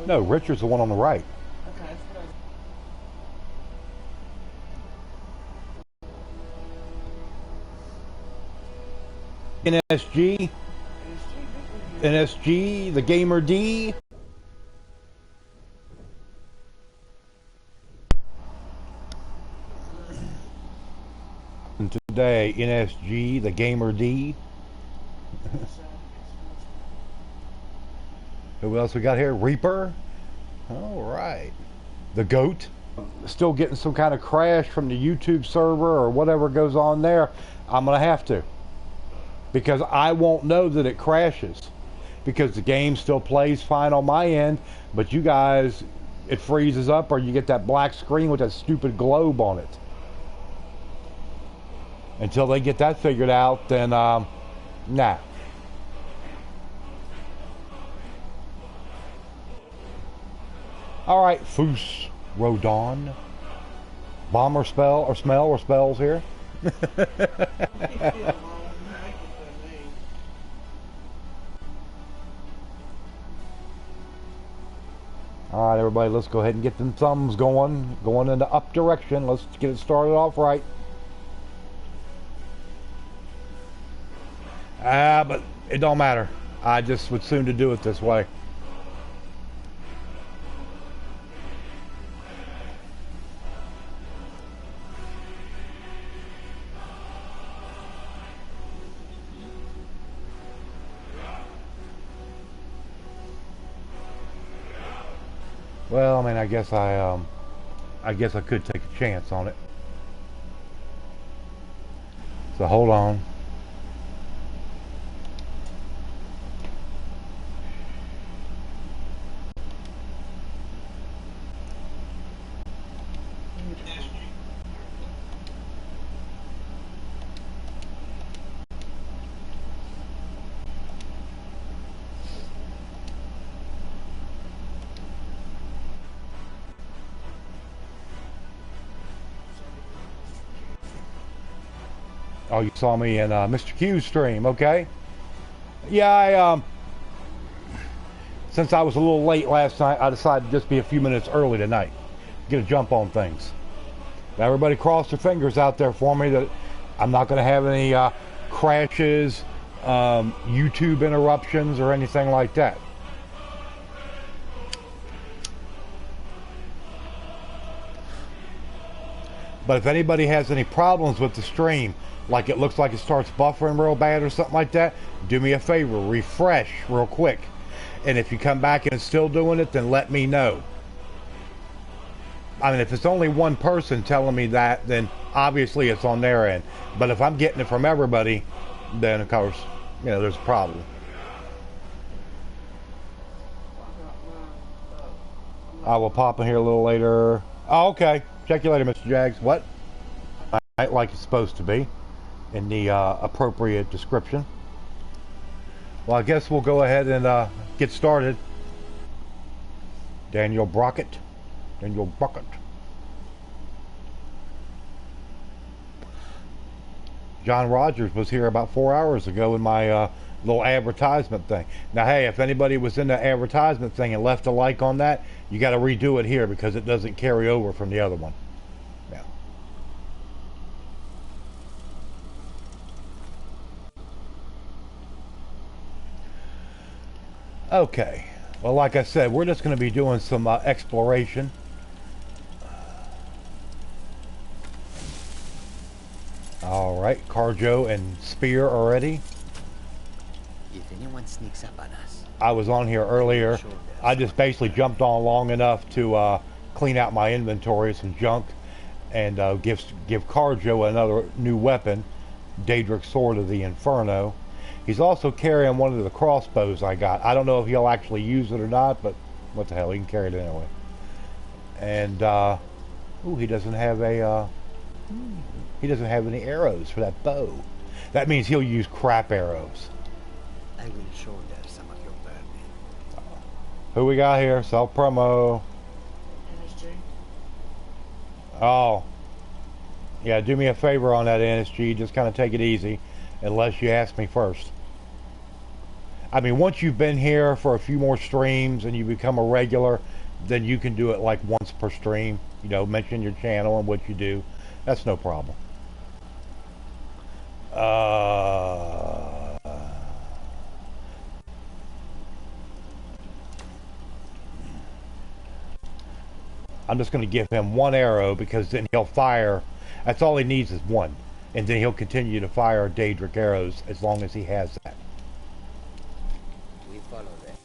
No, Richard's the one on the right. NSG, NSG, the Gamer D. And today, NSG, the Gamer D. Who else we got here? Reaper. All right. The Goat. Still getting some kind of crash from the YouTube server or whatever goes on there. I'm going to have to. Because I won't know that it crashes. Because the game still plays fine on my end. But you guys, it freezes up or you get that black screen with that stupid globe on it. Until they get that figured out, then, nah. Alright, Foos, Rodon. Bomber spell, or smell, or spells here. Alright, everybody, let's go ahead and get them thumbs going in the up direction. Let's get it started off right. But it don't matter. I just would soon to do it this way. Well, I mean, I guess I could take a chance on it. So hold on. Oh, you saw me in Mr. Q's stream, okay? Yeah, since I was a little late last night, I decided to just be a few minutes early tonight. Get a jump on things. Now, everybody cross their fingers out there for me that I'm not going to have any crashes, YouTube interruptions, or anything like that. But if anybody has any problems with the stream, like it looks like it starts buffering real bad or something like that, do me a favor, refresh real quick. And if you come back and it's still doing it, then let me know. I mean, if it's only one person telling me that, then obviously it's on their end. But if I'm getting it from everybody, then of course, you know, there's a problem. I will pop in here a little later. Oh, okay. Check you later, Mr. Jags. What? Like it's supposed to be in the appropriate description. Well, I guess we'll go ahead and get started. Daniel Brockett. John Rogers was here about 4 hours ago in my little advertisement thing. Now, hey, if anybody was in the advertisement thing and left a like on that, you got to redo it here because it doesn't carry over from the other one. Yeah. Okay. Well, like I said, we're just going to be doing some exploration. All right, Carjo and Spear already. If anyone sneaks up on us, I was on here earlier. I just basically jumped on long enough to clean out my inventory of some junk and give Carjo another new weapon, Daedric's Sword of the Inferno. He's also carrying one of the crossbows I got. I don't know if he'll actually use it or not, but what the hell, he can carry it anyway. And ooh, he doesn't have any arrows for that bow. That means he'll use crap arrows. I will shoulder some of your burden. Who we got here? Self promo. NSG. Oh. Yeah, do me a favor on that, NSG. Just kind of take it easy. Unless you ask me first. I mean, once you've been here for a few more streams and you become a regular, then you can do it like once per stream. You know, mention your channel and what you do. That's no problem. I'm just going to give him one arrow because then he'll fire. That's all he needs is one. And then he'll continue to fire Daedric arrows as long as he has that. We follow that.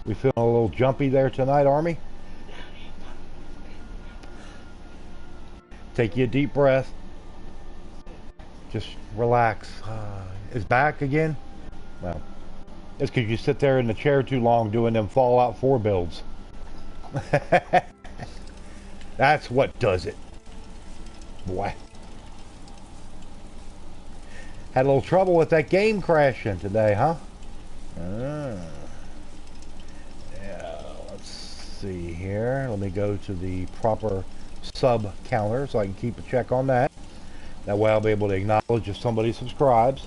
We feeling a little jumpy there tonight, Army? Take you a deep breath. Just relax. Is back again? Well, it's because you sit there in the chair too long doing them Fallout 4 builds. That's what does it. Boy. Had a little trouble with that game crashing today, huh? Yeah, let's see here. Let me go to the proper sub counter so I can keep a check on that. That way I'll be able to acknowledge if somebody subscribes.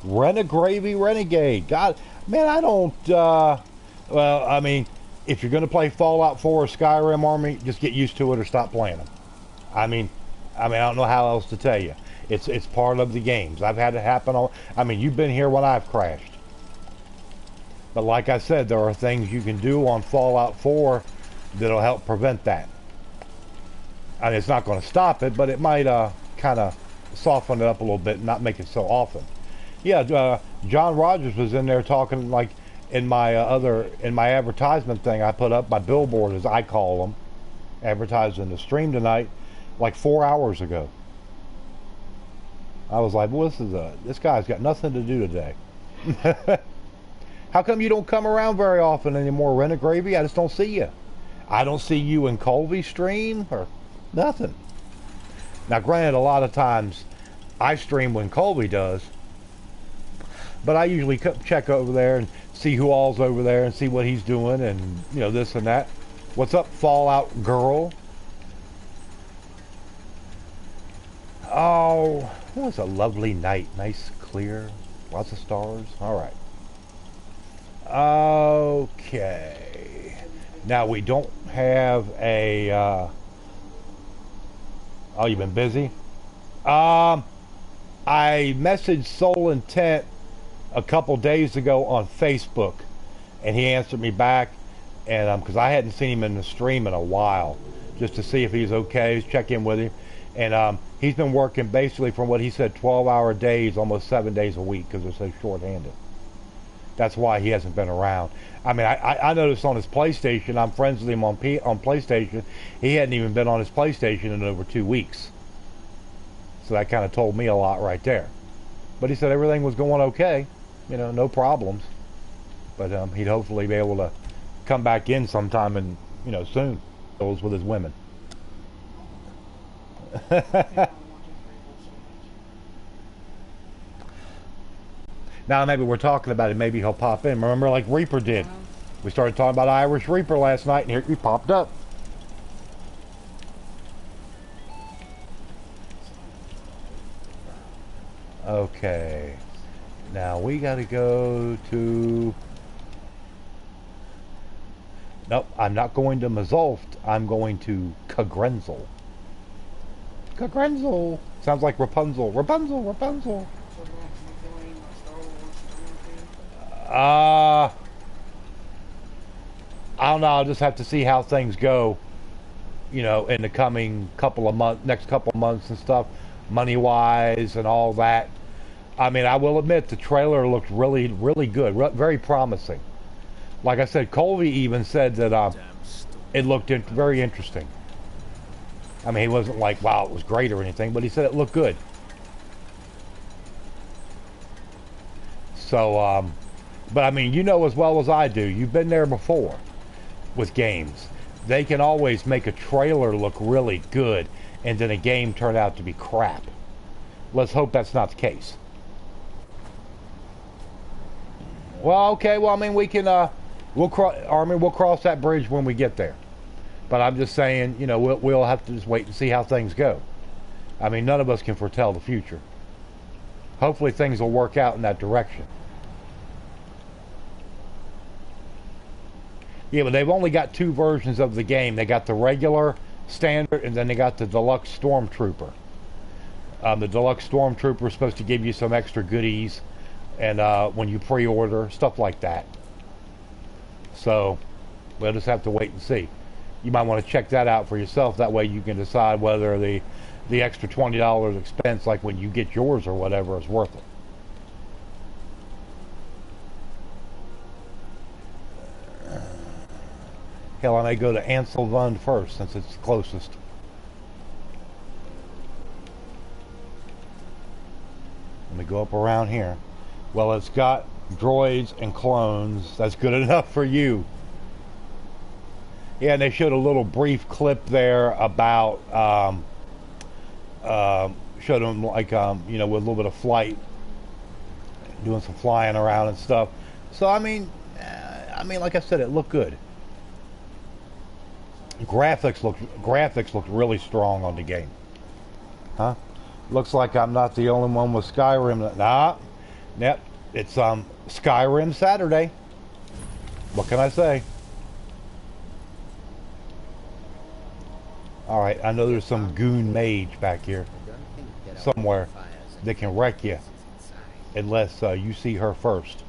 Renegravy Renegade. God, man, I don't, well, I mean, if you're going to play Fallout 4 or Skyrim, Army, just get used to it or stop playing them. I mean, I don't know how else to tell you. It's part of the games. I've had it happen all, I mean, you've been here when I've crashed. But like I said, there are things you can do on Fallout 4 that'll help prevent that. I mean, it's not going to stop it, but it might kind of soften it up a little bit and not make it so often. Yeah, John Rogers was in there talking like in my in my advertisement thing I put up, my billboard as I call them, advertising the stream tonight, like 4 hours ago. I was like, well, this guy's got nothing to do today. How come you don't come around very often anymore, Renegravy? I just don't see you. I don't see you in Colby's stream or nothing. Now, granted, a lot of times I stream when Colby does, but I usually check over there and see who all's over there and see what he's doing and, you know, this and that. What's up, Fallout Girl? Oh, it was a lovely night. Nice, clear, lots of stars. All right. Okay. Now, we don't have a... Oh, you've been busy? I messaged Soul Intent a couple days ago on Facebook, and he answered me back, and because I hadn't seen him in the stream in a while, just to see if he's okay, check in with him, and he's been working basically from what he said 12-hour days, almost 7 days a week, because they're so short-handed. That's why he hasn't been around. I mean, I noticed on his PlayStation, I'm friends with him on PlayStation, he hadn't even been on his PlayStation in over 2 weeks. So that kind of told me a lot right there. But he said everything was going okay, you know, no problems. But he'd hopefully be able to come back in sometime and, you know, soon. Those with his women. Now maybe we're talking about it, maybe he'll pop in. Remember like Reaper did. We started talking about Irish Reaper last night and here he popped up. Okay. Now we gotta go to... Nope, I'm not going to Mzinchaleft. I'm going to Kagrenzel. Kagrenzel! Sounds like Rapunzel. Rapunzel, Rapunzel. I don't know. I'll just have to see how things go, you know, in the coming couple of months, next couple of months and stuff, money-wise and all that. I mean, I will admit the trailer looked really, really good, very promising. Like I said, Colby even said that it looked very interesting. I mean, he wasn't like, wow, it was great or anything, but he said it looked good. So, but I mean, you know as well as I do, you've been there before with games. They can always make a trailer look really good and then a game turn out to be crap. Let's hope that's not the case. Well, okay, well, I mean, we can, we'll cross that bridge when we get there. But I'm just saying, you know, we'll have to just wait and see how things go. I mean, none of us can foretell the future. Hopefully things will work out in that direction. Yeah, but they've only got 2 versions of the game. They got the regular, standard, and then they got the deluxe Stormtrooper. The deluxe Stormtrooper is supposed to give you some extra goodies, and when you pre-order, stuff like that. So, we'll just have to wait and see. You might want to check that out for yourself. That way you can decide whether the extra $20 expense, like when you get yours or whatever, is worth it. Hell, I may go to Ansilvund first since it's closest. Let me go up around here. Well, it's got droids and clones. That's good enough for you. Yeah, and they showed a little brief clip there about showed them like you know, with a little bit of flight, doing some flying around and stuff. So I mean, like I said, it looked good. Graphics looked really strong on the game. Huh? Looks like I'm not the only one with Skyrim. Nah. Yep. It's Skyrim Saturday. What can I say? Alright, I know there's some goon mage back here somewhere that can wreck you unless you see her first.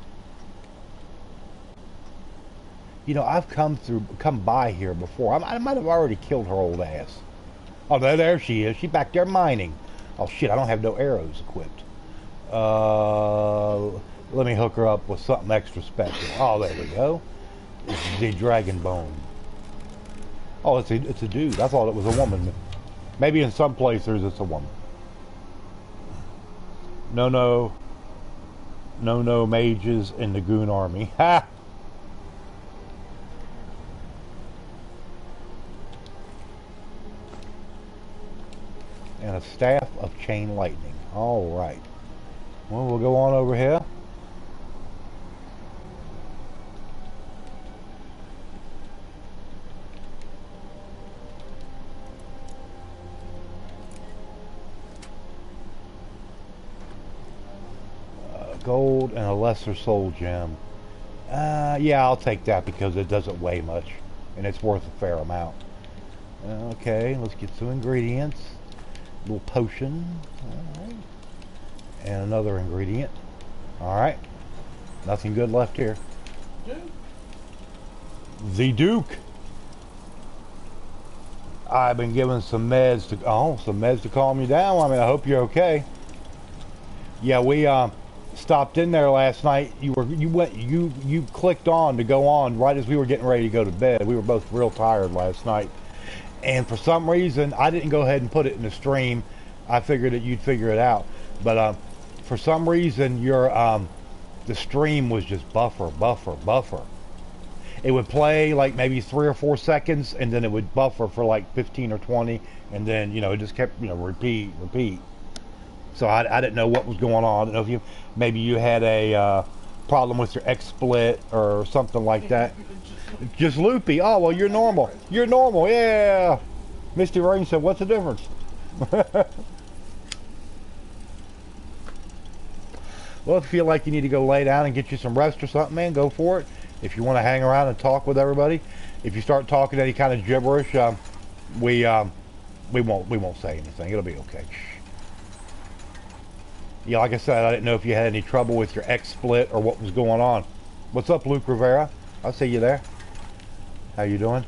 You know, I've come by here before. I might have already killed her old ass. Oh, there she is. She's back there mining. Oh shit, I don't have no arrows equipped. Let me hook her up with something extra special. Oh, there we go. It's the dragon bone. Oh, it's a dude. I thought it was a woman. Maybe in some places it's a woman. No mages in the goon army. Ha! And a staff of chain lightning. All right. Well, we'll go on over here. Gold and a lesser soul gem. Yeah, I'll take that because it doesn't weigh much and it's worth a fair amount. Okay, let's get some ingredients. A little potion. All right. And another ingredient. All right. Nothing good left here. Duke. The Duke. I've been given some meds to calm you down. I mean, I hope you're okay. Yeah, we stopped in there last night. You clicked on to go on right as we were getting ready to go to bed. We were both real tired last night. And for some reason, I didn't go ahead and put it in the stream. I figured that you'd figure it out. But for some reason, the stream was just buffer. It would play like maybe 3 or 4 seconds, and then it would buffer for like 15 or 20, and then, you know, it just kept, you know, repeat. So I didn't know what was going on. I don't know if maybe you had a problem with your XSplit or something like that. Just loopy. Oh, well, you're normal. You're normal, yeah. Misty Rain said, what's the difference? Well, if you feel like you need to go lay down and get you some rest or something, man, go for it. If you want to hang around and talk with everybody, if you start talking any kind of gibberish, we won't say anything. It'll be okay. Yeah, like I said, I didn't know if you had any trouble with your XSplit or what was going on. What's up, Luke Rivera? I see you there. How you doing?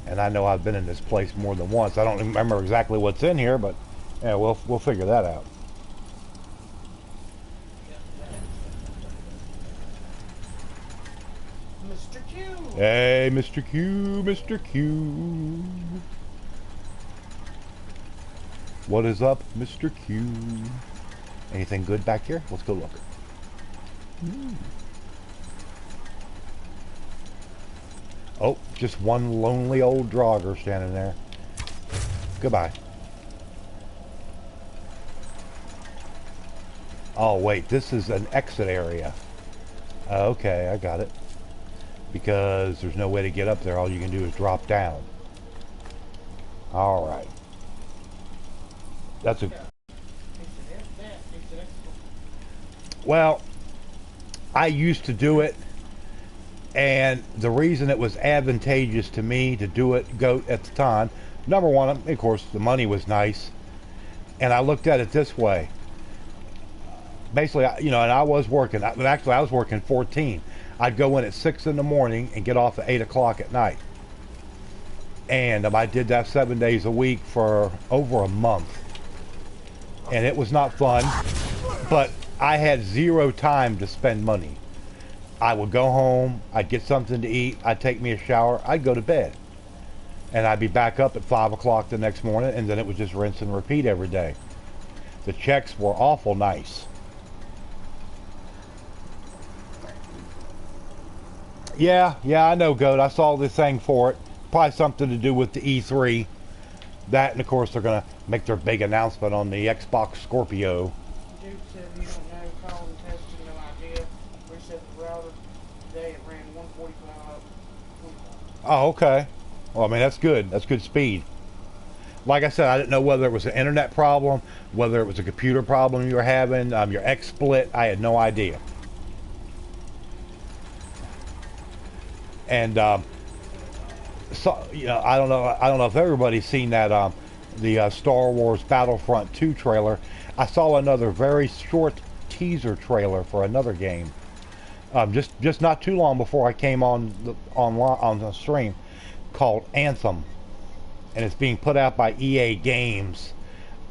And I know I've been in this place more than once. I don't remember exactly what's in here, but yeah, we'll figure that out. Mr. Q. Hey, Mr. Q, Mr. Q. What is up, Mr. Q? Anything good back here? Let's go look. Oh, just one lonely old Draugr standing there. Goodbye. Oh, wait, this is an exit area. Okay, I got it. because there's no way to get up there. All you can do is drop down. All right. That's a... Well, I used to do it, and the reason it was advantageous to me to do it, go at the time, number one, of course, the money was nice, and I looked at it this way. Basically, you know, and I was working, but actually I was working 14. I'd go in at 6 in the morning and get off at 8 o'clock at night. And I did that 7 days a week for over a month. And it was not fun, but I had zero time to spend money. I would go home, I'd get something to eat, I'd take me a shower, I'd go to bed. And I'd be back up at 5 o'clock the next morning, and then it was just rinse and repeat every day. The checks were awful nice. Yeah, I know, Goat. I saw this thing for it. Probably something to do with the E3. That, and of course, they're going to make their big announcement on the Xbox Scorpio. Dude said you don't know, called and tested, no idea. Reset the router. Today it ran 145. Oh, okay. Well, I mean, that's good. That's good speed. Like I said, I didn't know whether it was an internet problem, whether it was a computer problem you were having, your XSplit. I had no idea. And so, you know, I don't know if everybody's seen that the Star Wars Battlefront 2 trailer. I saw another very short teaser trailer for another game. Just not too long before I came on the stream, called Anthem, and it's being put out by EA Games.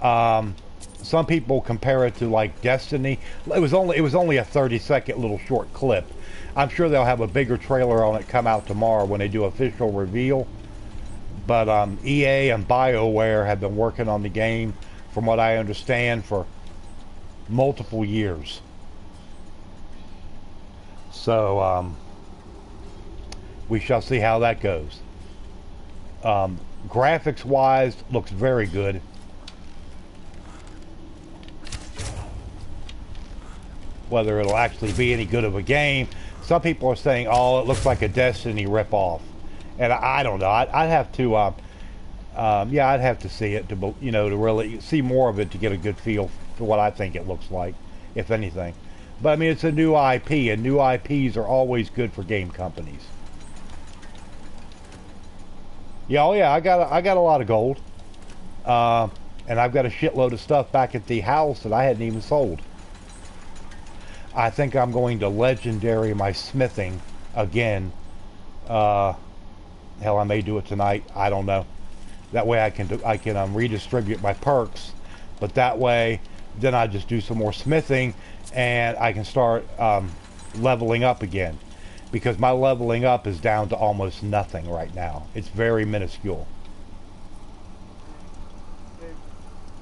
Some people compare it to like Destiny. It was only a 30-second little short clip. I'm sure they'll have a bigger trailer on it come out tomorrow when they do official reveal. But EA and BioWare have been working on the game, from what I understand, for multiple years. So we shall see how that goes. Graphics wise, looks very good. Whether it'll actually be any good of a game, some people are saying, oh, it looks like a Destiny ripoff, and I don't know. I'd have to I'd have to see it to, you know, to really see more of it to get a good feel for what I think it looks like, if anything. But I mean, it's a new IP, and new IPs are always good for game companies. Yeah, oh yeah, I got a lot of gold, and I've got a shitload of stuff back at the house that I hadn't even sold. I think I'm going to legendary my smithing again. Hell, I may do it tonight. I don't know. That way I can redistribute my perks, but that way then I just do some more smithing and I can start leveling up again, because my leveling up is down to almost nothing right now. It's very minuscule.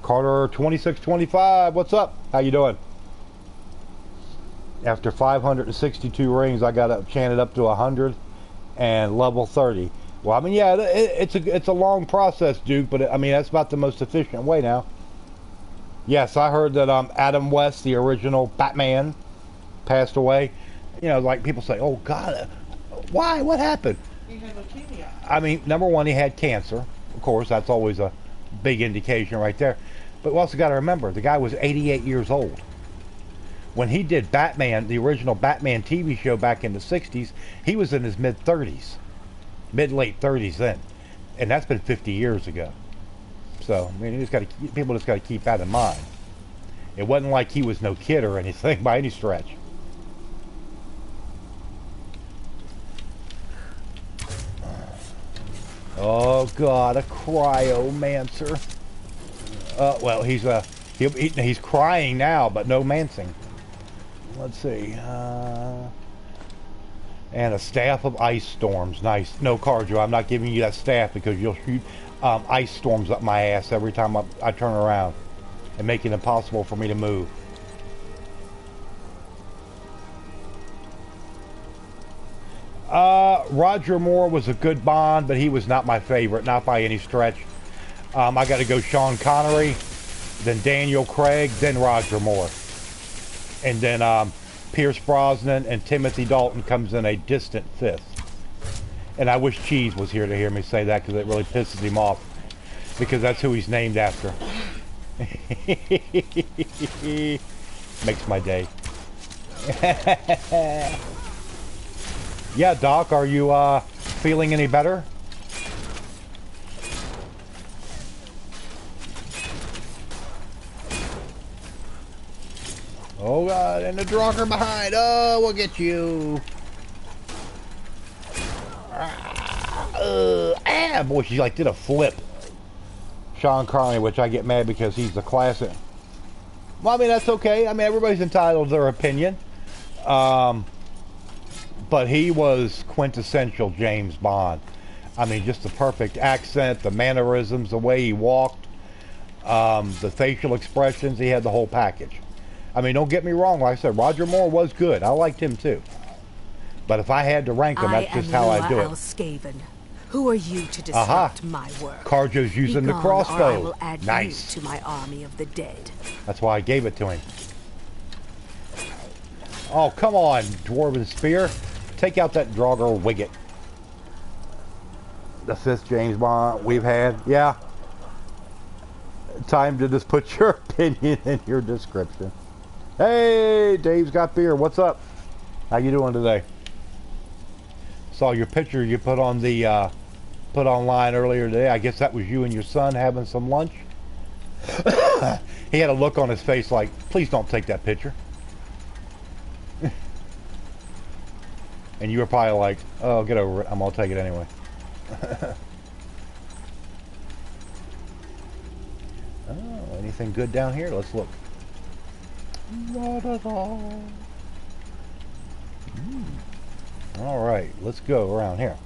Carter 2625, what's up? How you doing? After 562 rings, I got enchanted up to 100 and level 30. Well, I mean, yeah, it's a long process, Duke, but I mean, that's about the most efficient way now. Yes, I heard that Adam West, the original Batman, passed away. You know, like people say, oh God, why? What happened? He had leukemia. I mean, number one, he had cancer. Of course, that's always a big indication right there. But we also got to remember, the guy was 88 years old. When he did Batman, the original Batman TV show back in the 60s, he was in his mid-30s. Mid-late 30s then. And that's been 50 years ago. So, I mean, people just got to keep that in mind. It wasn't like he was no kid or anything by any stretch. Oh God, a cryomancer. Well, he's crying now, but no mancing. Let's see. And a staff of ice storms. Nice. No, Carjo, I'm not giving you that staff because you'll shoot ice storms up my ass every time I turn around and make it impossible for me to move. Roger Moore was a good Bond, but he was not my favorite, not by any stretch. I got to go Sean Connery, then Daniel Craig, then Roger Moore. And then Pierce Brosnan and Timothy Dalton comes in a distant fifth. And I wish Cheese was here to hear me say that because it really pisses him off. Because that's who he's named after. Makes my day. Yeah, Doc, are you feeling any better? Oh God, and the Draugr behind. Oh, we'll get you. Boy, she like did a flip. Sean Carney, which I get mad because he's the classic. Well, I mean, that's okay. I mean, everybody's entitled to their opinion. But he was quintessential James Bond. I mean, just the perfect accent, the mannerisms, the way he walked, the facial expressions. He had the whole package. I mean, don't get me wrong. Like I said, Roger Moore was good. I liked him too. But if I had to rank them, that's just how I do it. Who are you to disrupt my work? Carjo's using the crossbow. I will add Nice. you to my army of the dead. That's why I gave it to him. Oh, come on, Dwarven Spear. Take out that Draugr Wicket. The 5th James Bond we've had. Yeah. Time to just put your opinion in your description. Hey, Dave's got beer. What's up? How you doing today? Saw your picture you put on the put online earlier today. I guess that was you and your son having some lunch. He had a look on his face like, please don't take that picture. And you were probably like, oh, get over it. I'm gonna take it anyway. Oh, anything good down here? Let's look. All right, let's go around here.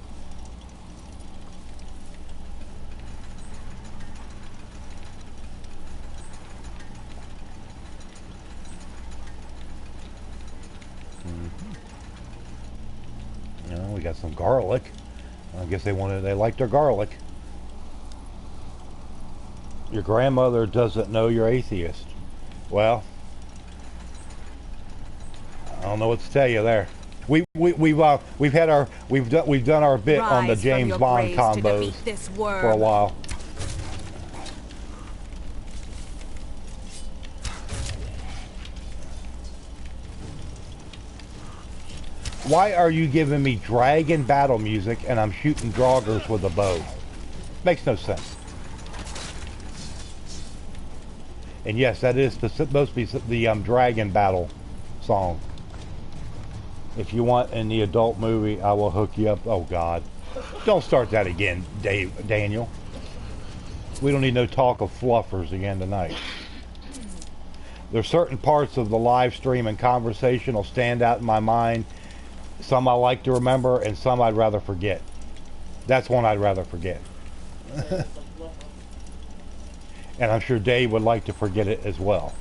We got some garlic. I guess they liked their garlic. Your grandmother doesn't know you're atheist. Well, I don't know what to tell you there. We've done our bit on the James Bond combos for a while. Why are you giving me dragon battle music and I'm shooting Draugrs with a bow? Makes no sense. And yes, that is supposed to be the dragon battle song. If you want in the adult movie, I will hook you up. Oh God, don't start that again, Daniel. We don't need no talk of fluffers again tonight. There's certain parts of the live stream and conversation will stand out in my mind. Some I like to remember, and some I'd rather forget. That's one I'd rather forget. And I'm sure Dave would like to forget it as well.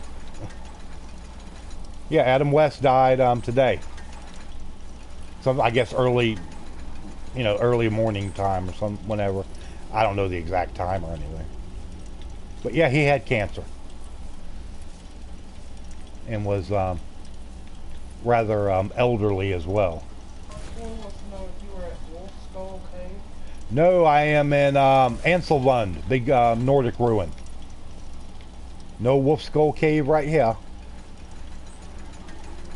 Yeah, Adam West died today. Some, I guess early morning time or whenever. I don't know the exact time or anything. But yeah, he had cancer. And was rather elderly as well. No, I am in Ansilvund, big Nordic ruin. No Wolf Skull Cave right here.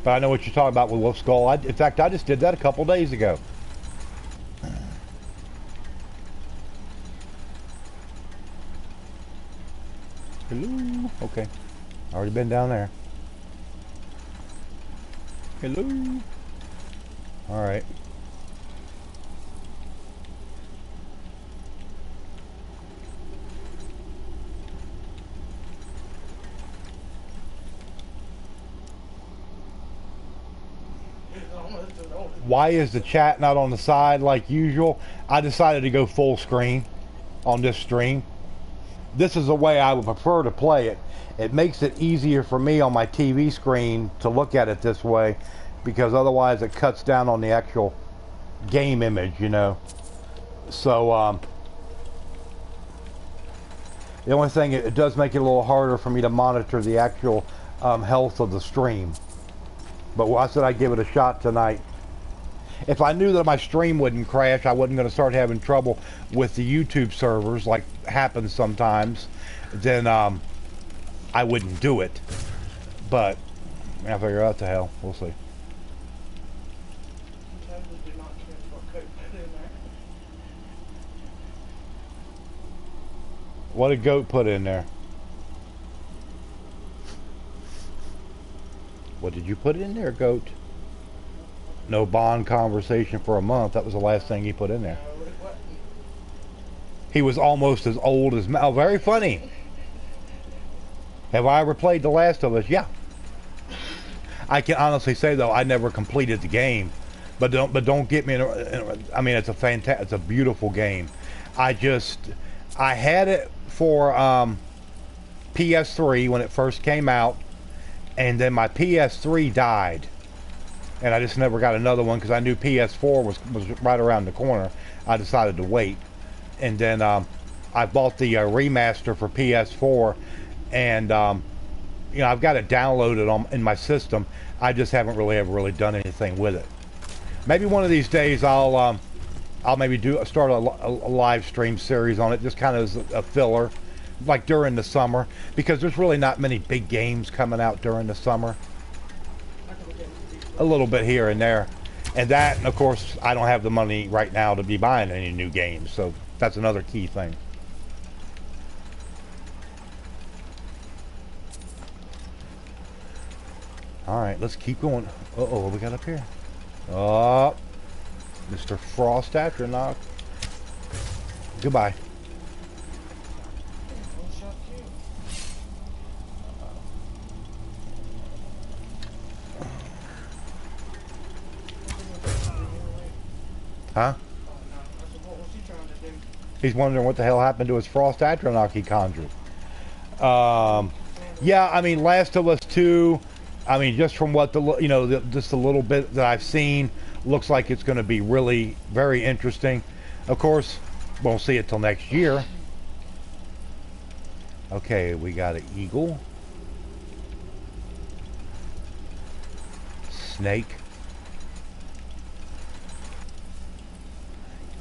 But I know what you're talking about with Wolf Skull. In fact, I just did that a couple days ago. Hello. Okay. Already been down there. Hello. All right. Why is the chat not on the side like usual? I decided to go full screen on this stream. This is the way I would prefer to play it. It makes it easier for me on my TV screen to look at it this way, because otherwise it cuts down on the actual game image, you know. So the only thing, it does make it a little harder for me to monitor the actual health of the stream. But I said I'd give it a shot tonight. if I knew that my stream wouldn't crash, I wasn't going to start having trouble with the YouTube servers, like happens sometimes, then I wouldn't do it. But I figure out the hell. We'll see. What did Goat put in there? What did you put in there, Goat? No bond conversation for a month. That was the last thing he put in there. He was almost as old as Mel. Oh, very funny. Have I ever played The Last of Us? Yeah. I can honestly say though, I never completed the game, but don't get me. I mean, it's a beautiful game. I had it for PS3 when it first came out, and then my PS3 died, and I just never got another one because I knew PS4 was right around the corner. I decided to wait, and then I bought the remaster for PS4, and you know, I've got it downloaded in my system. I just haven't really done anything with it. Maybe one of these days I'll maybe start a live stream series on it, just kind of as a filler, like during the summer, because there's really not many big games coming out during the summer. A little bit here and there, and of course I don't have the money right now to be buying any new games, so that's another key thing. All right, let's keep going. Uh-oh, what we got up here? Oh, Mr. Frost Atronach. Goodbye. Huh? He's wondering what the hell happened to his Frost Atronach he conjured. Yeah, I mean, Last of Us 2... I mean, just from what just a little bit that I've seen, looks like it's going to be really very interesting. Of course, won't see it till next year. Okay, we got an eagle, snake,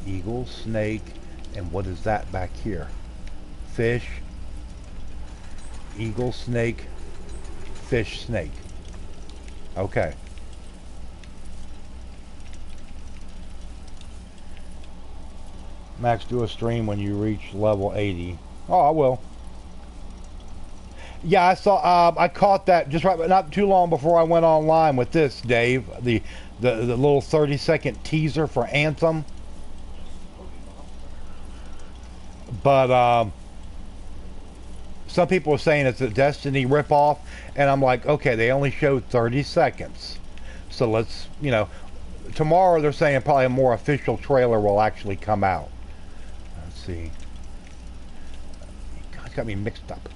eagle, snake, and what is that back here? Fish, eagle, snake, fish, snake. Okay. Max, do a stream when you reach level 80. Oh, I will. Yeah, I saw. I caught that just right, but not too long before I went online with this, Dave. The little 30-second teaser for Anthem. But some people are saying it's a Destiny ripoff, and I'm like, okay, they only showed 30 seconds. So let's, tomorrow they're saying probably a more official trailer will actually come out. Let's see. God, it's got me mixed up.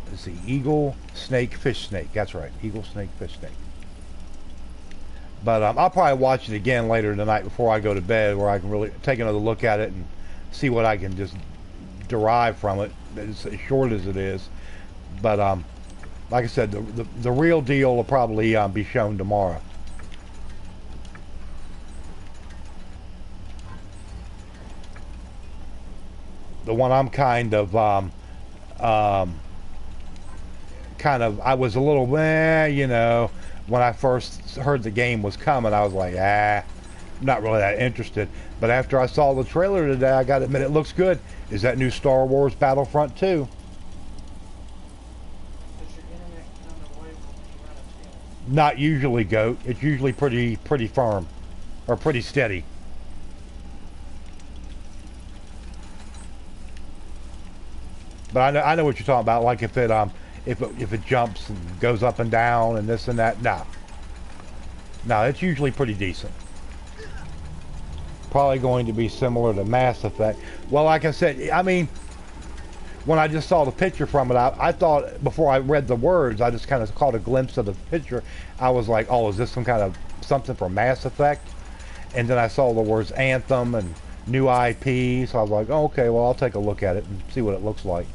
Let's see. Eagle, snake, fish, snake. That's right. Eagle, snake, fish, snake. But I'll probably watch it again later tonight before I go to bed, where I can really take another look at it and see what I can just derive from it, as short as it is. But like I said, the real deal will probably be shown tomorrow. The one I'm kind of I was a little when I first heard the game was coming, I was like, not really that interested. But after I saw the trailer today, I gotta admit, it looks good. Is that new Star Wars Battlefront 2? Not usually, Goat. It's usually pretty firm, or pretty steady. But I know what you're talking about. Like if it jumps and goes up and down and this and that. No, it's usually pretty decent. Probably going to be similar to Mass Effect. Well, like I said, I mean, when I just saw the picture from it, I thought, before I read the words, I just kind of caught a glimpse of the picture. I was like, oh, is this some kind of something for Mass Effect? And then I saw the words Anthem and new IP, so I was like, oh, okay, well, I'll take a look at it and see what it looks like.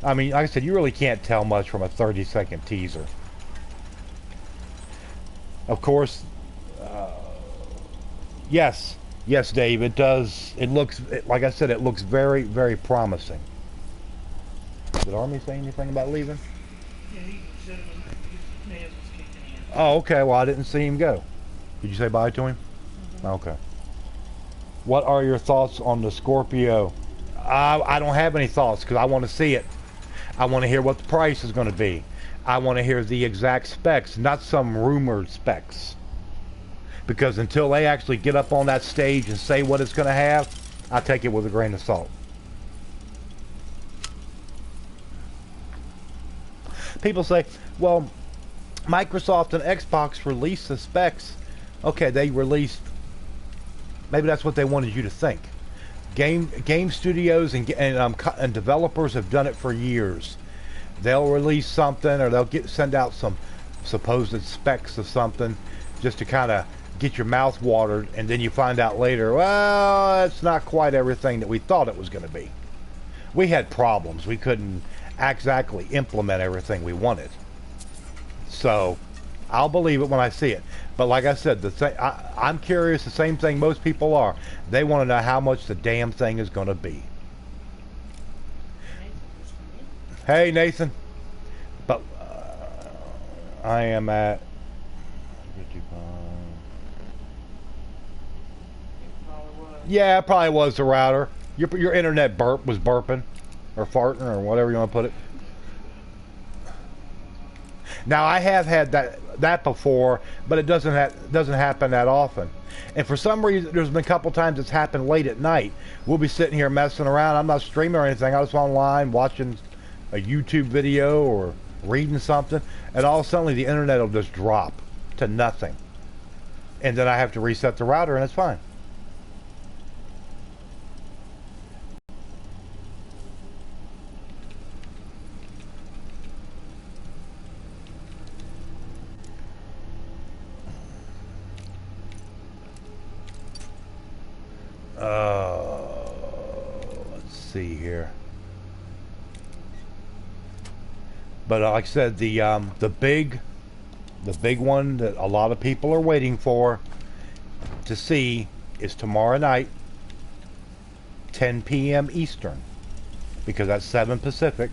I mean, like I said, you really can't tell much from a 30-second teaser. Of course, Yes, yes, Dave. It does. It looks like I said. It looks very, very promising. Did Army say anything about leaving? Yeah, he said his nails was kicking in. Oh, okay. Well, I didn't see him go. Did you say bye to him? Okay. What are your thoughts on the Scorpio? I don't have any thoughts because I want to see it. I want to hear what the price is going to be. I want to hear the exact specs, not some rumored specs. Because until they actually get up on that stage and say what it's going to have, I take it with a grain of salt. People say, well, Microsoft and Xbox released the specs. Okay, they released. Maybe that's what they wanted you to think. Game studios and developers have done it for years. They'll release something, or they'll send out some supposed specs of something, just to kind of get your mouth watered, and then you find out later, well, it's not quite everything that we thought it was going to be. We had problems. We couldn't exactly implement everything we wanted. So I'll believe it when I see it. But like I said, I'm curious, the same thing most people are. They want to know how much the damn thing is going to be. Hey, Nathan. But I am at 55. Yeah, it probably was the router. Your internet was burping or farting or whatever you want to put it. Now I have had that before, but it doesn't happen that often. And for some reason, there's been a couple times it's happened late at night. We'll be sitting here messing around. I'm not streaming or anything. I was online watching a YouTube video or reading something, and all of a sudden the internet will just drop to nothing. And then I have to reset the router, and it's fine. Let's see here. But like I said, the big one that a lot of people are waiting for to see is tomorrow night, 10 p.m. Eastern, because that's 7 Pacific.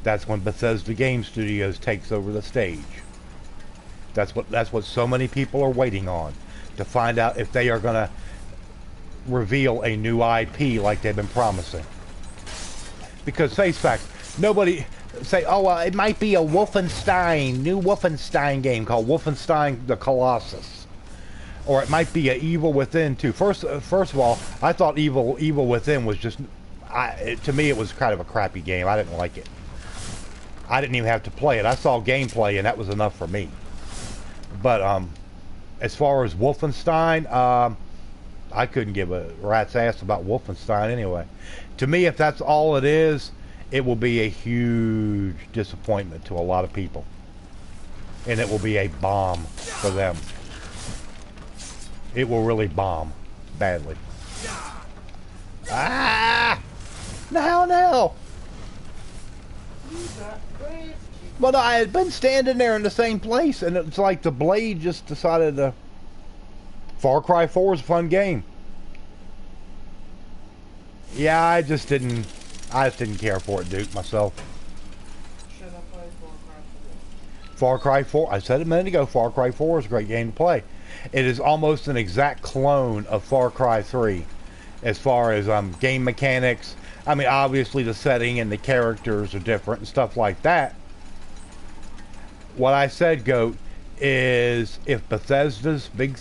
That's when Bethesda Game Studios takes over the stage. That's what so many people are waiting on, to find out if they are going to reveal a new IP like they've been promising. Because face fact, nobody say, oh, well, it might be a new Wolfenstein game called Wolfenstein the Colossus, or it might be a Evil Within 2. First of all, I thought Evil Within was just, to me, it was kind of a crappy game. I didn't like it. I didn't even have to play it. I saw gameplay, and that was enough for me. But as far as Wolfenstein, I couldn't give a rat's ass about Wolfenstein anyway. To me, if that's all it is, it will be a huge disappointment to a lot of people. And it will be a bomb for them. It will really bomb badly. Ah! No! Well, no, I had been standing there in the same place, and it's like the blade just decided to... Far Cry 4 is a fun game. Yeah, I just didn't care for it, Duke, myself. Should I play Far Cry 4? Far Cry 4, I said it a minute ago, Far Cry 4 is a great game to play. It is almost an exact clone of Far Cry 3 as far as game mechanics. I mean, obviously the setting and the characters are different and stuff like that. What I said, Goat, is if Bethesda's big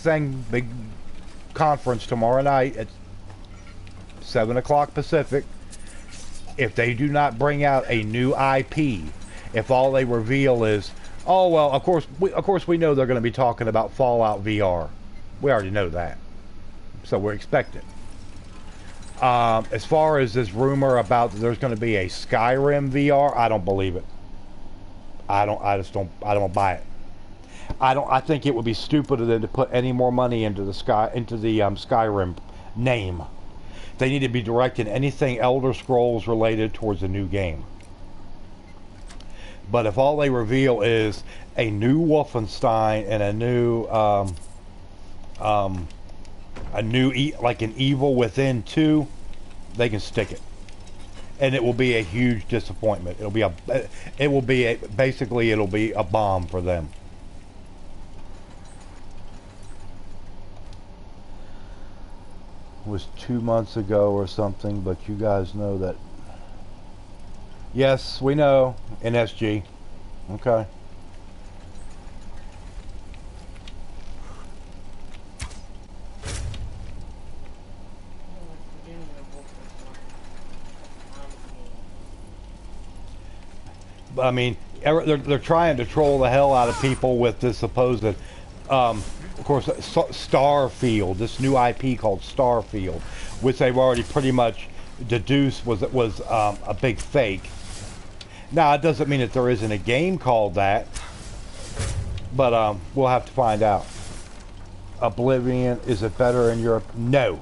conference tomorrow night at 7 o'clock Pacific, if they do not bring out a new IP, if all they reveal is, oh well, of course we know they're going to be talking about Fallout VR. We already know that, so we're expecting. As far as this rumor about there's going to be a Skyrim VR, I don't believe it. I don't buy it. I think it would be stupid of them to put any more money into the Skyrim name. They need to be directing anything Elder Scrolls related towards a new game. But if all they reveal is a new Wolfenstein and a new a new like an Evil Within 2, they can stick it, and it will be a huge disappointment. It'll be basically it'll be a bomb for them. It was 2 months ago or something, but you guys know that. Yes, we know. NSG. Okay. But I mean, they're trying to troll the hell out of people with this supposed, of course, Starfield, this new IP called Starfield, which they've already pretty much deduced was a big fake. Now, it doesn't mean that there isn't a game called that, but we'll have to find out. Oblivion, is it better in Europe? No,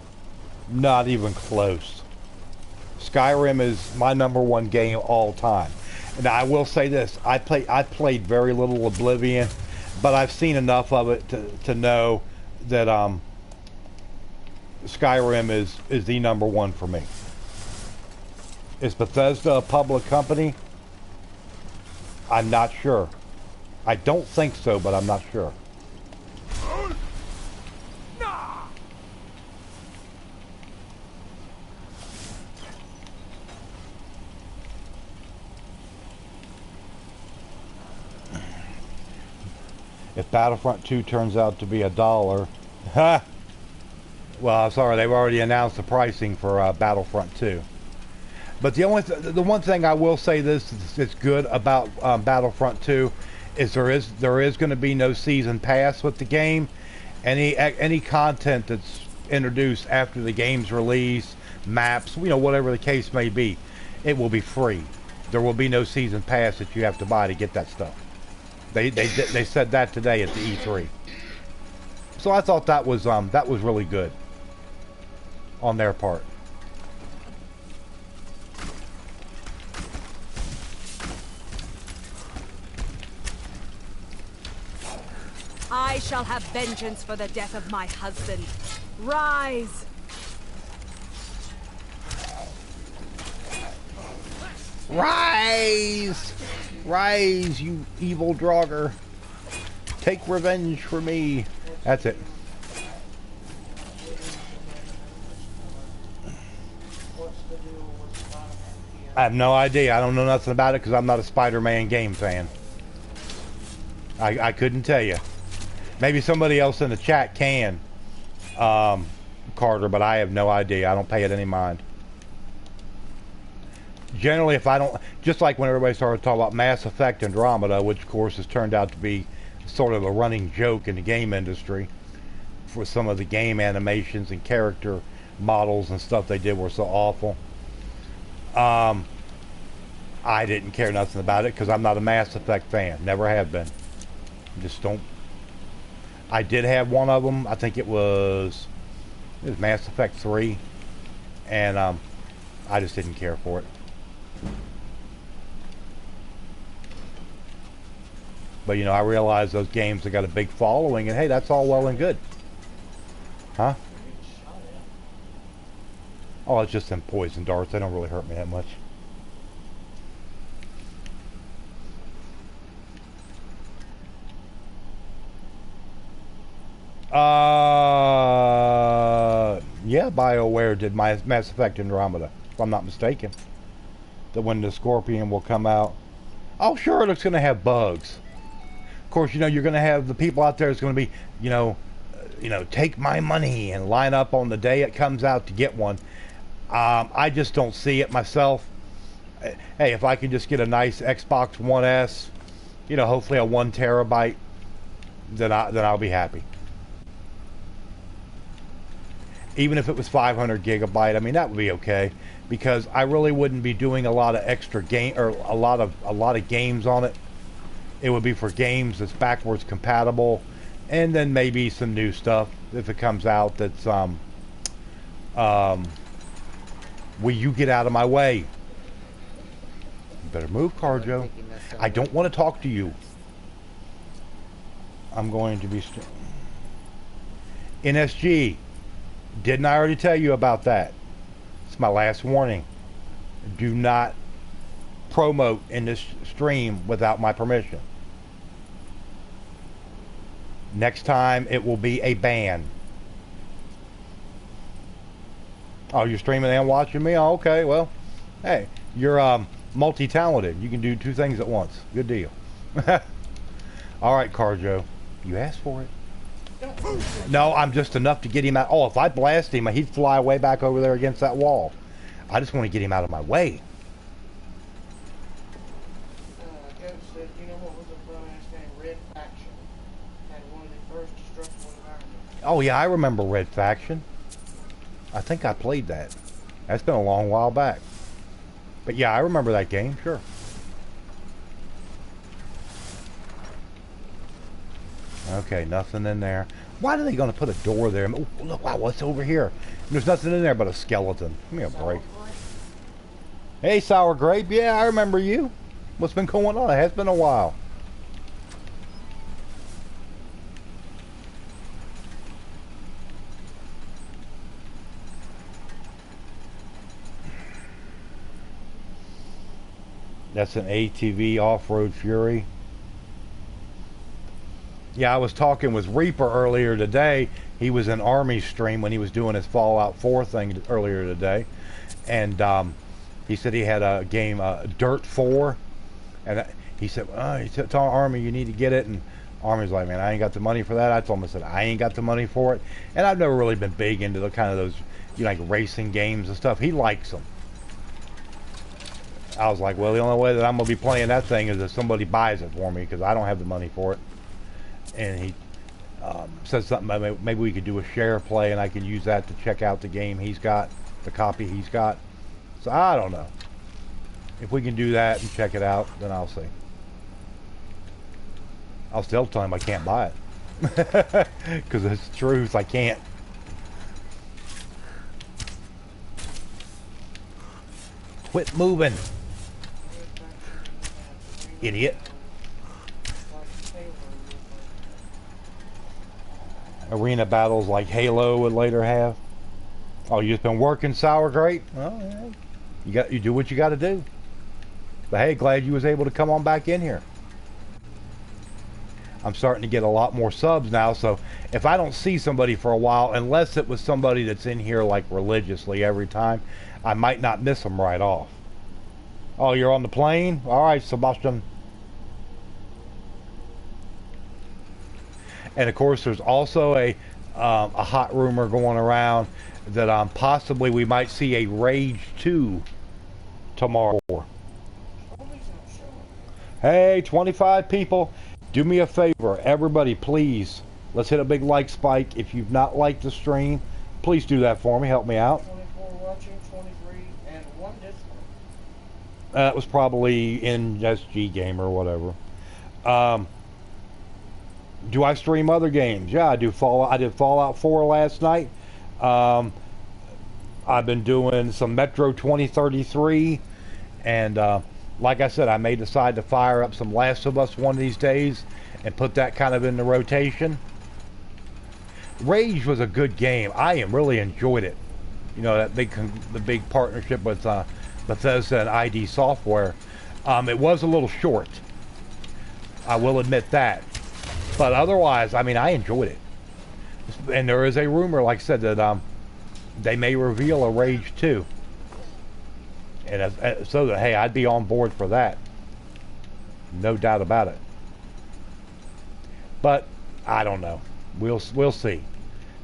not even close. Skyrim is my #1 game all time. Now, I will say this: I played very little Oblivion, but I've seen enough of it to know that Skyrim is the #1 for me. Is Bethesda a public company? I'm not sure. I don't think so, but I'm not sure. If Battlefront 2 turns out to be $1, ha! Well, I'm sorry, they've already announced the pricing for Battlefront 2. But the one thing I will say is good about Battlefront 2 is there is going to be no season pass with the game. Any content that's introduced after the game's release, maps, whatever the case may be, it will be free. There will be no season pass that you have to buy to get that stuff. They said that today at the E3. So I thought that was really good on their part. I shall have vengeance for the death of my husband. Rise! Rise! Rise, you evil Draugr. Take revenge for me. That's it. I have no idea. I don't know nothing about it because I'm not a Spider-Man game fan. I couldn't tell you. Maybe somebody else in the chat can, Carter, but I have no idea. I don't pay it any mind. Generally, if I don't, just like when everybody started talking about Mass Effect Andromeda, which of course has turned out to be sort of a running joke in the game industry for some of the game animations and character models and stuff they did were so awful. I didn't care nothing about it because I'm not a Mass Effect fan. Never have been. Just don't. I did have one of them. I think it was Mass Effect 3, and I just didn't care for it. But I realize those games have got a big following, and hey, that's all well and good. Huh? Oh, it's just them poison darts. They don't really hurt me that much. Yeah, BioWare did Mass Effect Andromeda, if I'm not mistaken. That when the Scorpion will come out. Oh, sure, it's going to have bugs. Of course, you're going to have the people out there that's going to be, take my money and line up on the day it comes out to get one. I just don't see it myself. Hey, if I can just get a nice Xbox One S, hopefully a 1 terabyte, then I'll be happy. Even if it was 500 gigabyte, I mean that would be okay, because I really wouldn't be doing a lot of extra game or a lot of games on it. It would be for games that's backwards compatible, and then maybe some new stuff if it comes out. That's will you get out of my way? You better move, Carjo. I don't want to talk to you. I'm going to be NSG. Didn't I already tell you about that? It's my last warning. Do not promote in this stream without my permission. Next time it will be a ban. Oh, you're streaming and watching me? Oh, okay, well, hey, you're multi-talented. You can do two things at once. Good deal. All right, Carjo, you asked for it. No, I'm just enough to get him out. Oh, if I blast him, he'd fly way back over there against that wall. I just want to get him out of my way. Ghost said, you know what was a fun ass game? Red Faction. Had one of the first destructible environments. Oh, yeah, I remember Red Faction. I think I played that. That's been a long while back. But yeah, I remember that game, sure. Okay, nothing in there. Why are they going to put a door there? Oh, look, wow, what's over here? There's nothing in there but a skeleton. Give me a break. Hey, Sour Grape. Yeah, I remember you. What's been going on? It has been a while. That's an ATV Off-Road Fury. Yeah, I was talking with Reaper earlier today. He was in Army stream when he was doing his Fallout 4 thing earlier today. And he said he had a game, Dirt 4. And he said, tell Army you need to get it. And Army's like, man, I ain't got the money for that. I told him, I said, I ain't got the money for it. And I've never really been big into the kind of those, you know, like racing games and stuff. He likes them. I was like, well, the only way that I'm going to be playing that thing is if somebody buys it for me, because I don't have the money for it. And he said something about maybe we could do a share play and I can use that to check out the game he's got, the copy he's got. So I don't know. If we can do that and check it out, then I'll see. I'll still tell him I can't buy it. Because it's the truth, I can't. Quit moving. Idiot. Arena battles like Halo would later have. Oh, you just been working, Sour Grape? Well, yeah. You do what you got to do. But hey, glad you was able to come on back in here. I'm starting to get a lot more subs now, so if I don't see somebody for a while, unless it was somebody that's in here like religiously every time, I might not miss them right off. Oh, you're on the plane? All right, Sebastian. And of course, there's also a hot rumor going around that possibly we might see a Rage 2 tomorrow. Hey, 25 people, do me a favor, everybody, please. Let's hit a big like spike. If you've not liked the stream, please do that for me. Help me out. 24 watching, 23, and 1 Discord. That was probably in SG Game or whatever. Do I stream other games? Yeah, I do. I did Fallout 4 last night. I've been doing some Metro 2033, and like I said, I may decide to fire up some Last of Us one of these days and put that kind of in the rotation. Rage was a good game. I really enjoyed it. You know, the big partnership with Bethesda and ID Software. It was a little short. I will admit that. But otherwise, I mean, I enjoyed it. And there is a rumor, like I said, that they may reveal a Rage 2. And so that, hey, I'd be on board for that. No doubt about it. But I don't know. We'll see.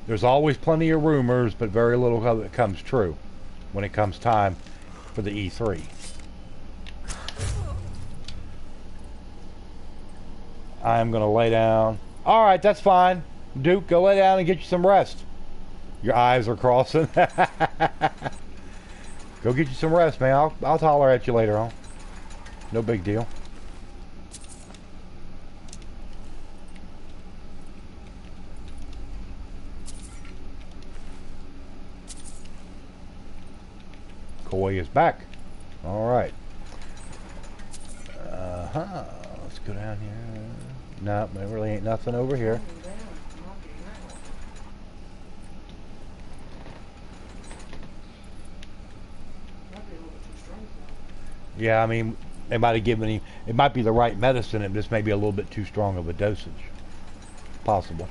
There's always plenty of rumors, but very little of it comes true when it comes time for the E3. I'm going to lay down. All right, that's fine. Duke, go lay down and get you some rest. Your eyes are crossing. Go get you some rest, man. I'll holler at you later on. No big deal. Koi is back. All right. Let's go down here. No, there really ain't nothing over here. Yeah, I mean, they might have given him, it might be the right medicine, it just may be a little bit too strong of a dosage. Possible.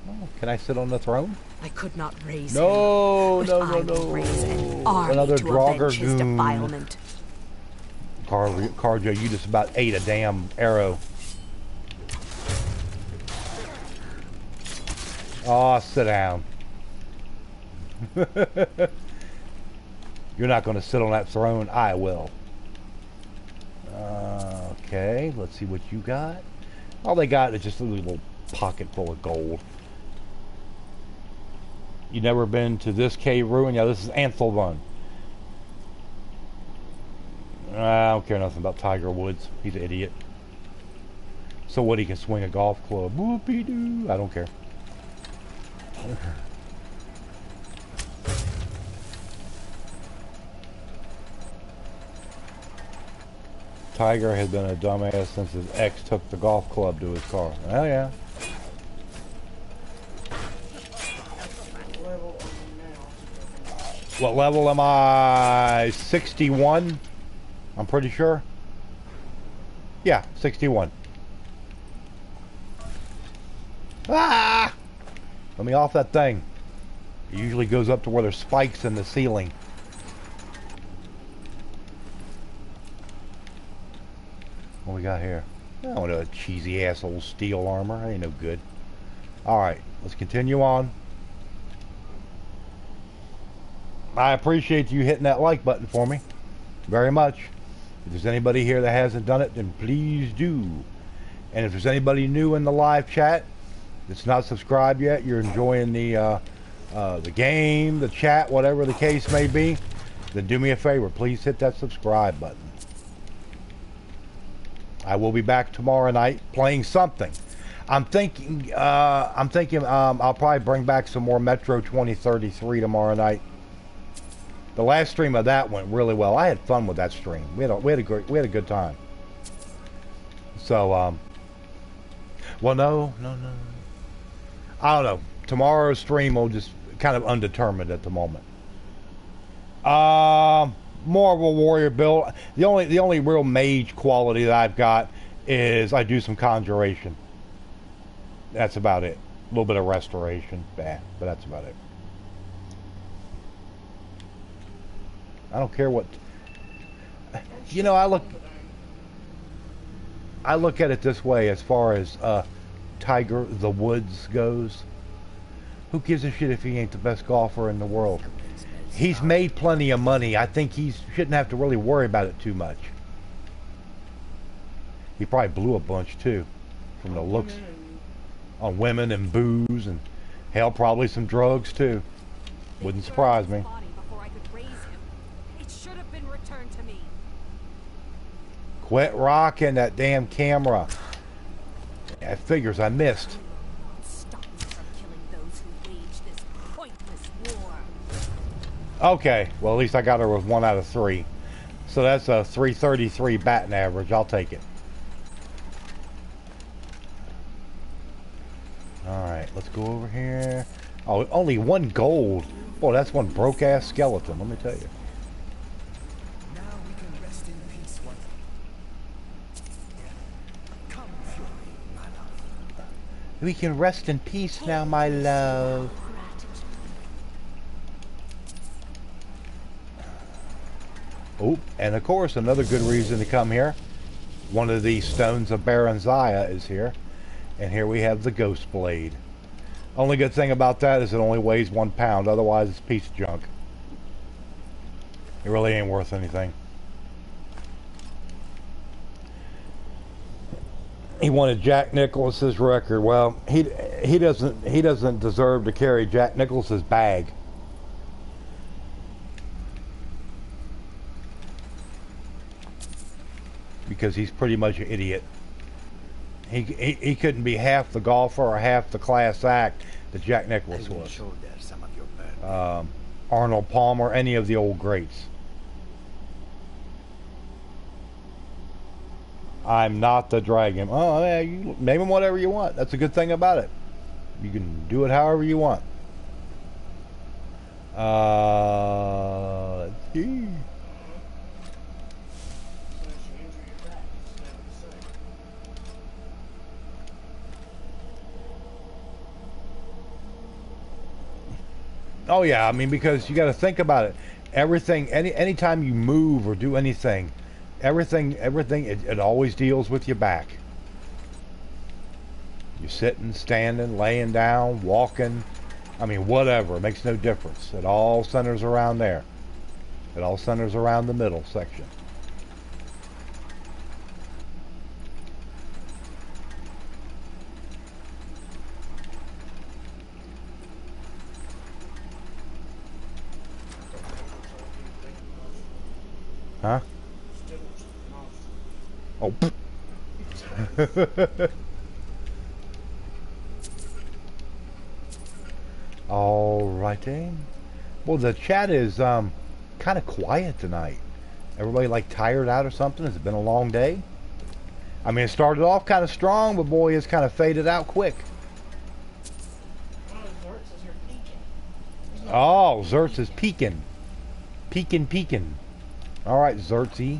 Oh, can I sit on the throne? I could not raise No, him, no, but no, I will no. raise an army Another to avenge his Draugr-goon. defilement. Carjo, you just about ate a damn arrow. Oh, sit down. You're not going to sit on that throne. I will. Okay, let's see what you got. All they got is just a little pocket full of gold. You never been to this cave ruin? Yeah, this is Ansilvund. I don't care nothing about Tiger Woods. He's an idiot. So what, he can swing a golf club. Whoopie-doo. I don't care. Tiger has been a dumbass since his ex took the golf club to his car. Oh yeah. What level am I? 61? I'm pretty sure. Yeah, 61. Ah! Let me off that thing. It usually goes up to where there's spikes in the ceiling. What we got here? I don't know, a cheesy asshole steel armor. That ain't no good. Alright, let's continue on. I appreciate you hitting that like button for me. Very much. If there's anybody here that hasn't done it, then please do. And if there's anybody new in the live chat that's not subscribed yet, you're enjoying the game, the chat, whatever the case may be, then do me a favor. Please hit that subscribe button. I will be back tomorrow night playing something. I'm thinking I'll probably bring back some more Metro 2033 tomorrow night. The last stream of that went really well. I had fun with that stream. We had a good time. So well, no. I don't know. Tomorrow's stream will just kind of undetermined at the moment. More of a warrior build. The only real mage quality that I've got is I do some conjuration. That's about it. A little bit of restoration, but that's about it. I don't care what. You know, I look at it this way as far as Tiger the Woods goes. Who gives a shit if he ain't the best golfer in the world? He's made plenty of money. I think he shouldn't have to really worry about it too much. He probably blew a bunch too, from the looks, on women and booze and hell, probably some drugs too. Wouldn't surprise me. Quit rocking that damn camera. Yeah, figures I missed. Okay, well at least I got her with 1 out of 3. So that's a 333 batting average. I'll take it. Alright, let's go over here. Oh, only 1 gold. Boy, that's one broke-ass skeleton, let me tell you. Now we can rest in peace once. Come, Fury, my love. We can rest in peace now, my love. Oh, and of course, another good reason to come here. One of these stones of Baronziah is here. And here we have the Ghost Blade. Only good thing about that is it only weighs 1 pound. Otherwise, it's a piece of junk. It really ain't worth anything. He wanted Jack Nicklaus's record. Well, he doesn't deserve to carry Jack Nicklaus's bag. Because he's pretty much an idiot. He couldn't be half the golfer or half the class act that Jack Nicklaus was. Shoulder some of your burden. Arnold Palmer, any of the old greats. I'm not the dragon. Oh, yeah, you name them whatever you want. That's a good thing about it. You can do it however you want. Let's see. Oh yeah, I mean, because you got to think about it. Everything, anytime you move or do anything, everything, it always deals with your back. You're sitting, standing, laying down, walking. I mean, whatever. It makes no difference. It all centers around there. It all centers around the middle section. Huh? Oh. Alrighty. Well, the chat is kind of quiet tonight. Everybody like tired out or something? Has it been a long day? I mean, it started off kind of strong, but boy, it's kind of faded out quick. Oh, Zertz is peeking. Peeking. Alright, Zertzy.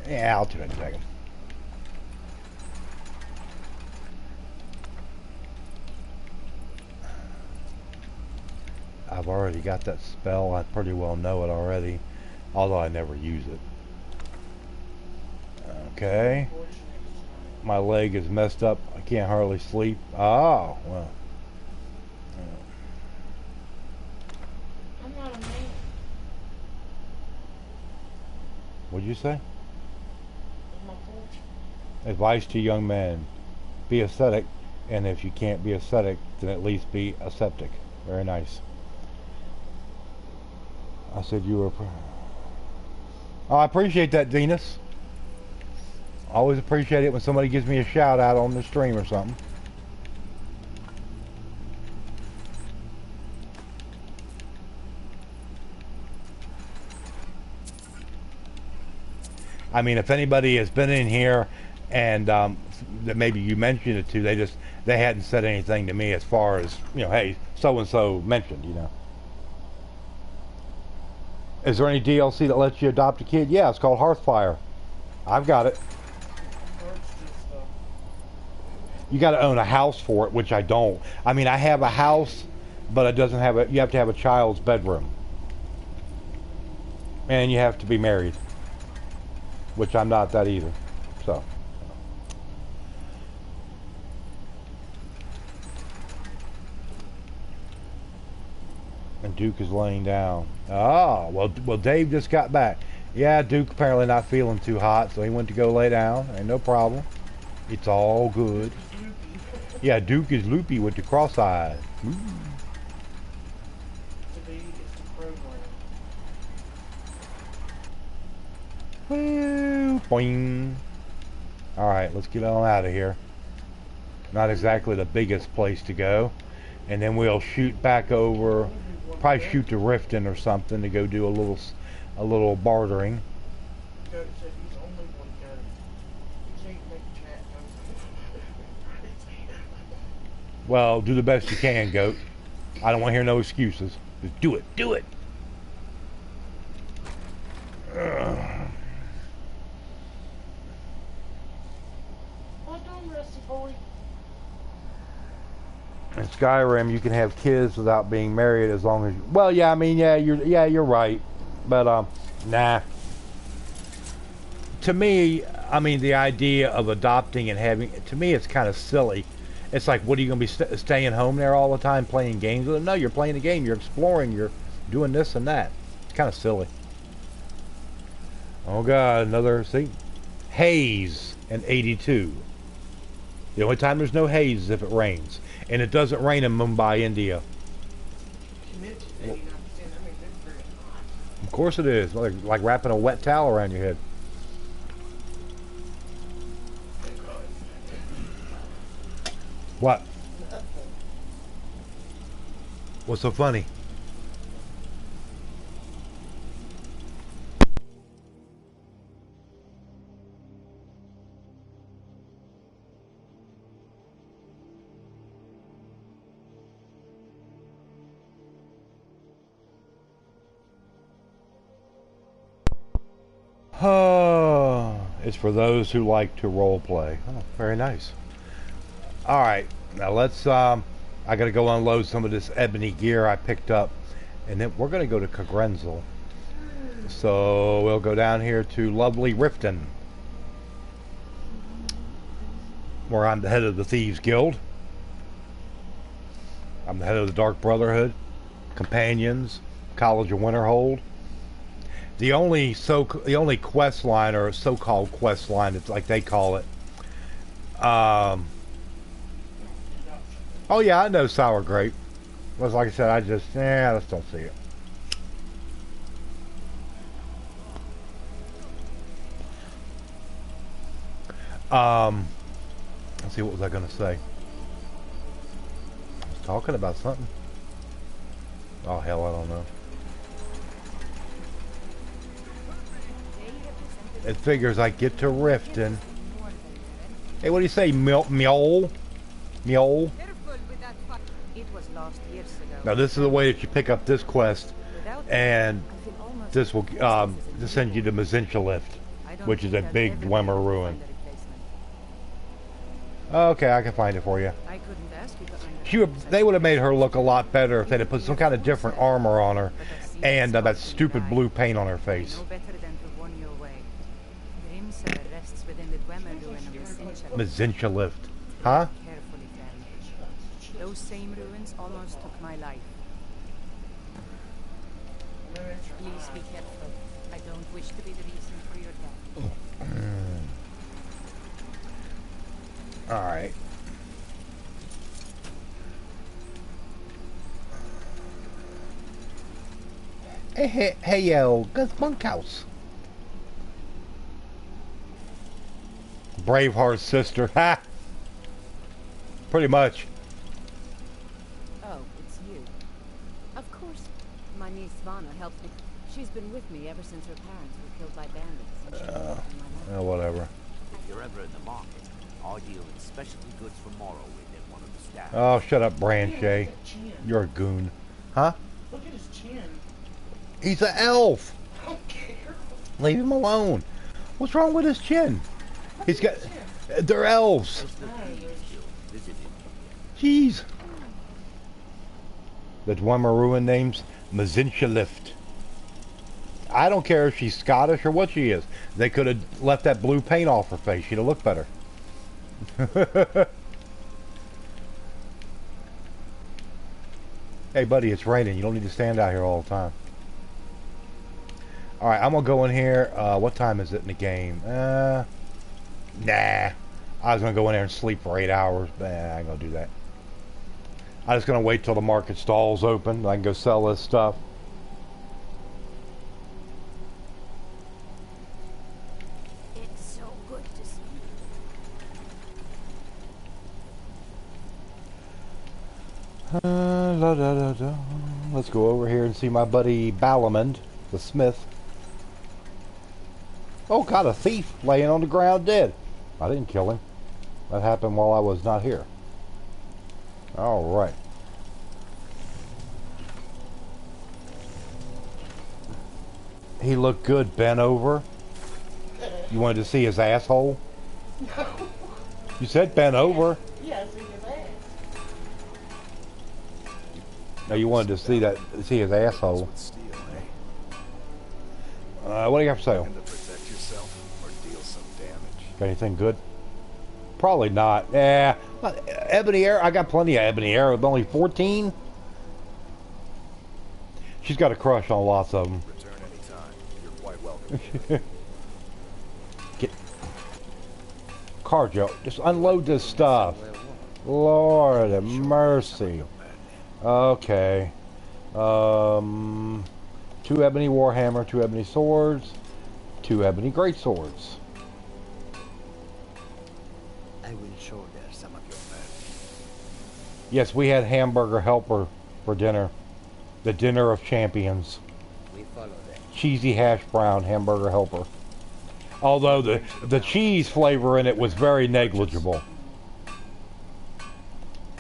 Yeah, I'll do it in a second. I've already got that spell. I pretty well know it already, although I never use it. Okay. My leg is messed up. I can't hardly sleep. Oh, well. I'm not a man. What'd you say? It's my fortune. Advice to young men. Be ascetic, and if you can't be ascetic, then at least be aseptic. Very nice. I said you were... Oh, I appreciate that, Venus. Always appreciate it when somebody gives me a shout out on the stream or something. I mean, if anybody has been in here and that maybe you mentioned it to, they hadn't said anything to me as far as, you know, hey, so and so mentioned, you know. Is there any DLC that lets you adopt a kid? Yeah, it's called Hearthfire. I've got it. You got to own a house for it, which I don't. I mean, I have a house, but it doesn't have a. You have to have a child's bedroom, and you have to be married, which I'm not that either. So. And Duke is laying down. Oh, well, Dave just got back. Yeah, Duke apparently not feeling too hot, so he went to go lay down. Ain't no problem. It's all good. Yeah, Duke is loopy with the cross eyes. Woo, boing. Alright, let's get on out of here. Not exactly the biggest place to go. And then we'll shoot back over, probably shoot to Riften or something to go do a little bartering. Well, do the best you can, Goat. I don't want to hear no excuses. Just do it. Do it. In Skyrim, you can have kids without being married as long as you... Well, yeah, I mean, you're right. But, nah. To me, I mean, the idea of adopting and having... To me, it's kind of silly. It's like, what are you going to be staying home there all the time playing games with them? No, you're playing a game. You're exploring. You're doing this and that. It's kind of silly. Oh, God. Another... See? Haze in 82. The only time there's no haze is if it rains. And it doesn't rain in Mumbai, India. Of course it is. Like wrapping a wet towel around your head. What? What's so funny? It's for those who like to role play. Oh, very nice. All right, now let's. I got to go unload some of this ebony gear I picked up, and then we're going to go to Kagrenzel. So we'll go down here to lovely Riften, where I'm the head of the Thieves Guild. I'm the head of the Dark Brotherhood, Companions, College of Winterhold. The only quest line, or so-called quest line, it's like they call it. Oh yeah, I know Sour Grape. But like I said, I just don't see it. Let's see, what was I gonna say? I was talking about something. Oh hell, I don't know. It figures I get to Riften. Hey, what do you say, Mule? Mule? It was lost years ago. Now this is the way that you pick up this quest, and this will send you to Mzinchaleft, which is a big Dwemer ruin. Okay, I can find it for you. I couldn't ask you to They would have made her look a lot better if they'd have put some kind of different armor on her, and that stupid blue paint on her face. No better than to warn you away. Grimsel rests within the Dwemer ruin of Mzinchaleft. Huh? Carefully planned. Those same ruins almost took my life. Please be careful. I don't wish to be the reason for your death. Alright. Hey yo, that's bunkhouse. Braveheart's sister. Ha! Pretty much. Oh, it's you. Of course. My niece Svana helps me. She's been with me ever since her parents were killed by bandits. And she saved my life. Whatever. If you're ever in the market, I deal in specialty goods for Morrowind at one of the staff. Oh, shut up, Branche. You're a goon. Huh? Look at his chin. He's an elf. I don't care. Leave him alone. What's wrong with his chin? He's got... They're elves. Jeez. The Dwemer ruin name's Mzinchaleft. I don't care if she's Scottish or what she is. They could have left that blue paint off her face. She'd have looked better. Hey buddy, it's raining. You don't need to stand out here all the time. Alright, I'm gonna go in here. What time is it in the game? Nah. I was gonna go in there and sleep for 8 hours, but I ain't gonna do that. I'm just gonna wait till the market stalls open. I can go sell this stuff. It's so good to see you. Let's go over here and see my buddy Balamond, the smith. Oh, got a thief laying on the ground dead. I didn't kill him. That happened while I was not here. Alright. He looked good bent over. You wanted to see his asshole? No. You said bent over. Yeah, see his ass. No, you wanted to see his asshole. What do you have for sale? Got anything good? Probably not. Yeah, ebony arrow. I got plenty of ebony arrow. With only 14. She's got a crush on lots of them. Return anytime. You're quite welcome. Get Carjo. Just unload this stuff. Lord have mercy. Okay. 2 ebony warhammer, 2 ebony swords, 2 ebony great swords. I will shoulder some of your burden. Yes, we had hamburger helper for dinner. The dinner of champions. We follow that. Cheesy hash brown hamburger helper. Although the cheese flavor in it was very negligible.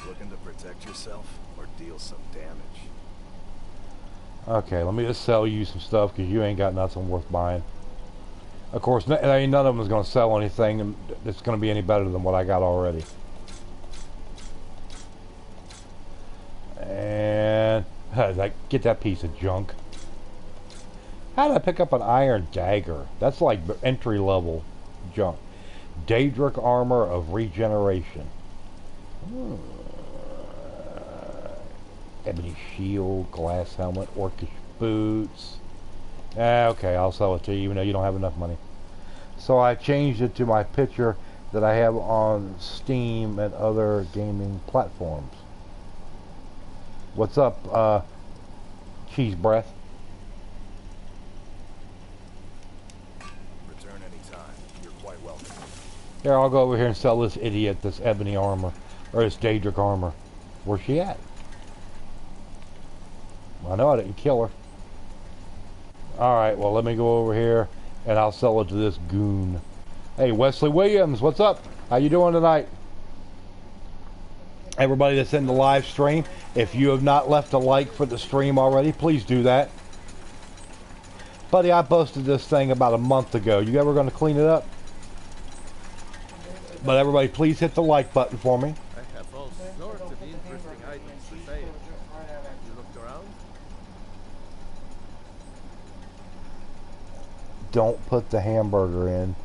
Looking to protect yourself or deal some damage? Okay, let me just sell you some stuff because you ain't got nothing worth buying. Of course, none of them is going to sell anything that's going to be any better than what I got already. And get that piece of junk. How did I pick up an iron dagger? That's like entry level junk. Daedric armor of regeneration. Ebony shield, glass helmet, orcish boots. Okay, I'll sell it to you even though you don't have enough money. So I changed it to my picture that I have on Steam and other gaming platforms. What's up, cheese breath? Return anytime. You're quite welcome. Here, I'll go over here and sell this idiot this ebony armor, or this Daedric armor. Where's she at? I know I didn't kill her. Alright, well let me go over here and I'll sell it to this goon. Hey, Wesley Williams, what's up? How you doing tonight? Everybody that's in the live stream, if you have not left a like for the stream already, please do that. Buddy, I posted this thing about a month ago. You ever going to clean it up? But everybody, please hit the like button for me. I have all sorts of interesting items for sale. You looked around? Don't put the hamburger in.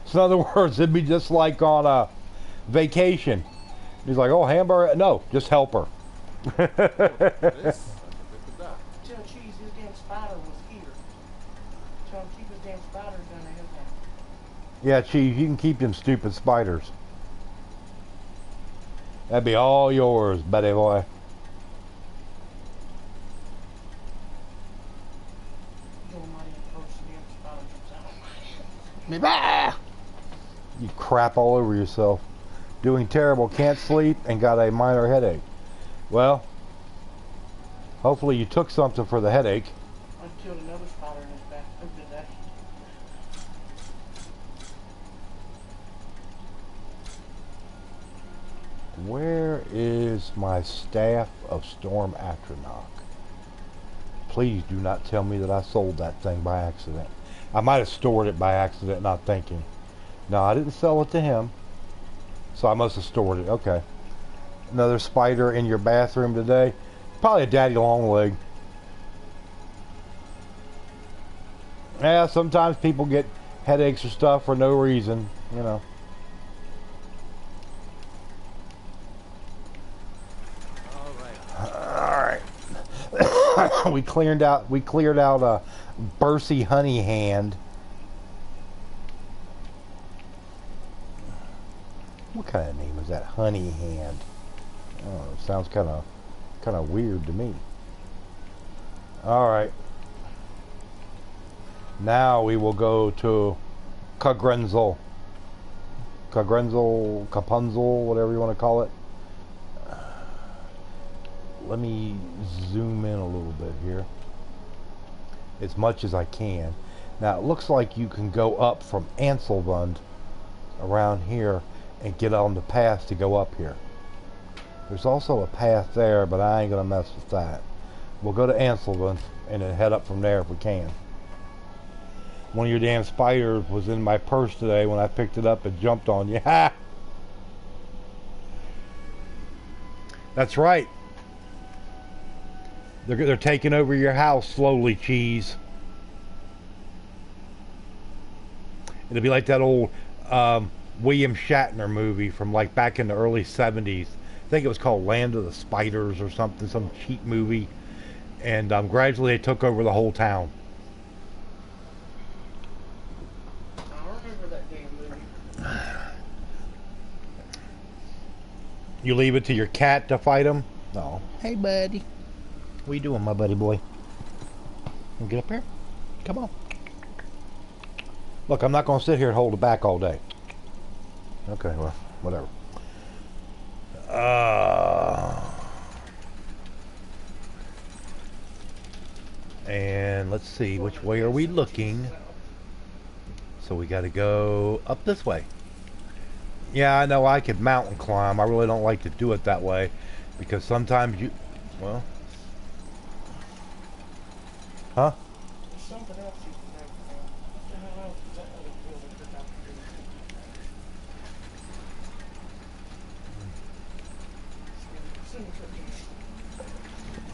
So in other words, it'd be just like on a vacation. He's like, oh, hamburger? No, just help her. This, and a bit of that. Tell Cheese his damn spider was here. Tell him keep his damn spiders down there. Yeah, Cheese, you can keep them stupid spiders. That'd be all yours, buddy boy. You crap all over yourself. Doing terrible, can't sleep, and got a minor headache. Well, hopefully you took something for the headache. I killed another spider in his bathroom today. Where is my staff of Storm Atronach? Please do not tell me that I sold that thing by accident. I might have stored it by accident, not thinking. No, I didn't sell it to him. So I must have stored it. Okay. Another spider in your bathroom today. Probably a daddy long leg. Yeah, sometimes people get headaches or stuff for no reason, you know. Alright. we cleared out a Bursey Honey Hand. What kind of name is that? Honey Hand. Oh, it sounds kind of weird to me. All right. Now we will go to Kagrenzel. Kapunzel, whatever you want to call it. Let me zoom in a little bit here. As much as I can. Now it looks like you can go up from Ansilvund around here and get on the path to go up here. There's also a path there, but I ain't gonna mess with that. We'll go to Ansilvund and then head up from there if we can. One of your damn spiders was in my purse today when I picked it up and jumped on you. Ha! That's right. They're taking over your house slowly, Cheese. It'll be like that old William Shatner movie from like back in the early 70s. I think it was called Land of the Spiders or something, some cheap movie. And gradually they took over the whole town. I remember that damn movie. You leave it to your cat to fight him? No. Hey, buddy. What you doing, my buddy boy? You get up here? Come on. Look, I'm not going to sit here and hold it back all day. Okay, well, whatever. And let's see, which way are we looking? So we got to go up this way. Yeah, I know I could mountain climb. I really don't like to do it that way because sometimes you, well, huh? There's something else you can do.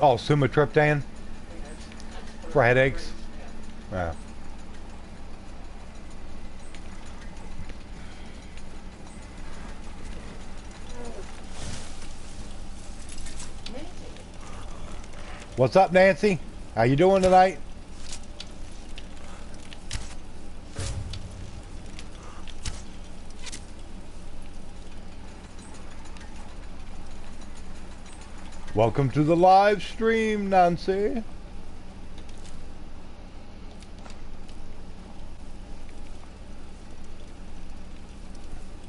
Oh, sumatriptan for headaches. Yeah. What's up, Nancy? How you doing tonight? Welcome to the live stream, Nancy.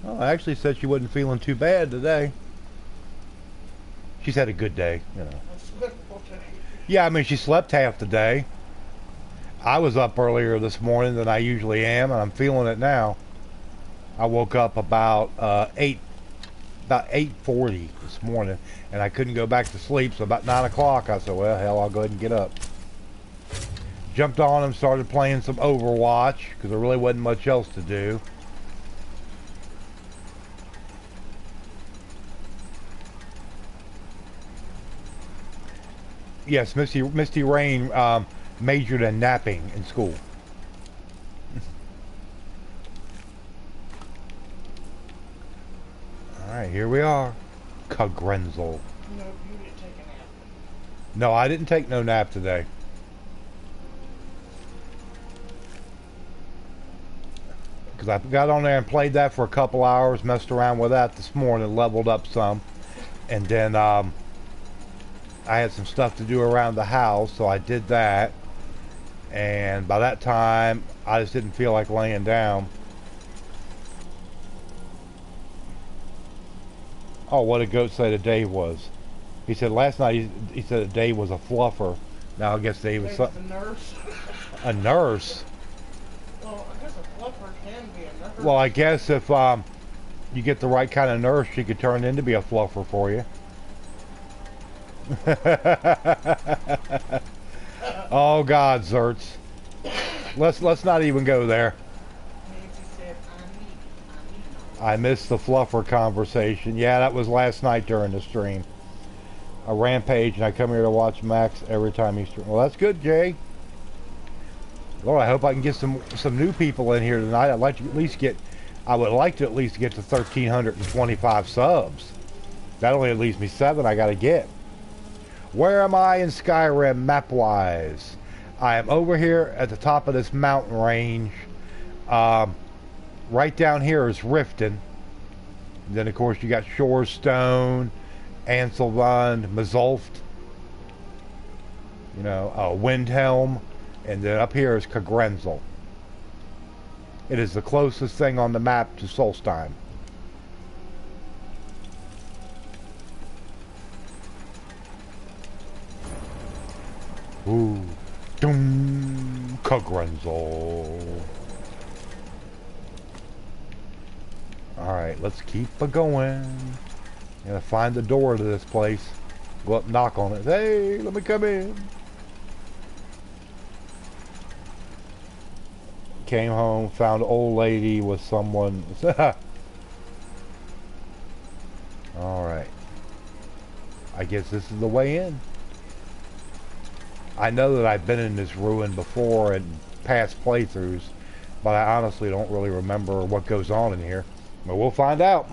Oh, I actually said she wasn't feeling too bad today. She's had a good day, you know. Yeah, I mean, she slept half the day. I was up earlier this morning than I usually am, and I'm feeling it now. I woke up about 8:40 this morning, and I couldn't go back to sleep, so about 9 o'clock I said, well, hell, I'll go ahead and get up. Jumped on and started playing some Overwatch, because there really wasn't much else to do. Yes, Misty Rain majored in napping in school. Alright, here we are. Kagrenzel. No, you didn't take a nap. No, I didn't take no nap today. Because I got on there and played that for a couple hours, messed around with that this morning, leveled up some. And then I had some stuff to do around the house, so I did that. And by that time, I just didn't feel like laying down. Oh, what did Goat say the Dave was? He said last night he said that Dave was a fluffer. Now I guess Dave was A nurse. a nurse. Well, I guess a fluffer can be a nurse. Well, I guess if you get the right kind of nurse, she could turn into be a fluffer for you. Oh God, Zerts. Let's not even go there. I missed the fluffer conversation. Yeah, that was last night during the stream. A rampage, and I come here to watch Max every time he streams. Well, that's good, Jay. Lord, I hope I can get some new people in here tonight. I'd like to at least get. I would like to at least get to 1,325 subs. That only leaves me 7. I got to get. Where am I in Skyrim map-wise? I am over here at the top of this mountain range. Right down here is Riften. Then, of course, you got Shorestone, Ansilvund, Mzinchaleft, you know, Windhelm, and then up here is Kagrenzel. It is the closest thing on the map to Solstheim. Ooh, doom, Kagrenzel. Alright, let's keep going. Gotta find the door to this place. Go up, knock on it. Hey, let me come in. Came home, found an old lady with someone. Alright. I guess this is the way in. I know that I've been in this ruin before in past playthroughs, but I honestly don't really remember what goes on in here. But we'll find out.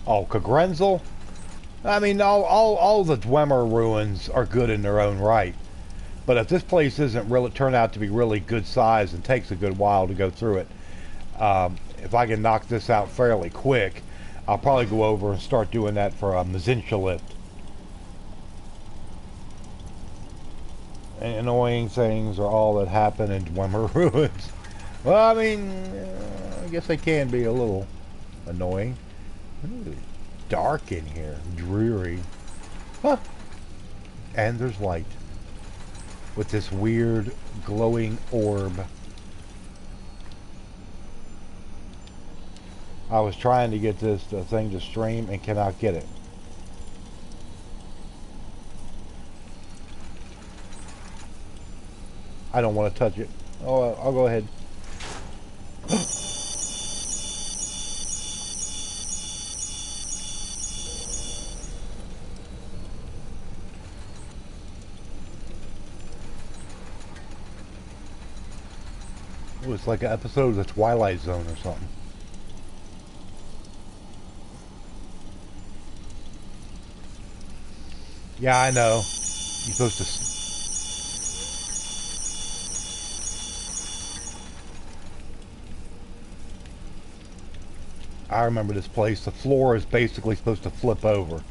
Oh, Kagrenzel? I mean, all the Dwemer ruins are good in their own right. But if this place isn't really turned out to be really good size and takes a good while to go through it, if I can knock this out fairly quick, I'll probably go over and start doing that for Mzinchaleft. And annoying things are all that happen in Dwemer ruins. Well, I mean, I guess they can be a little annoying. Ooh, dark in here, dreary. Huh. And there's light. With this weird glowing orb. I was trying to get this thing to stream and cannot get it. I don't want to touch it. Oh, I'll go ahead. Oh, it's like an episode of The Twilight Zone or something. Yeah, I know. You're supposed to... I remember this place. The floor is basically supposed to flip over,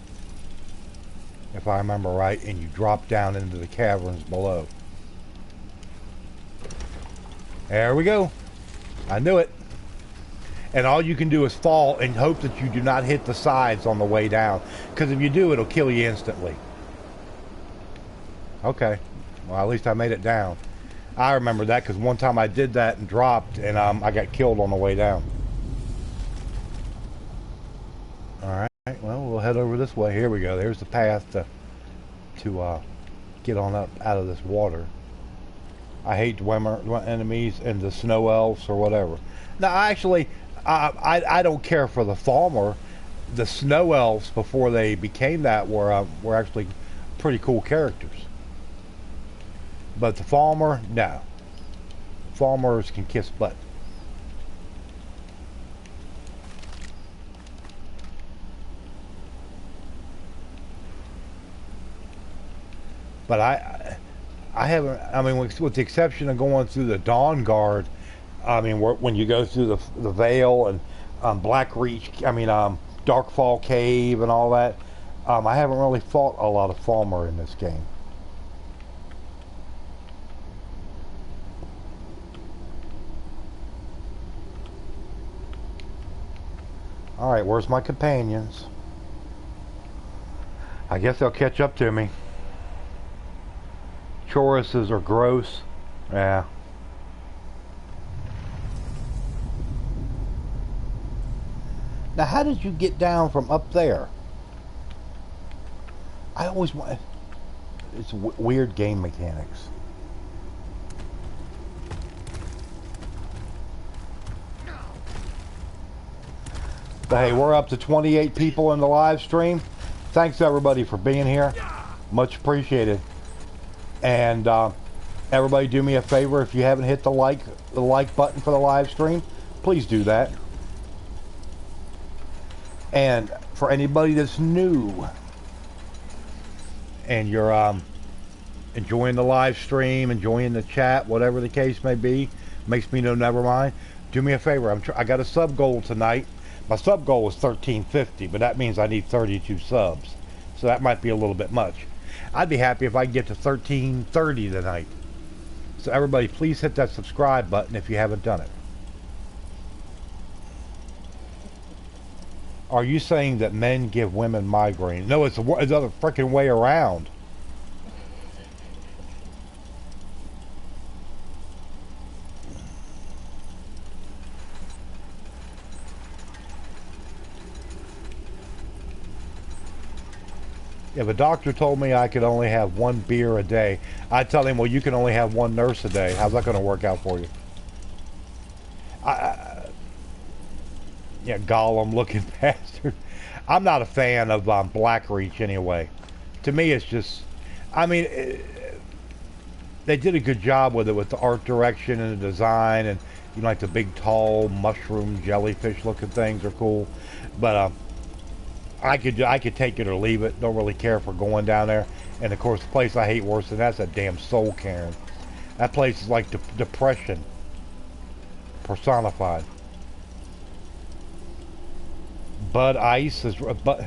if I remember right, and you drop down into the caverns below. There we go. I knew it. And all you can do is fall and hope that you do not hit the sides on the way down, because if you do, it'll kill you instantly. Okay. Well, at least I made it down. I remember that because one time I did that and dropped, and I got killed on the way down. Alright, well, we'll head over this way. Here we go. There's the path to get on up out of this water. I hate Dwemer enemies and the snow elves or whatever. Now, actually, I don't care for the Falmer. The snow elves, before they became that, were actually pretty cool characters. But the Falmer, no. Falmers can kiss butt. But I haven't, I mean, with the exception of going through the Dawn Guard, I mean, when you go through the Vale and Black Reach, I mean, Darkfall Cave and all that, I haven't really fought a lot of Falmer in this game. Alright, where's my companions? I guess they'll catch up to me. Choruses are gross. Yeah. Now, how did you get down from up there? I always want... It's weird game mechanics. But hey, we're up to 28 people in the live stream. Thanks everybody for being here. Much appreciated. And everybody do me a favor, if you haven't hit the like button for the live stream, please do that. And for anybody that's new and you're enjoying the live stream, enjoying the chat, whatever the case may be, makes me know never mind. Do me a favor. I got a sub goal tonight. My sub goal is 1350, but that means I need 32 subs. So that might be a little bit much. I'd be happy if I can get to 1330 tonight. So everybody, please hit that subscribe button if you haven't done it. Are you saying that men give women migraine? No, it's the other freaking way around. If a doctor told me I could only have one beer a day, I'd tell him, well, you can only have one nurse a day. How's that going to work out for you? Yeah, Gollum-looking bastard. I'm not a fan of Blackreach anyway. To me, it's just... I mean, they did a good job with it, with the art direction and the design, and you know, like the big, tall, mushroom, jellyfish-looking things are cool. But I could take it or leave it. Don't really care for going down there. And of course, the place I hate worse than that's that damn Soul Cairn. That place is like depression personified. Bud Ice is Bud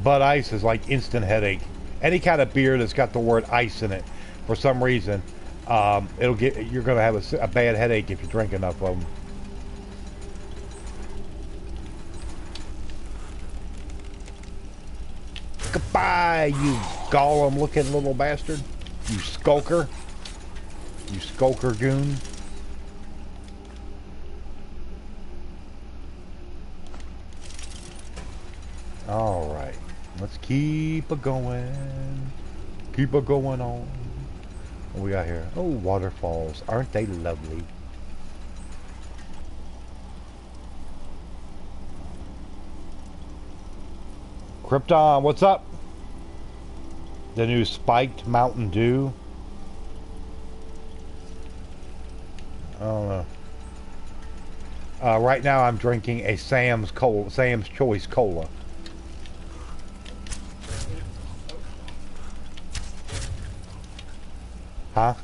Ice is like instant headache. Any kind of beer that's got the word ice in it, for some reason, you're gonna have a bad headache if you drink enough of them. Goodbye, you Gollum-looking little bastard. You skulker. You skulker goon. Let's keep a going. Keep a going on. What we got here? Oh, waterfalls. Aren't they lovely? Krypton, what's up? The new spiked Mountain Dew. I don't know. Right now I'm drinking a Sam's Choice Cola. Huh?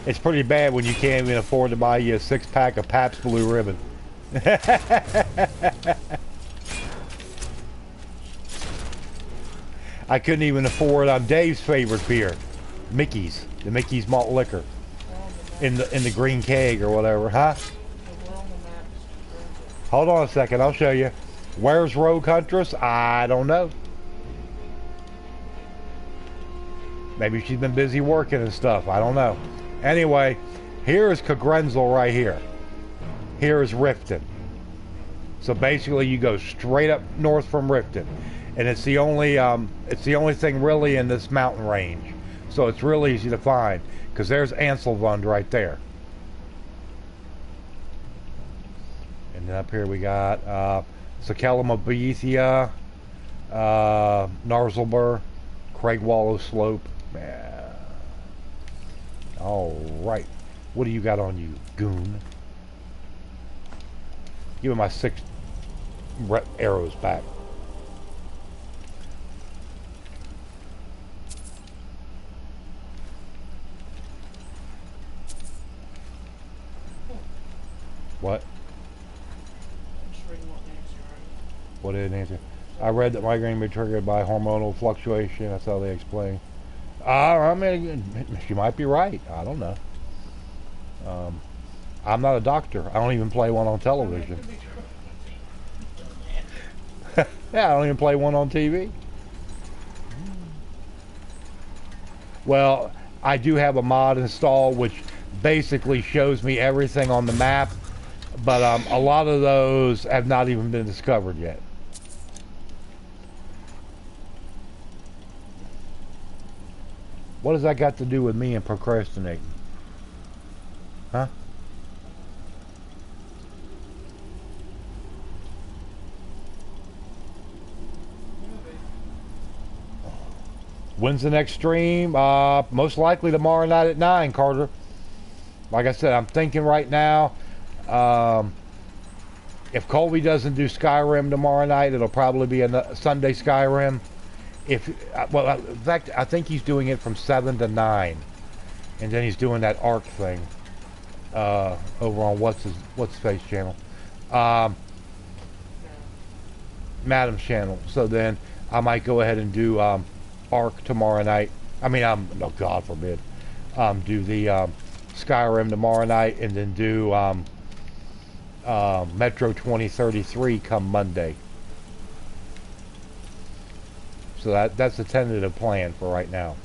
It's pretty bad when you can't even afford to buy you a 6-pack of Pabst Blue Ribbon. I couldn't even afford Dave's favorite beer, Mickey's, the Mickey's malt liquor, in the green keg or whatever, huh? Hold on a second, I'll show you. Where's Rogue Huntress? I don't know. Maybe she's been busy working and stuff. I don't know. Anyway, here is Kagrenzel right here. Here is Riften. So basically, you go straight up north from Riften, and it's the only thing really in this mountain range. So it's real easy to find because there's Ansilvund right there. And then up here we got Sakelamabethia, Narzlbur, Craigwallow Slope. All right, what do you got on you, goon? Give me my 6 arrows back. What? What did Nancy? I read that migraine may be triggered by hormonal fluctuation. That's how they explain. I mean, she might be right. I don't know. I'm not a doctor. I don't even play one on television. Yeah, I don't even play one on TV. Well, I do have a mod installed which basically shows me everything on the map, but a lot of those have not even been discovered yet. What does that got to do with me and procrastinating? Huh? When's the next stream? Most likely tomorrow night at 9, Carter. Like I said, I'm thinking right now, if Colby doesn't do Skyrim tomorrow night, it'll probably be a Sunday Skyrim. Well, in fact, I think he's doing it from 7 to 9, and then he's doing that ARC thing over on what's his face channel, Madam's channel. So then I might go ahead and do ARC tomorrow night. I mean, no, God forbid, do the Skyrim tomorrow night, and then do Metro 2033 come Monday. So that's the tentative plan for right now.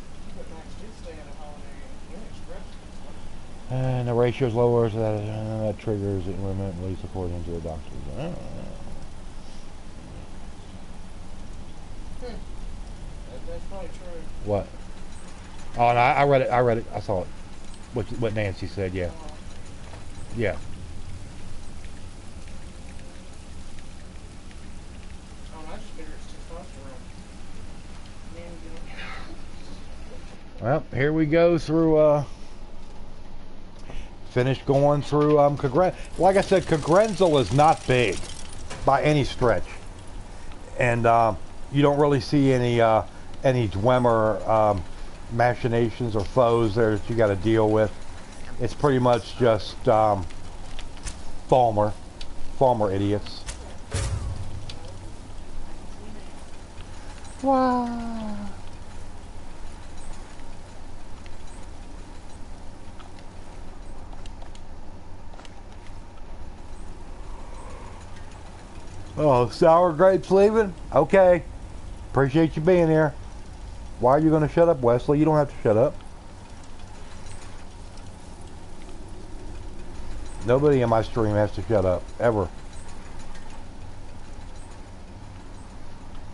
And the ratio's lower, so that triggers it intermittently according to the doctor. That's probably true. What? Oh, no, I read it. I saw it. What Nancy said, yeah. Yeah. Well, here we go through, finished going through, Kagrenzel. Like I said, Kagrenzel is not big by any stretch. And, you don't really see any Dwemer, machinations or foes there that you got to deal with. It's pretty much just, Falmer idiots. Wow. Oh, sour grapes leaving? Okay. Appreciate you being here. Why are you going to shut up, Wesley? You don't have to shut up. Nobody in my stream has to shut up, ever.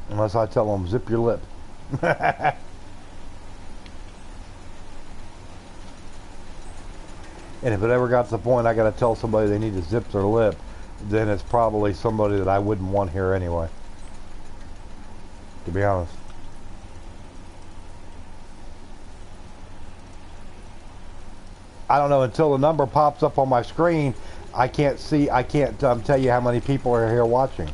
Unless I tell them, zip your lip. And if it ever got to the point I got to tell somebody they need to zip their lip, then it's probably somebody that I wouldn't want here anyway. To be honest. I don't know, until the number pops up on my screen, I can't tell you how many people are here watching.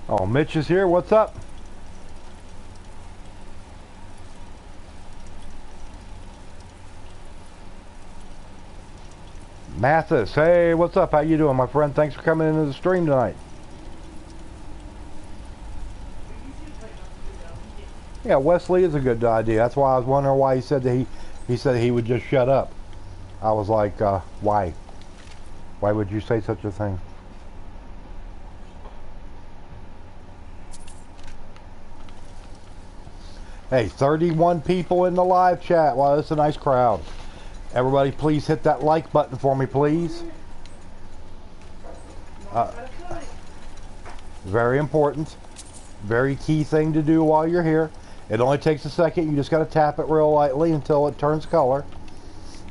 Oh, Mitch is here. What's up? Mathis, hey, what's up? How you doing, my friend? Thanks for coming into the stream tonight. Yeah, Wesley is a good idea. That's why I was wondering why he said that he said he would just shut up. I was like, why? Why would you say such a thing? Hey, 31 people in the live chat. Wow, that's a nice crowd. Everybody, please hit that like button for me, please. Very important. Very key thing to do while you're here. It only takes a second. You just got to tap it real lightly until it turns color.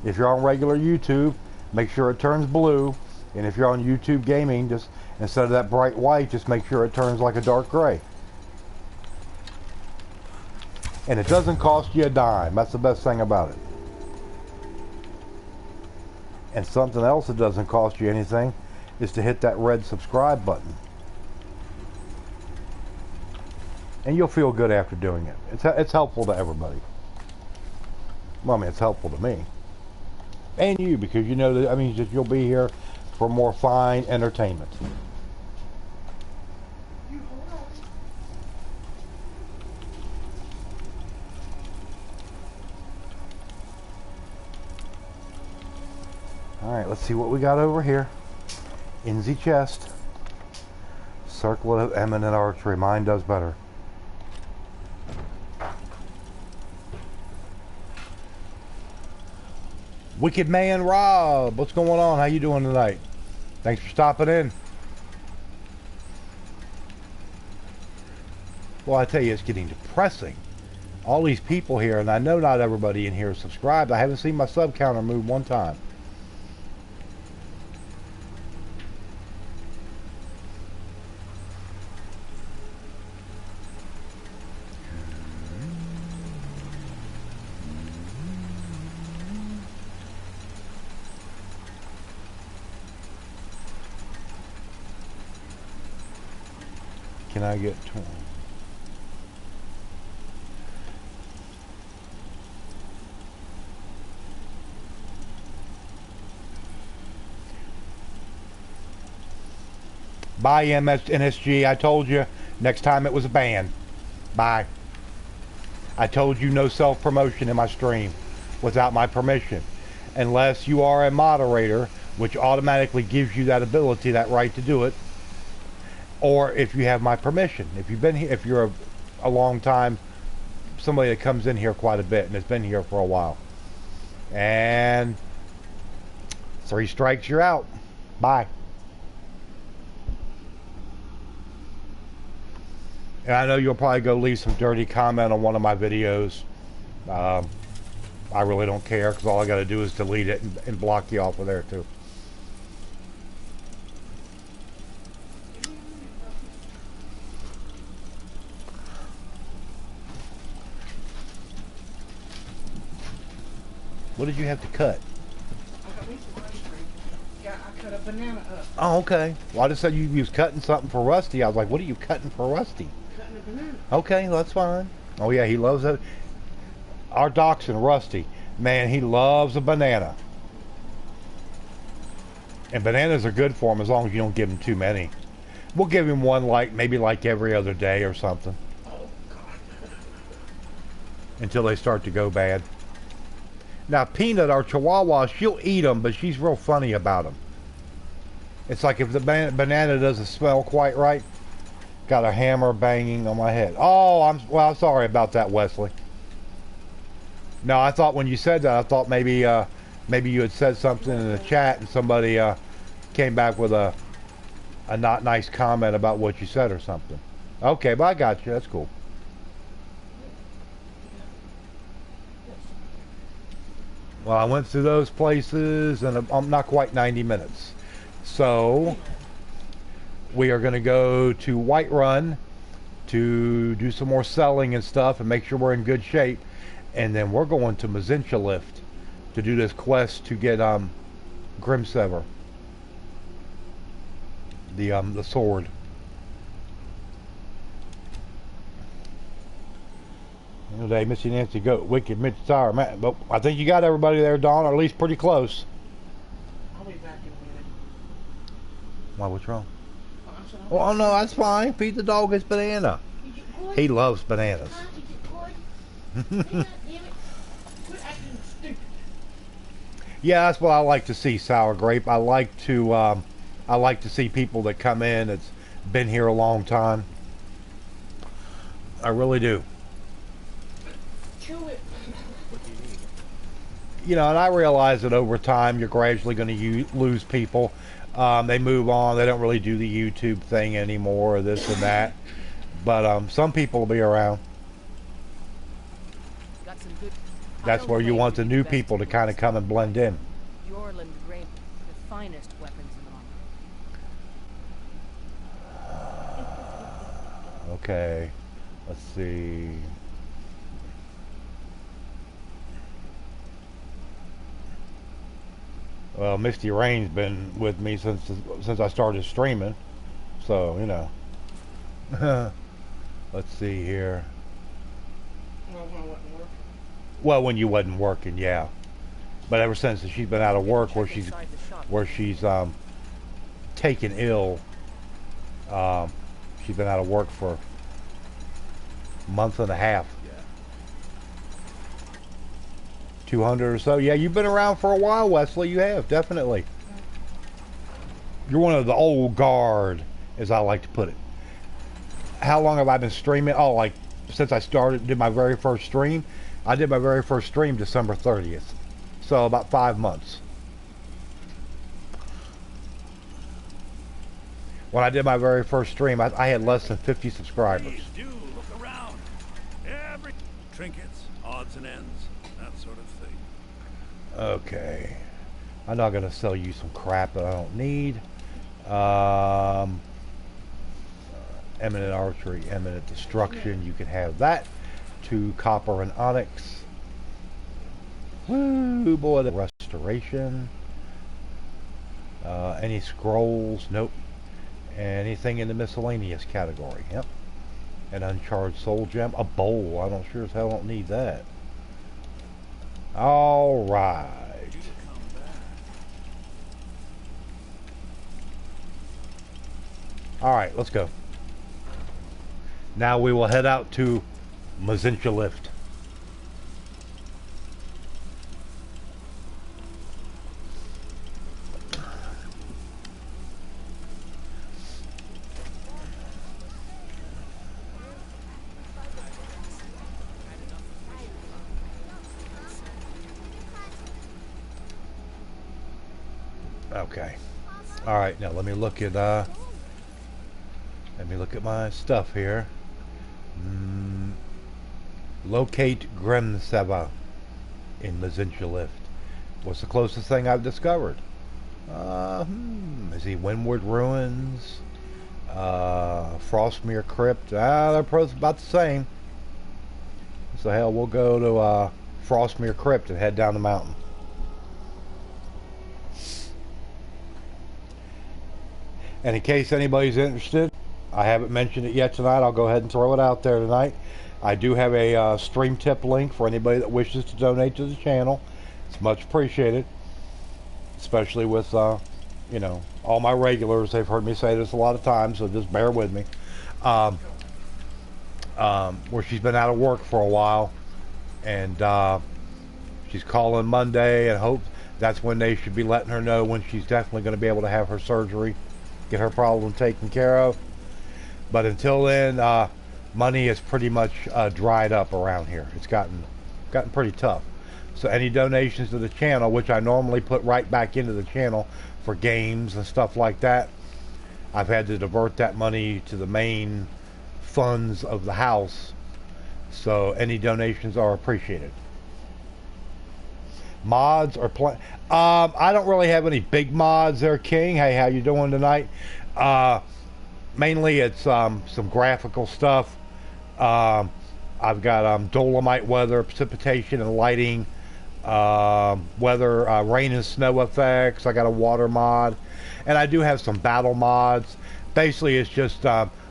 If you're on regular YouTube, make sure it turns blue. And if you're on YouTube Gaming, just instead of that bright white, just make sure it turns like a dark gray. And it doesn't cost you a dime. That's the best thing about it. And something else that doesn't cost you anything is to hit that red subscribe button. And you'll feel good after doing it. It's helpful to everybody. Well, I mean, it's helpful to me. And you, because you know that, I mean, that you'll be here for more fine entertainment. Alright, let's see what we got over here. Inzy chest. Circlet of eminent archery. Mine does better. Wicked Man Rob, what's going on? How you doing tonight? Thanks for stopping in. Well, I tell you, it's getting depressing. All these people here, and I know not everybody in here is subscribed. I haven't seen my sub counter move one time. Can I get 20? Bye, NSG. I told you next time it was a ban. Bye. I told you no self-promotion in my stream without my permission. Unless you are a moderator, which automatically gives you that ability, that right to do it. Or if you have my permission. If you've been here, if you're a long time, somebody that comes in here quite a bit and has been here for a while. And 3 strikes, you're out. Bye. And I know you'll probably go leave some dirty comment on one of my videos. I really don't care, because all I got to do is delete it and block you off of there too. What did you have to cut? I got me some ice cream. Yeah, I cut a banana up. Oh, okay. Well, I just said you was cutting something for Rusty. I was like, what are you cutting for Rusty? Cutting a banana. Okay, well, that's fine. Oh, yeah, he loves it. Our dachshund, Rusty, man, he loves a banana. And bananas are good for him as long as you don't give him too many. We'll give him one maybe like every other day or something. Until they start to go bad. Now Peanut, our Chihuahua, she'll eat them, but she's real funny about them. It's like if the banana doesn't smell quite right, got a hammer banging on my head. Oh, I'm sorry about that, Wesley. No, I thought when you said that, I thought maybe you had said something in the chat and somebody came back with a not nice comment about what you said or something. Okay, but I got you. That's cool. Well, I went through those places and I'm not quite 90 minutes. So we are going to go to Whiterun to do some more selling and stuff and make sure we're in good shape. And then we're going to Mzinchaleft to do this quest to get Grimsever, the sword. Today, Missy Nancy Goat, Wicked Mitch Tower, Matt. But I think you got everybody there, Dawn, or at least pretty close. I'll be back in a minute. Why? What's wrong? Oh no, that's fine. Feed the dog his banana. He loves bananas. Yeah, that's what I like to see, Sour Grape. I like to see people that come in that's been here a long time. I really do. You know, and I realize that over time you're gradually going to lose people. They move on. They don't really do the YouTube thing anymore, or this and that. But some people will be around. That's where you want the new people to kind of come and blend in. Yorland grain, the finest weapons in armor. Okay, let's see. Well, Misty Rain's been with me since I started streaming, so you know. Let's see here. Well, when you wasn't working, yeah. But ever since she's been out of work, where she's taken ill, she's been out of work for a month and a half. 200 or so. Yeah, you've been around for a while, Wesley. You have, definitely. You're one of the old guard, as I like to put it. How long have I been streaming? Oh, like since I did my very first stream. I did my very first stream December 30th. So about 5 months. When I did my very first stream, I had less than 50 subscribers. Please do look around. Every trinkets, odds and ends, that sort of thing. Okay. I'm not going to sell you some crap that I don't need. Eminent archery, eminent destruction. You can have that. 2 copper and onyx. Woo, boy, the restoration. Any scrolls? Nope. Anything in the miscellaneous category? Yep. An uncharged soul gem. A bowl. I don't sure as hell don't need that. All right. All right, let's go. Now we will head out to Mzinchaleft. Okay. All right. Now let me look at my stuff here. Locate Grimsever in Mzinchaleft. What's the closest thing I've discovered? Is he Windward Ruins? Frostmere Crypt? They're about the same. So hell, we'll go to Frostmere Crypt and head down the mountain. And in case anybody's interested, I haven't mentioned it yet tonight. I'll go ahead and throw it out there tonight. I do have a stream tip link for anybody that wishes to donate to the channel. It's much appreciated, especially with you know, all my regulars, they've heard me say this a lot of times, so just bear with me. Where she's been out of work for a while, and she's calling Monday and hope that's when they should be letting her know when she's definitely going to be able to have her surgery, get her problem taken care of. But until then, money is pretty much dried up around here. It's gotten pretty tough. So any donations to the channel, which I normally put right back into the channel for games and stuff like that, I've had to divert that money to the main funds of the house. So any donations are appreciated. Mods are I don't really have any big mods there, King. Hey, how you doing tonight? Mainly it's some graphical stuff. I've got dolomite weather, precipitation and lighting, weather, rain and snow effects. I got a water mod, and I do have some battle mods. Basically, it's just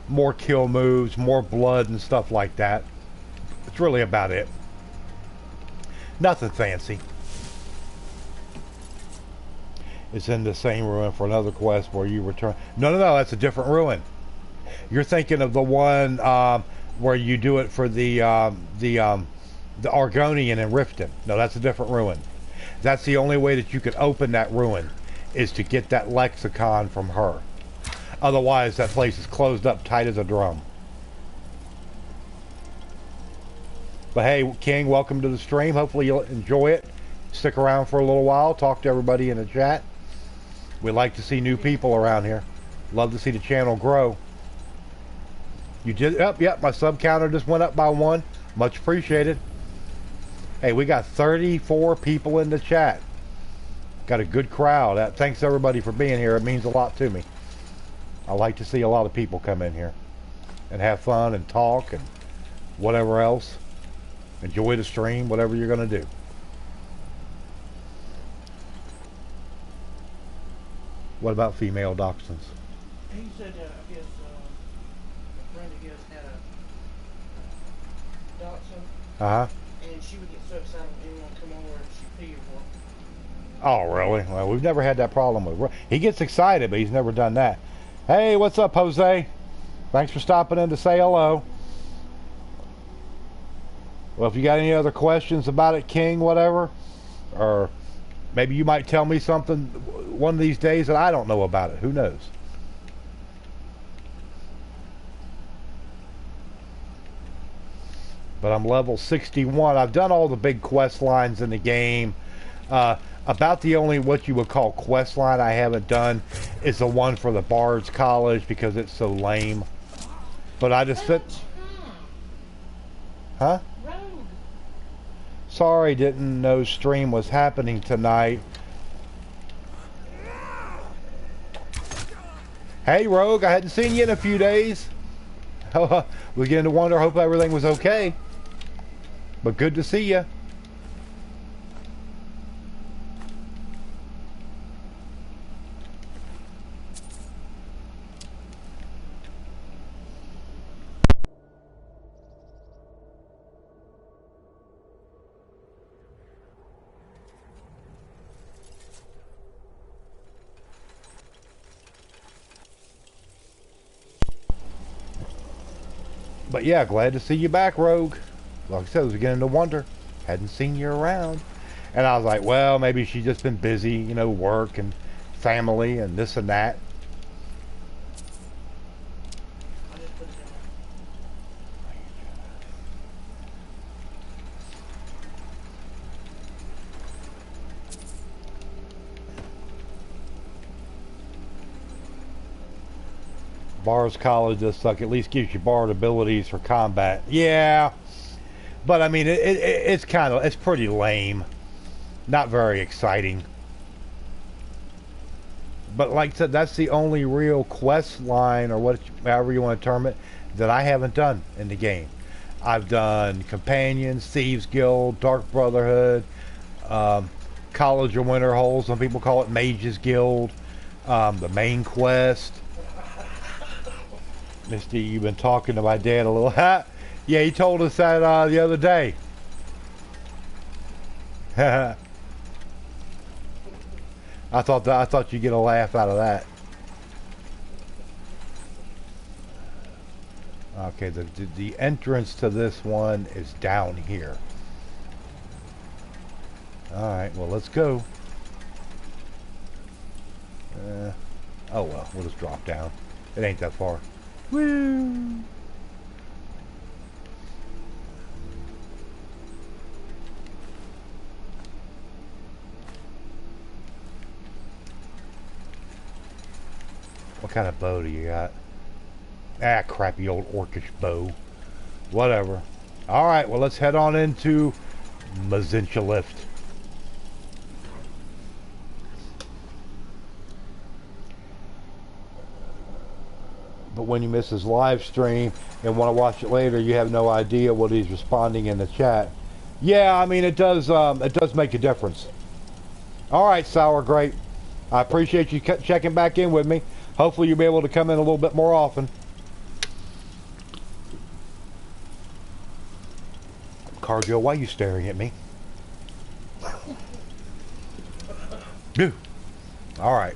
more kill moves, more blood and stuff like that. It's really about it. Nothing fancy. It's in the same ruin for another quest where you return. No, that's a different ruin. You're thinking of the one where you do it for the Argonian in Riften. No, that's a different ruin. That's the only way that you can open that ruin, is to get that lexicon from her. Otherwise, that place is closed up tight as a drum. But hey, King, welcome to the stream. Hopefully you'll enjoy it. Stick around for a little while. Talk to everybody in the chat. We like to see new people around here. Love to see the channel grow. You did, yep, my sub counter just went up by 1. Much appreciated. Hey, we got 34 people in the chat. Got a good crowd. Thanks everybody for being here. It means a lot to me. I like to see a lot of people come in here and have fun and talk and whatever else. Enjoy the stream, whatever you're going to do. What about female dachshunds? He said I guess a friend of his had a dachshund. And she would get so excited when anyone come over and she peed for him. Oh, really? Well, we've never had that problem with. He gets excited, but he's never done that. Hey, what's up, Jose? Thanks for stopping in to say hello. Well, if you got any other questions about it, King, whatever, or maybe you might tell me something one of these days that I don't know about it. Who knows? But I'm level 61. I've done all the big quest lines in the game. About the only what you would call quest line I haven't done is the one for the Bard's College because it's so lame. But I just fit. Huh? Sorry, didn't know stream was happening tonight. Hey, Rogue, I hadn't seen you in a few days. We're beginning to wonder, hope everything was okay. But good to see you. But yeah, glad to see you back, Rogue. Like I said, I was beginning to wonder. Hadn't seen you around. And I was like, well, maybe she's just been busy, you know, work and family and this and that. Bard's College does suck. At least gives you Bard abilities for combat. Yeah, but I mean, it's pretty lame. Not very exciting. But like I said, that's the only real quest line, or however you want to term it, that I haven't done in the game. I've done Companions, Thieves Guild, Dark Brotherhood, College of Winterhold. Some people call it Mages Guild. The main quest. Misty, you've been talking to my dad a little. Yeah, he told us that the other day. I thought you'd get a laugh out of that. Okay, the entrance to this one is down here. Alright, well, let's go. Oh well, we'll just drop down. It ain't that far. Woo! What kind of bow do you got? Ah, crappy old orcish bow. Whatever. Alright, well, let's head on into Mzinchaleft. But when you miss his live stream and want to watch it later, you have no idea what he's responding in the chat. Yeah, I mean, it does make a difference. Alright, Sour Grape. I appreciate you checking back in with me. Hopefully you'll be able to come in a little bit more often. Carjo, why are you staring at me? Dude. Alright.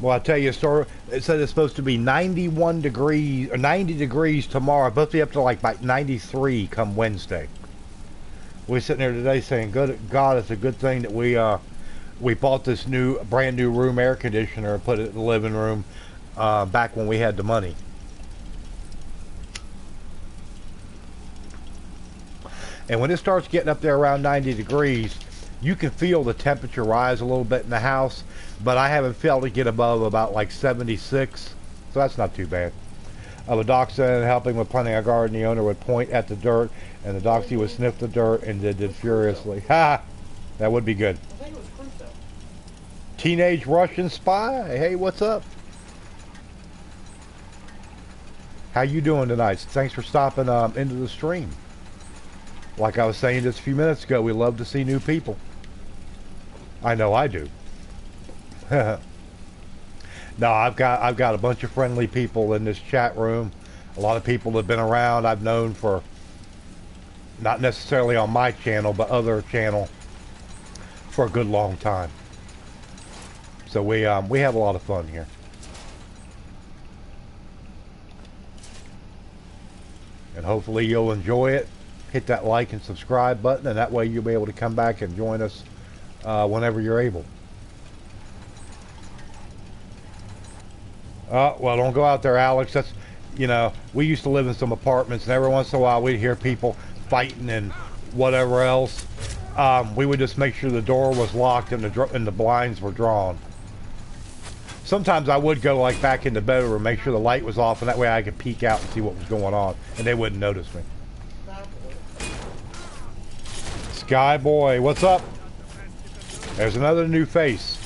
Well, I'll tell you a story. It said it's supposed to be 91 degrees, or 90 degrees tomorrow. Supposed to be up to like 93 come Wednesday. We're sitting here today saying, "Good God, it's a good thing that we bought this brand new room air conditioner and put it in the living room back when we had the money." And when it starts getting up there around 90 degrees, you can feel the temperature rise a little bit in the house, but I haven't felt it get above about like 76, so that's not too bad. The doc said helping with planting a garden, the owner would point at the dirt, and the doxy would sniff the dirt and did furiously. Ha! That would be good. I think it was Crusoe. Teenage Russian spy. Hey, what's up? How you doing tonight? Thanks for stopping into the stream. Like I was saying just a few minutes ago, we love to see new people. I know I do. No, I've got a bunch of friendly people in this chat room. A lot of people have been around I've known for, not necessarily on my channel, but other channel, for a good long time. So we have a lot of fun here. And hopefully you'll enjoy it. Hit that like and subscribe button, and that way you'll be able to come back and join us whenever you're able. Well, don't go out there, Alex. That's, you know, we used to live in some apartments, and every once in a while we'd hear people fighting and whatever else. We would just make sure the door was locked and the blinds were drawn. Sometimes I would go like back in the bedroom, make sure the light was off, and that way I could peek out and see what was going on, and they wouldn't notice me. Skyboy, what's up? There's another new face.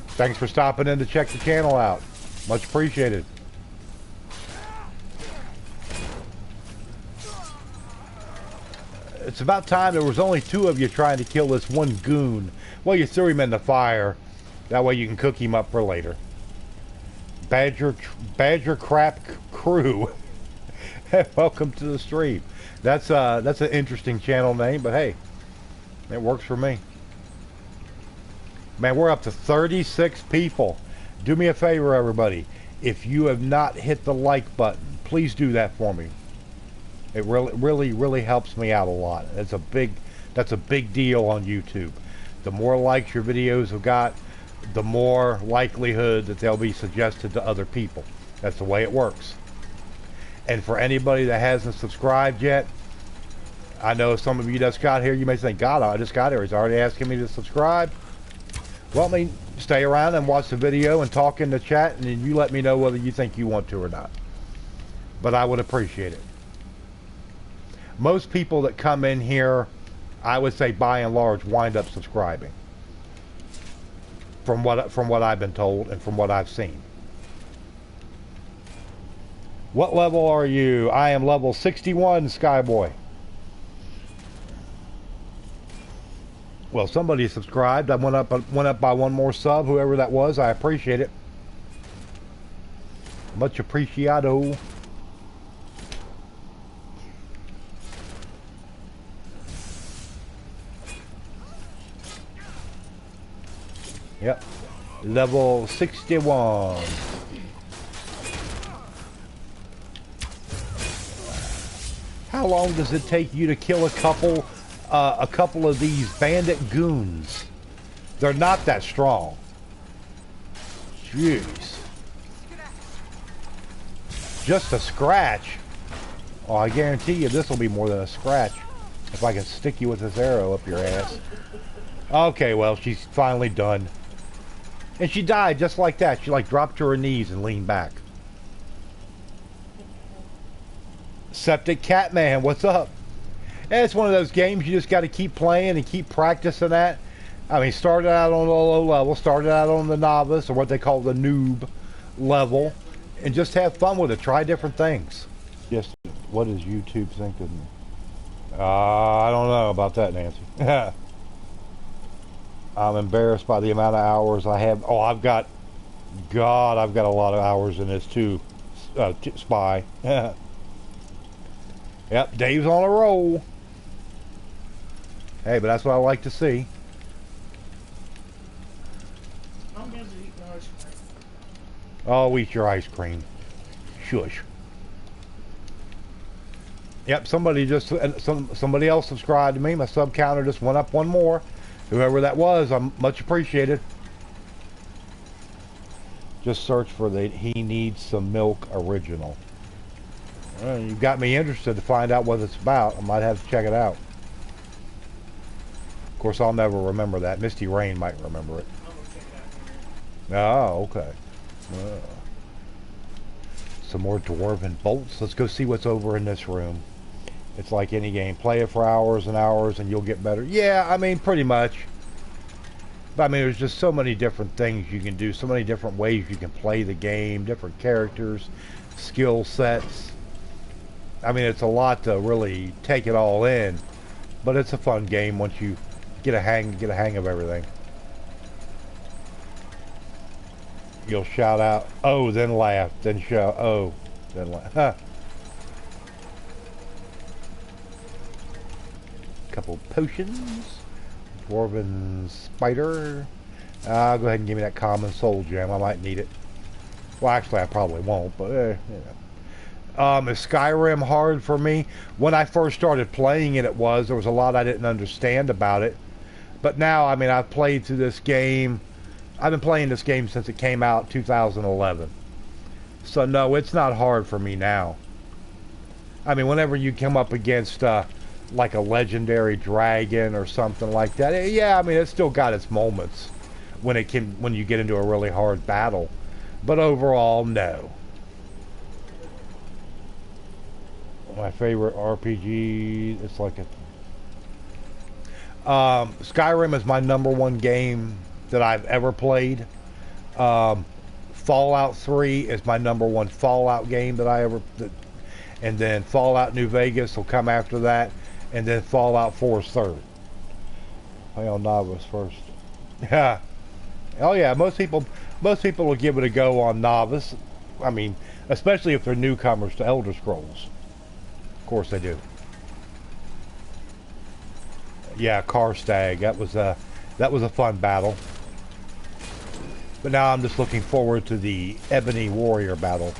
Thanks for stopping in to check the channel out. Much appreciated. It's about time. There was only 2 of you trying to kill this one goon. Well, you threw him in the fire. That way you can cook him up for later. Badger Crap Crew. Welcome to the stream. That's an interesting channel name, but hey, it works for me. Man, we're up to 36 people. Do me a favor, everybody. If you have not hit the like button, please do that for me. It really helps me out a lot. That's a big deal on YouTube. The more likes your videos have got, the more likelihood that they'll be suggested to other people. That's the way it works. And for anybody that hasn't subscribed yet, I know some of you just got here, you may think, God, I just got here. He's already asking me to subscribe. Well, I mean, stay around and watch the video and talk in the chat, and then you let me know whether you think you want to or not. But I would appreciate it. Most people that come in here, I would say by and large, wind up subscribing. From what I've been told and from what I've seen. What level are you? I am level 61, Skyboy. Well, somebody subscribed. I went up by one more sub, whoever that was. I appreciate it. Much appreciado. Yep. Level 61. How long does it take you to kill a couple of these bandit goons? They're not that strong. Jeez. Just a scratch. Oh, I guarantee you this will be more than a scratch if I can stick you with this arrow up your ass. Okay, well, she's finally done. And she died just like that. She like dropped to her knees and leaned back. Septic Catman, what's up? And it's one of those games you just got to keep playing and keep practicing that. I mean, started out on the low level, started out on the novice, or what they call the noob level, and just have fun with it. Try different things. Just, what does YouTube think of me? I don't know about that, Nancy. I'm embarrassed by the amount of hours I have. Oh, I've got a lot of hours in this too. Spy. Yep, Dave's on a roll. Hey, but that's what I like to see. I'm busy eating ice cream. Oh, eat your ice cream. Shush. Yep, somebody else subscribed to me. My sub counter just went up one more. Whoever that was, I'm much appreciated. Just search for the He Needs Some Milk original. Well, you got me interested to find out what it's about. I might have to check it out. Of course, I'll never remember that. Misty Rain might remember it. Oh, okay. Some more dwarven bolts. Let's go see what's over in this room. It's like any game. Play it for hours and hours and you'll get better. Yeah, I mean, pretty much. But I mean, there's just so many different things you can do. So many different ways you can play the game. Different characters. Skill sets. I mean, it's a lot to really take it all in. But it's a fun game once you get a hang of everything. You'll shout out, oh, then laugh, then shout, oh, then laugh. Huh. Couple potions. Dwarven spider. Go ahead and give me that common soul gem. I might need it. Well, actually, I probably won't, but you know. Is Skyrim hard for me? When I first started playing it, there was a lot I didn't understand about it. But now, I mean, I've played through this game. I've been playing this game since it came out 2011. So no, it's not hard for me now. I mean, whenever you come up against like a legendary dragon or something like that, yeah, I mean, it's still got its moments when you get into a really hard battle. But overall, no. My favorite RPG, it's like Skyrim is my #1 game that I've ever played. Fallout 3 is my #1 Fallout game that I ever and then Fallout New Vegas will come after that, and then Fallout 4 is third. Play on novice first. Yeah. Oh yeah, most people will give it a go on novice. I mean, especially if they're newcomers to Elder Scrolls. Of course they do. Yeah, Karstag. That was a fun battle. But now I'm just looking forward to the Ebony Warrior battle.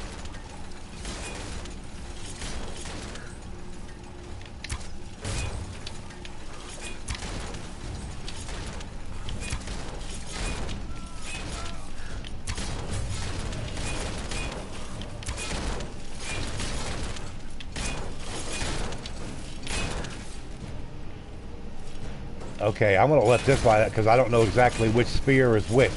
Okay, I'm going to let this lie because I don't know exactly which spear is which.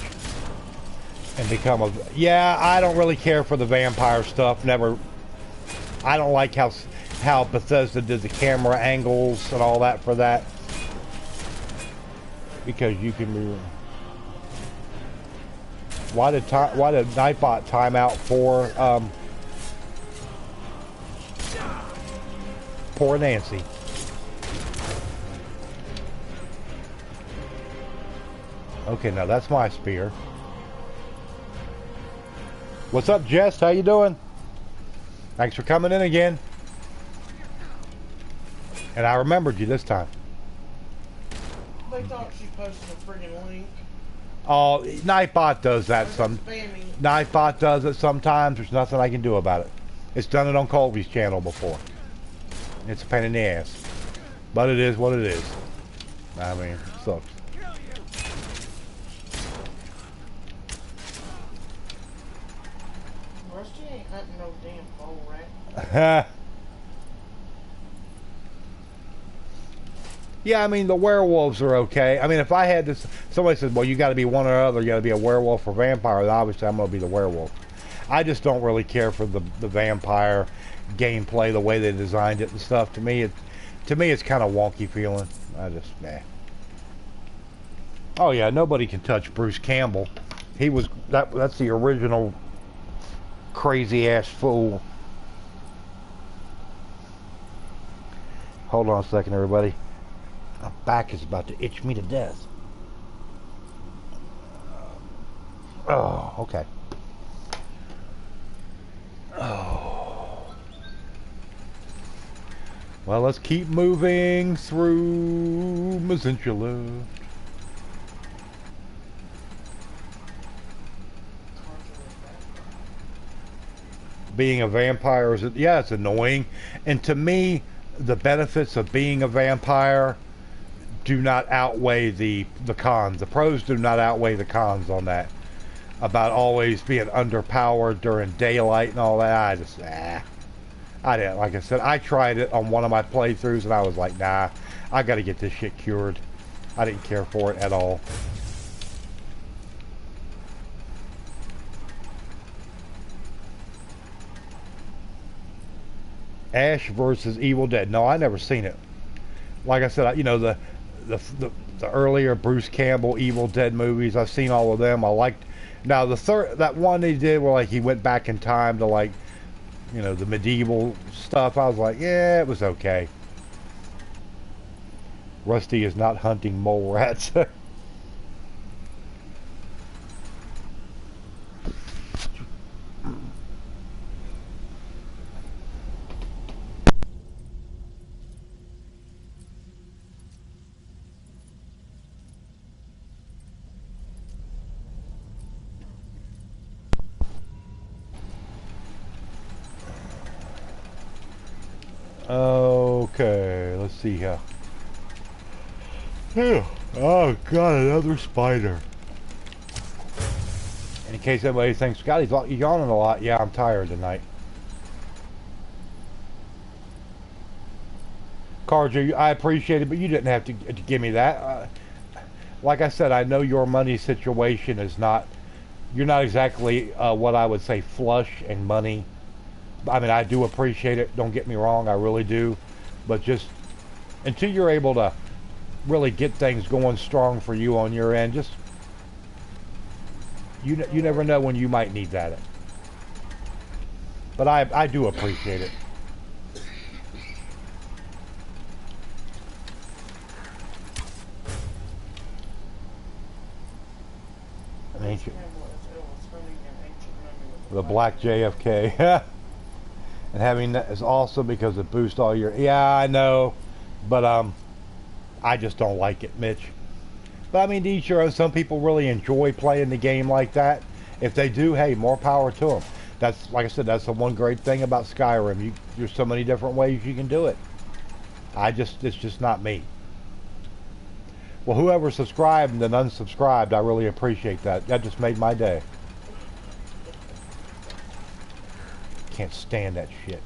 And become a... Yeah, I don't really care for the vampire stuff. Never... I don't like how Bethesda did the camera angles and all that for that. Because you can be... Why did Nightbot time out for... Poor Nancy. Okay, now that's my spear. What's up, Jess? How you doing? Thanks for coming in again. And I remembered you this time. They thought she posted a friggin' link. Oh, Nightbot does that some. Spamming. Nightbot does it sometimes. There's nothing I can do about it. It's done it on Colby's channel before. It's a pain in the ass. But it is what it is. I mean, it sucks. Rusty ain't hunting no damn bull rat. Yeah, I mean, the werewolves are okay. I mean, if I had this, somebody says, well, you got to be one or other, you got to be a werewolf or vampire, then obviously I'm going to be the werewolf. I just don't really care for the vampire gameplay, the way they designed it and stuff. To me, it's kind of wonky feeling. I just, nah. Oh yeah, nobody can touch Bruce Campbell. He was, that's the original crazy ass fool. Hold on a second, everybody. My back is about to itch me to death. Oh, okay. Oh. Well, let's keep moving through Mzinchaleft. Being a vampire is, yeah, it's annoying. And to me, the benefits of being a vampire do not outweigh the cons. The pros do not outweigh the cons on that. About always being underpowered during daylight and all that. I just, I didn't. Like I said, I tried it on one of my playthroughs and I was like, nah, I gotta get this shit cured. I didn't care for it at all. Ash versus Evil Dead. No, I never seen it. Like I said, you know, the earlier Bruce Campbell Evil Dead movies, I've seen all of them. I liked. Now that one they did where like he went back in time to like, you know, the medieval stuff. I was like, yeah, it was okay. Rusty is not hunting mole rats. Okay, let's see here. Oh god, another spider. And in case anybody thinks, God, he's yawning a lot. Yeah, I'm tired tonight. Carja, I appreciate it, but you didn't have to give me that. Like I said, I know your money situation is not, you're not exactly what I would say flush and money. I mean, I do appreciate it. Don't get me wrong, I really do. But just until you're able to really get things going strong for you on your end, just you never know when you might need that. But I do appreciate it. Ancient. The black JFK. And having that is awesome because it boosts all your... Yeah, I know. But, I just don't like it, Mitch. But, I mean, to each your own. Some people really enjoy playing the game like that. If they do, hey, more power to them. That's, like I said, that's the one great thing about Skyrim. There's so many different ways you can do it. It's just not me. Well, whoever subscribed and then unsubscribed, I really appreciate that. That just made my day. Can't stand that shit.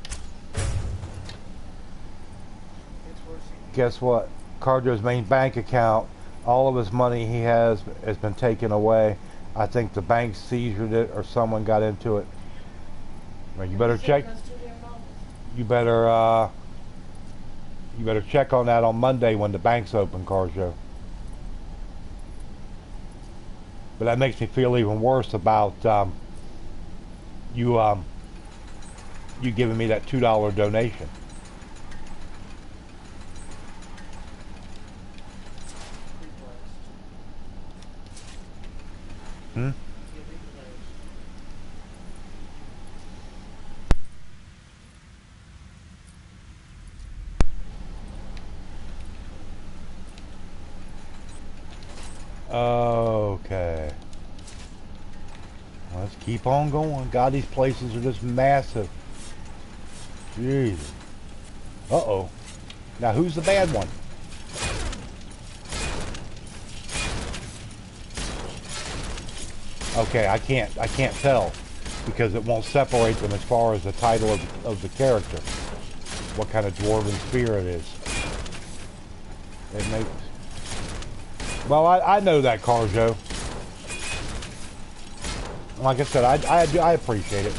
Guess what? Carjo's main bank account, all of his money he has been taken away. I think the bank seized it or someone got into it. Well, you better check. You better check on that on Monday when the bank's open, Carjo. But that makes me feel even worse about you giving me that $2 donation. Okay. Let's keep on going. God, these places are just massive. Jeez. Uh-oh. Now, who's the bad one? Okay, I can't tell because it won't separate them as far as the title of the character. What kind of dwarven spear it is. It makes... Well, I know that, Carjo. Like I said, I appreciate it.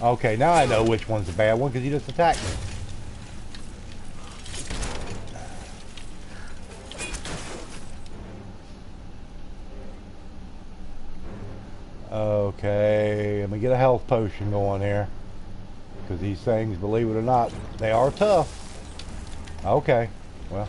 Okay, now I know which one's the bad one because he just attacked me. Okay, let me get a health potion going here. Because these things, believe it or not, they are tough. Okay, well.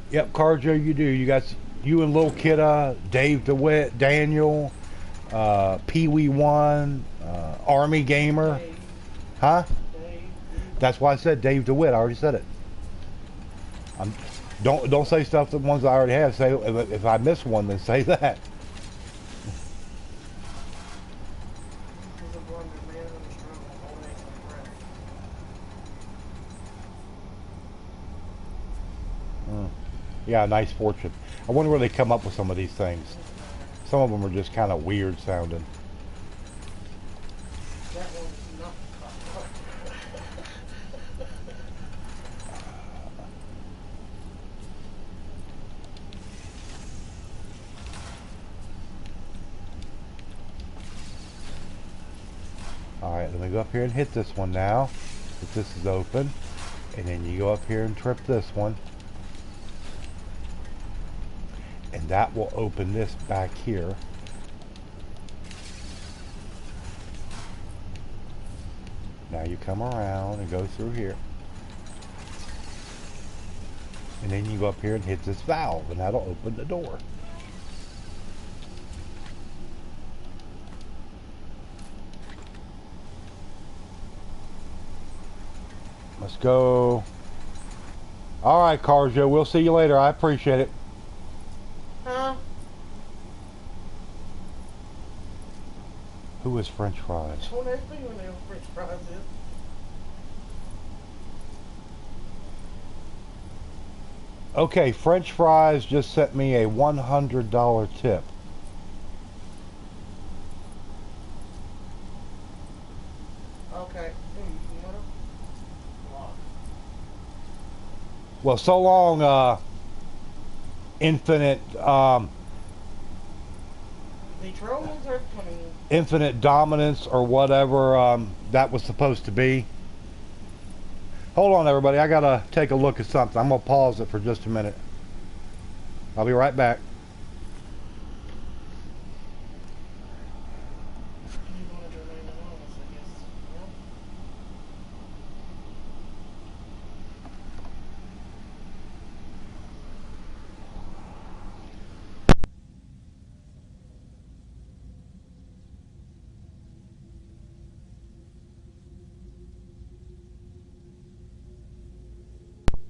Yep, Carjo, you do. You got you and Little Kidda, Dave DeWitt, Daniel, Pee Wee One, Army Gamer. Huh? That's why I said Dave DeWitt. I already said it. Don't say stuff that ones I already have. Say if I miss one, then say that. Yeah, nice fortune. I wonder where they come up with some of these things. Some of them are just kind of weird sounding. Alright, let me go up here and hit this one now. If this is open. And then you go up here and trip this one. And that will open this back here. Now you come around and go through here. And then you go up here and hit this valve, and that'll open the door. Let's go. All right, Carjo, we'll see you later. I appreciate it. Huh? Who is French fries? Don't ask me when they have French fries is. Okay, French fries just sent me a $100 tip. Okay. Well, so long, Infinite, the trolls are coming. Infinite Dominance or whatever that was supposed to be. Hold on, everybody. I gotta take a look at something. I'm gonna pause it for just a minute. I'll be right back.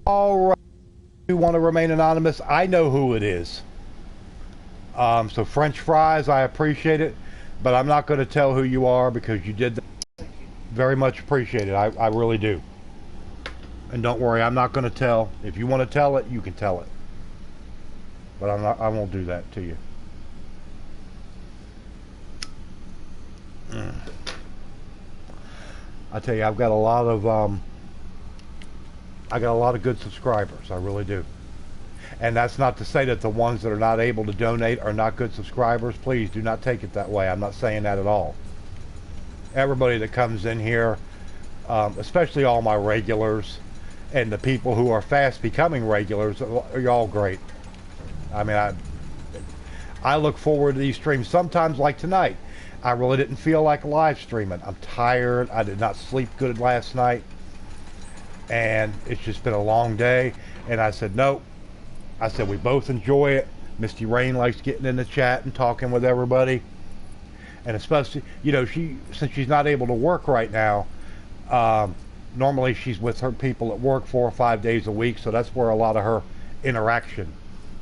All right, you want to remain anonymous? I know who it is. So French fries, I appreciate it, but I'm not going to tell who you are because you did that. Very much appreciated. I really do. And don't worry, I'm not going to tell. If you want to tell it, you can tell it. But I'm not. I won't do that to you. I tell you, I've got a lot of good subscribers. I really do. And that's not to say that the ones that are not able to donate are not good subscribers. Please do not take it that way. I'm not saying that at all. Everybody that comes in here, especially all my regulars and the people who are fast becoming regulars, are all great. I mean, I look forward to these streams. Sometimes, like tonight, I really didn't feel like live streaming. I'm tired. I did not sleep good last night. and it's just been a long day. And I said, nope. I said, we both enjoy it. Misty Rain likes getting in the chat and talking with everybody. And especially, you know, since she's not able to work right now, normally she's with her people at work 4 or 5 days a week, so that's where a lot of her interaction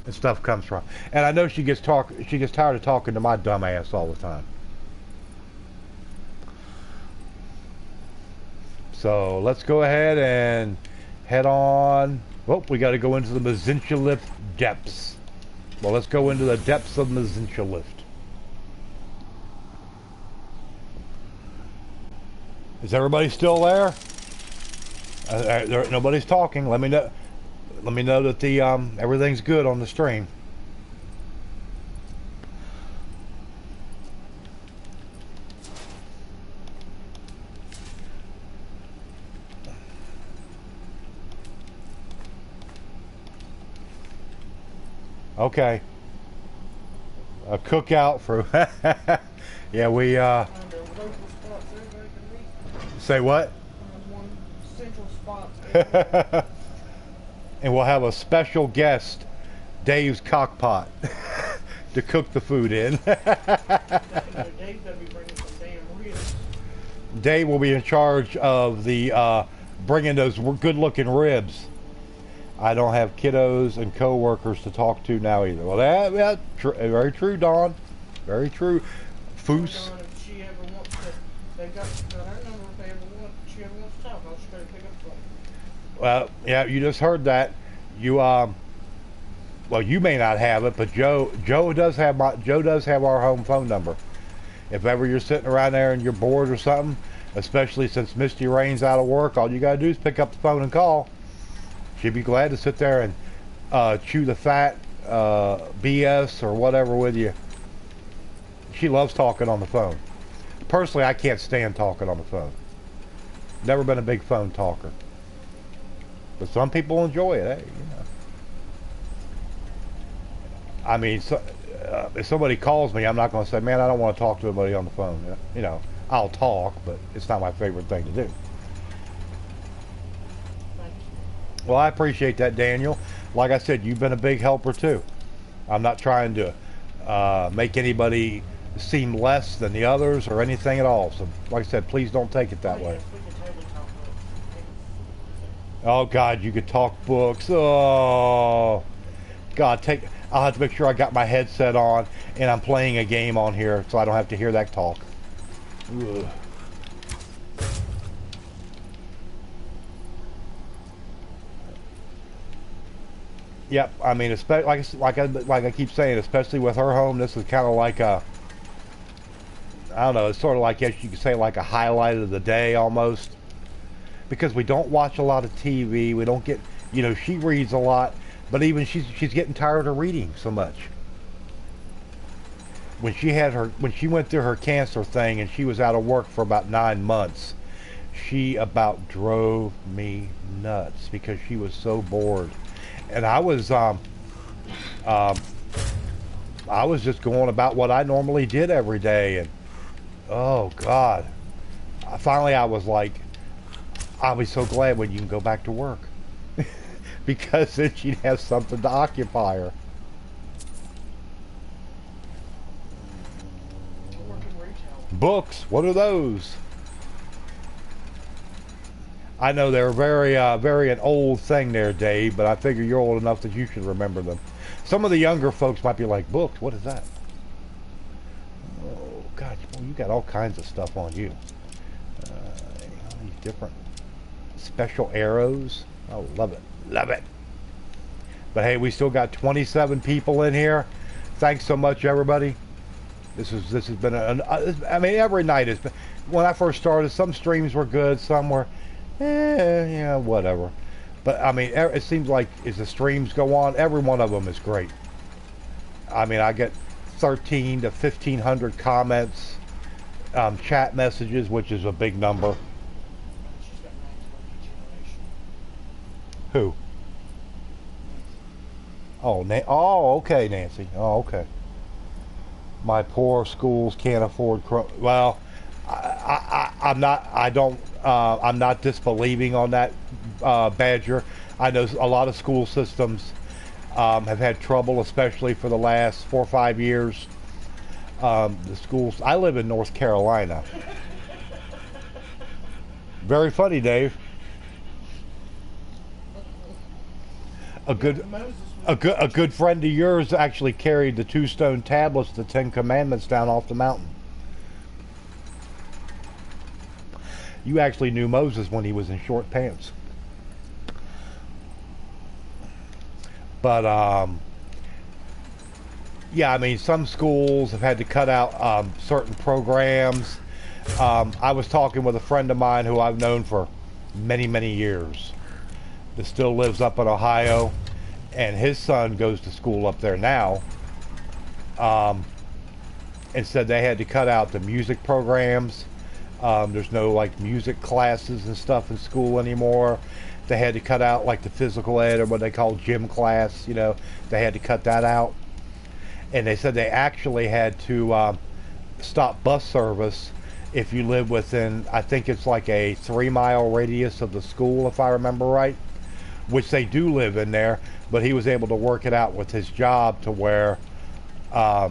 and stuff comes from. And I know she gets tired of talking to my dumb ass all the time. So let's go ahead and head on. Well, we got to go into the Mzinchaleft depths. Well, let's go into the depths of Mzinchaleft. Is everybody still there? Nobody's talking. Let me know. Let me know that the everything's good on the stream. Okay. A cookout for yeah, we say what? One central spot. And we'll have a special guest, Dave's Cockpot, to cook the food in. Dave's gonna be bringing some damn ribs. Dave will be in charge of the bringing those good-looking ribs. I don't have kiddos and co-workers to talk to now either. Well, that's very true, Dawn. Very true. Foos. Dawn, if she ever wants to, they've got her number. If they ever want, she ever wants to talk, I'll just go pick up the phone. Well, yeah, you just heard that. You well, you may not have it, but Joe does have our home phone number. If ever you're sitting around there and you're bored or something, especially since Misty Rain's out of work, all you gotta do is pick up the phone and call. She'd be glad to sit there and chew the fat BS or whatever with you. She loves talking on the phone. Personally, I can't stand talking on the phone. Never been a big phone talker. But some people enjoy it, hey, you know. I mean, if somebody calls me, I'm not going to say, man, I don't want to talk to anybody on the phone. You know, I'll talk, but it's not my favorite thing to do. Well, I appreciate that, Daniel. Like I said, you've been a big helper, too. I'm not trying to make anybody seem less than the others or anything at all. So, like I said, please don't take it that way. Oh, God, you could talk books. Oh, God, I'll have to make sure I got my headset on and I'm playing a game on here so I don't have to hear that talk. Ugh. Yep, I mean, like I keep saying, especially with her home, this is kind of like a, I don't know, it's sort of like, yes, you could say like a highlight of the day almost, because we don't watch a lot of TV, we don't get, you know, she reads a lot, but even she's getting tired of reading so much. When she went through her cancer thing and she was out of work for about 9 months, she about drove me nuts because she was so bored. And I was just going about what I normally did every day, and oh God, finally I was like, I'll be so glad when you can go back to work, because then she'd have something to occupy her. Books, what are those? I know they're very an old thing there, Dave, but I figure you're old enough that you should remember them. Some of the younger folks might be like, books, what is that? Oh, God, well, you got all kinds of stuff on you. These different special arrows. Oh, love it. Love it. But hey, we still got 27 people in here. Thanks so much, everybody. This has been I mean, every night has been, when I first started, some streams were good, some were yeah, whatever. But I mean, it seems like as the streams go on, every one of them is great. I mean, I get 13 to 1,500 comments, chat messages, which is a big number. Who? Oh, okay, Nancy. Oh, okay. My poor schools can't afford. Well, I'm not disbelieving on that, Badger. I know a lot of school systems have had trouble, especially for the last 4 or 5 years. The schools. I live in North Carolina. Very funny, Dave. A good friend of yours actually carried the 2 stone tablets, the 10 Commandments, down off the mountain. You actually knew Moses when he was in short pants. But yeah, I mean, some schools have had to cut out certain programs. I was talking with a friend of mine who I've known for many, many years, that still lives up in Ohio, and his son goes to school up there now, and said they had to cut out the music programs. There's no like music classes and stuff in school anymore. They had to cut out like the physical ed, or what they call gym class, you know, they had to cut that out. And they said they actually had to stop bus service if you live within, I think it's like a 3-mile radius of the school, if I remember right, which they do live in there. But he was able to work it out with his job to where I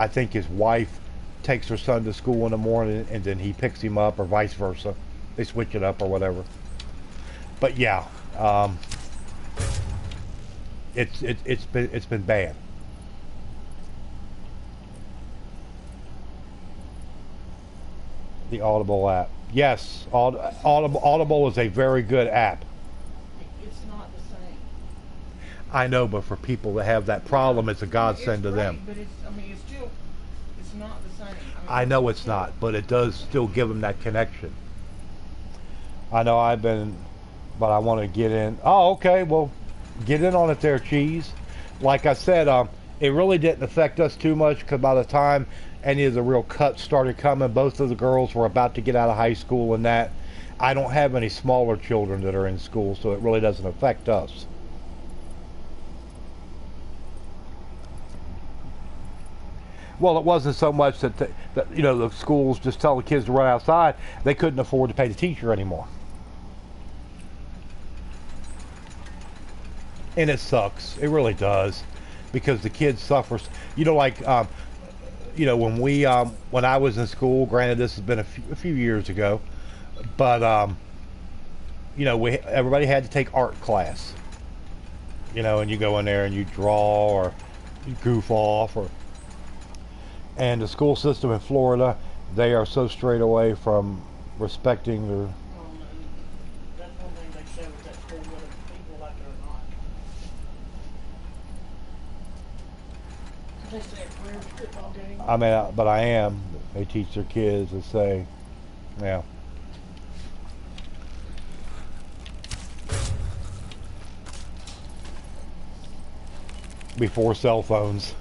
think his wife takes her son to school in the morning and then he picks him up, or vice versa. They switch it up or whatever. But yeah, it's been bad. The Audible app. Yes, Audible is a very good app. It's not the same. I know, but for people that have that problem, it's a godsend to them. But it's not the same. I know it's not, but it does still give them that connection. I know but I want to get in. Oh, okay, well, get in on it there, Cheese. Like I said, it really didn't affect us too much, because by the time any of the real cuts started coming, both of the girls were about to get out of high school and that. I don't have any smaller children that are in school, so it really doesn't affect us. Well, it wasn't so much that the schools just tell the kids to run outside. They couldn't afford to pay the teacher anymore. And it sucks. It really does, because the kids suffer. When I was in school, granted this has been a few years ago, but everybody had to take art class. And you go in there and you draw or you goof off, and the school system in Florida, they are so straight away from respecting their. That's one thing they say with that school, whether people like it or not. They say a career football game. I mean, but I am. They teach their kids to say, yeah. Before cell phones.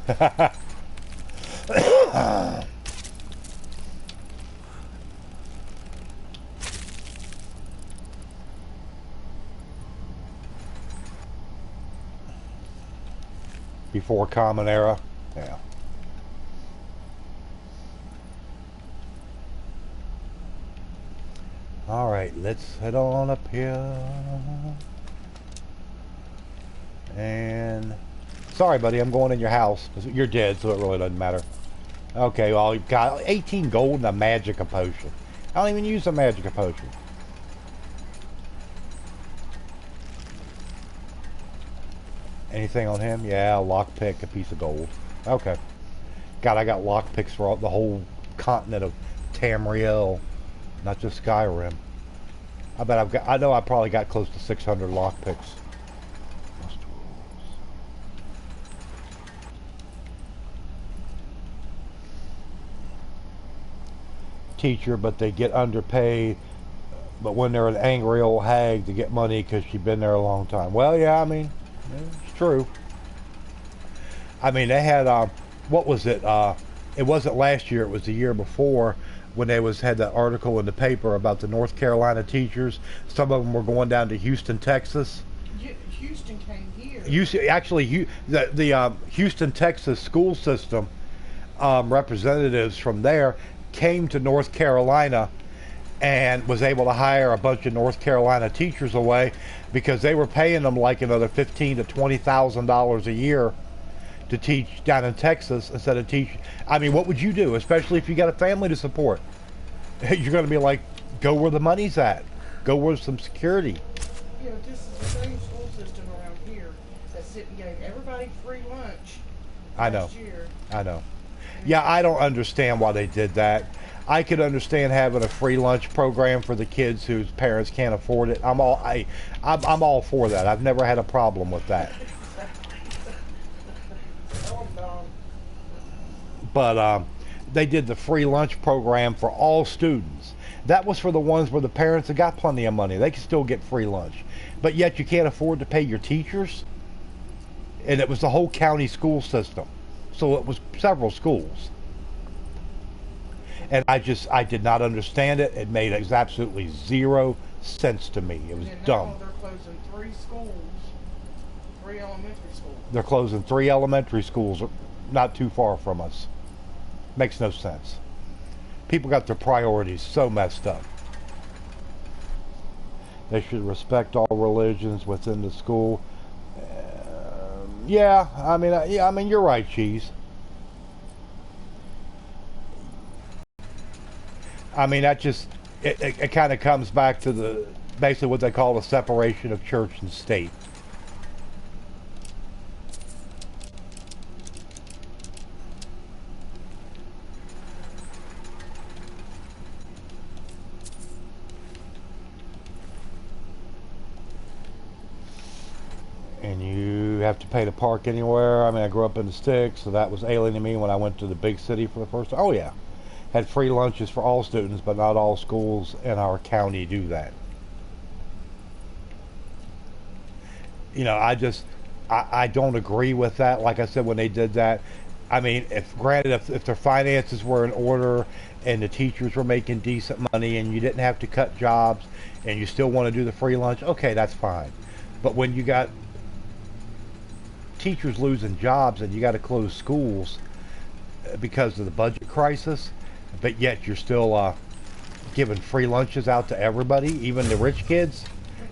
Before Common Era. Yeah. All right, let's head on up here. And sorry, buddy, I'm going in your house. You're dead, so it really doesn't matter. Okay, well, you've got 18 gold and a magic potion. I don't even use a magic potion. Anything on him? Yeah, a lockpick, a piece of gold. Okay. God, I got lockpicks for the whole continent of Tamriel, not just Skyrim. I know I probably got close to 600 lockpicks. Teacher, but they get underpaid. But when they're an angry old hag, to get money because she's been there a long time. Well, yeah, I mean, it's true. I mean, they had what was it? It wasn't last year. It was the year before, when they had that article in the paper about the North Carolina teachers. Some of them were going down to Houston, Texas. Houston came here. The Houston, Texas school system representatives from there came to North Carolina and was able to hire a bunch of North Carolina teachers away because they were paying them like another $15,000 to $20,000 a year to teach down in Texas instead of teach. I mean, what would you do, especially if you got a family to support? You're going to be like, go where the money's at, go where some security. You know, this is the same school system around here that sit and gave everybody free lunch last year. I know. Yeah, I don't understand why they did that. I could understand having a free lunch program for the kids whose parents can't afford it. I'm all for that. I've never had a problem with that. But they did the free lunch program for all students. That was for the ones where the parents have got plenty of money. They can still get free lunch. But yet you can't afford to pay your teachers. And it was the whole county school system. So it was several schools. And I did not understand it. It made absolutely zero sense to me. It was dumb. They're closing 3 schools, 3 elementary schools. They're closing 3 elementary schools not too far from us. Makes no sense. People got their priorities so messed up. They should respect all religions within the school. Yeah, I mean, you're right, Cheese. I mean, that just, it kind of comes back to basically what they call the separation of church and state. And you have to pay to park anywhere. I mean, I grew up in the sticks, so that was alien to me when I went to the big city for the first time. Oh yeah. Had free lunches for all students, but not all schools in our county do that. You know, I don't agree with that. Like I said, when they did that, I mean, if their finances were in order and the teachers were making decent money and you didn't have to cut jobs and you still want to do the free lunch, okay, that's fine. But when you got teachers losing jobs and you got to close schools because of the budget crisis, but yet you're still giving free lunches out to everybody, even the rich kids,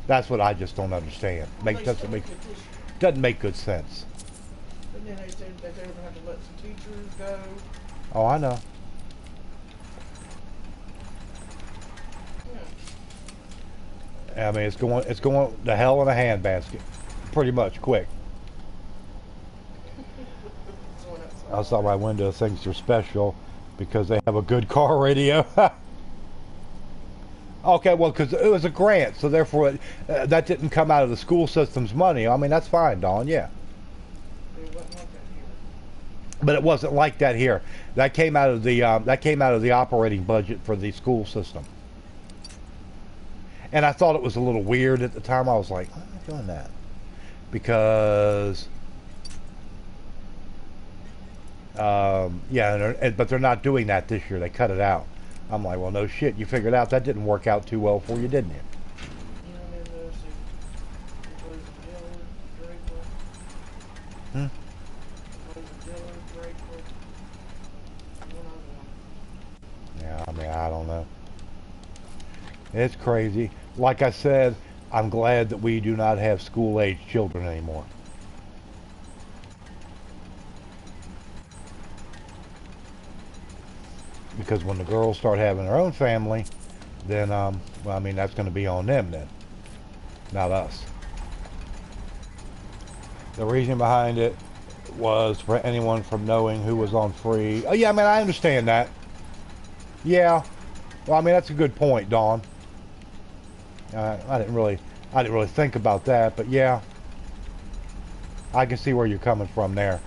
that's what I just don't understand. Doesn't make good sense. But then they said that they were going to have to let some teachers go. Oh, I know. Yeah. I mean, it's going to hell in a handbasket, pretty much, quick. Outside my window thinks they're special because they have a good car radio. Okay, well, because it was a grant, so therefore that didn't come out of the school system's money. I mean, that's fine, Dawn, yeah. But it wasn't like that here. That came out of the operating budget for the school system. And I thought it was a little weird at the time. I was like, why am I doing that? Because yeah, but they're not doing that this year. They cut it out. I'm like, well, no shit. You figured out that didn't work out too well for you, didn't you? Hmm? Yeah, I mean, I don't know. It's crazy. Like I said, I'm glad that we do not have school-age children anymore. Because when the girls start having their own family, then, well, I mean, that's going to be on them then, not us. The reason behind it was for anyone from knowing who was on free. Oh, yeah, I mean, I understand that. Yeah. Well, I mean, that's a good point, Dawn. I didn't really think about that, but yeah. I can see where you're coming from there.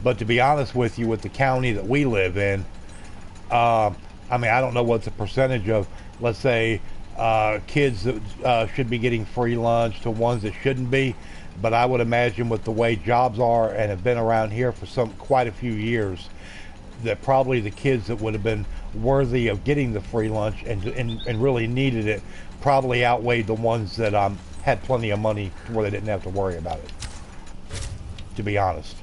But to be honest with you, with the county that we live in, I mean, I don't know what the percentage of, let's say, kids that should be getting free lunch to ones that shouldn't be. But I would imagine with the way jobs are and have been around here for quite a few years, that probably the kids that would have been worthy of getting the free lunch and really needed it probably outweighed the ones that had plenty of money where they didn't have to worry about it. to be honest.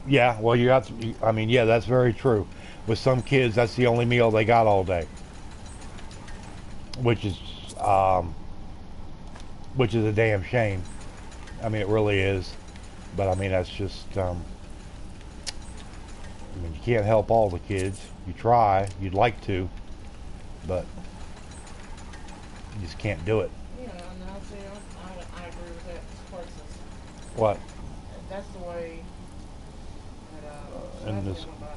Yeah, well, you have to, I mean, yeah, that's very true. With some kids, that's the only meal they got all day, which is a damn shame. I mean, it really is. But I mean, that's just, I mean, you can't help all the kids. You try, you'd like to, but you just can't do it. Yeah, no, see, I agree with that part system. What? That's the way that, And this, went by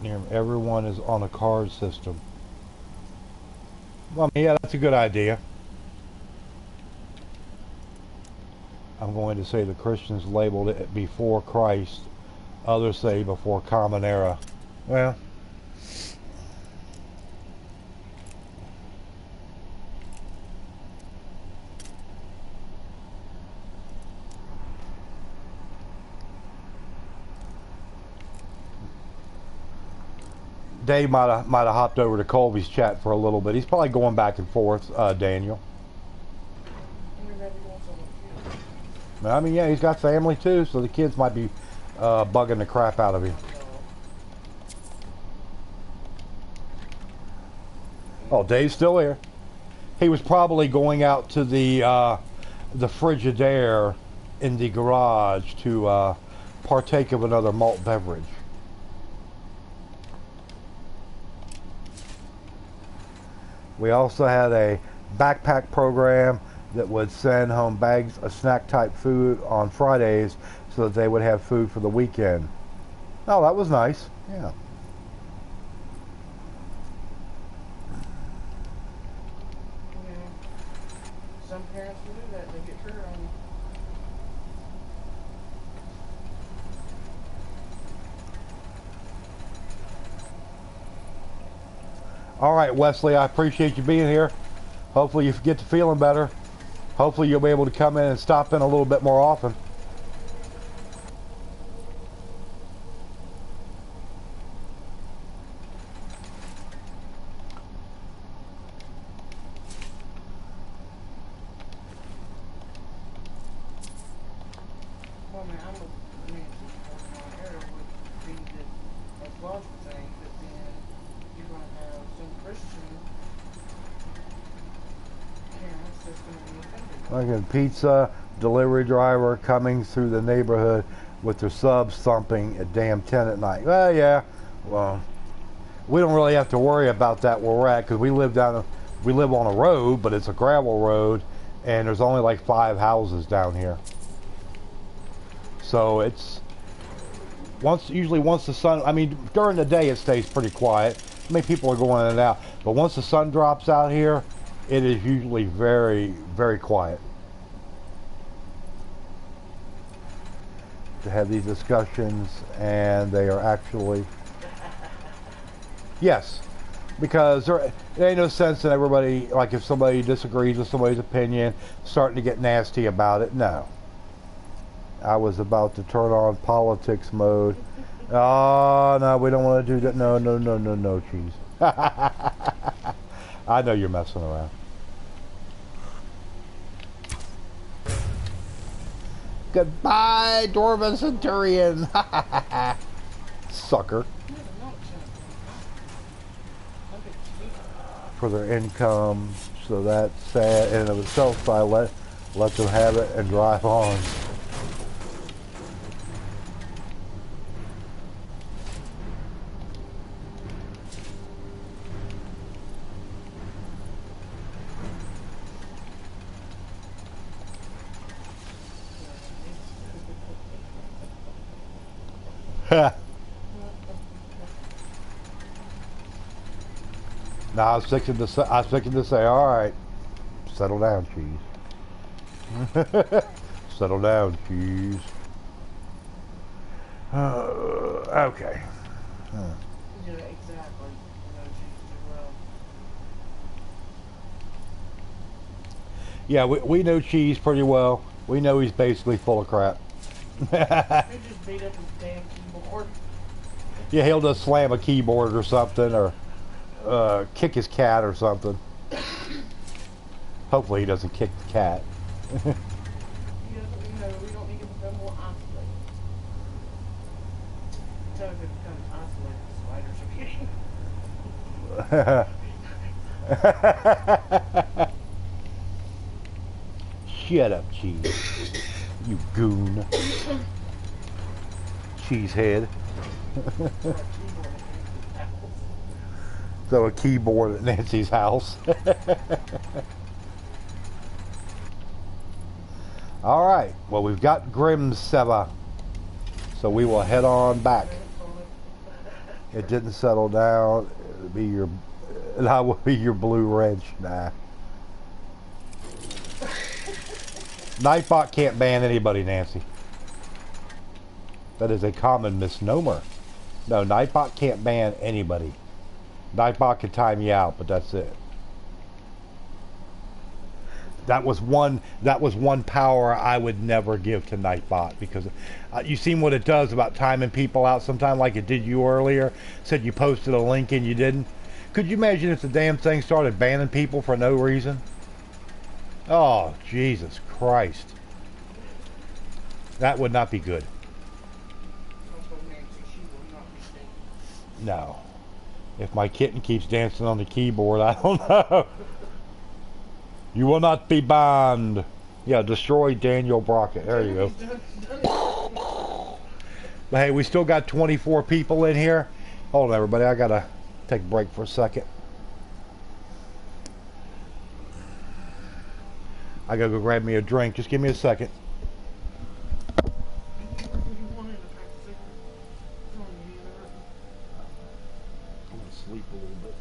number. everyone is on a card system. Well, yeah, that's a good idea. I'm going to say the Christians labeled it before Christ. Others say before Common Era. Well, Dave might have hopped over to Colby's chat for a little bit. He's probably going back and forth, Daniel. I mean, yeah, he's got family too, so the kids might be bugging the crap out of him. Oh, Dave's still here. He was probably going out to the Frigidaire in the garage to partake of another malt beverage. We also had a backpack program that would send home bags of snack type food on Fridays so that they would have food for the weekend. Oh, that was nice. Yeah. Some parents will do that. They get triggered on you. All right, Wesley, I appreciate you being here. Hopefully you get to feeling better. Hopefully you'll be able to come in and stop in a little bit more often. Well, man, I mean, on air would be that as logical thing, but then you're going to have some Christian parents that's going to be offended. Like a pizza delivery driver coming through the neighborhood with their subs thumping at damn 10 at night. Well, yeah. Well, we don't really have to worry about that where we're at because we live on a road, but it's a gravel road, and there's only like 5 houses down here. So it's usually once the sun. I mean, during the day it stays pretty quiet. I mean, people are going in and out, but once the sun drops out here, it is usually very, very quiet. To have these discussions, and they are actually yes, because there ain't no sense in everybody, like if somebody disagrees with somebody's opinion, starting to get nasty about it. No. I was about to turn on politics mode. Oh, no, we don't want to do that. No, no, no, no, no, cheese. I know you're messing around. Goodbye, Dwarven Centurion. Sucker. For their income, so that's sad in and of itself. So I let them have it and drive on. Now I was thinking to say, all right, settle down, cheese. Settle down, cheese. Okay. Yeah, exactly. Yeah, we know Cheese pretty well. We know he's basically full of crap. He just beat up his damn keyboard. Yeah, he'll just slam a keyboard or something, or kick his cat or something. Hopefully he doesn't kick the cat. We don't need to become more isolated. So if it becomes isolated, the spiders are getting. Shut up, Cheese. You goon. Cheesehead. So a keyboard at Nancy's house. Alright, well we've got Grimseva. So we will head on back. It didn't settle down. It'll be your, that will be your blue wrench. Nah. Nightbot can't ban anybody, Nancy. That is a common misnomer. No, Nightbot can't ban anybody. Nightbot can time you out, but that's it. That was one power I would never give to Nightbot, because you seen what it does about timing people out sometime, like it did you earlier. Said you posted a link and you didn't. Could you imagine if the damn thing started banning people for no reason? Oh, Jesus Christ. That would not be good. No. If my kitten keeps dancing on the keyboard, I don't know. You will not be banned. Yeah, destroy Daniel Brockett. There you go. But hey, we still got 24 people in here. Hold on, everybody. I gotta take a break for a second. I gotta go grab me a drink. Just give me a second. I'm gonna sleep a little bit.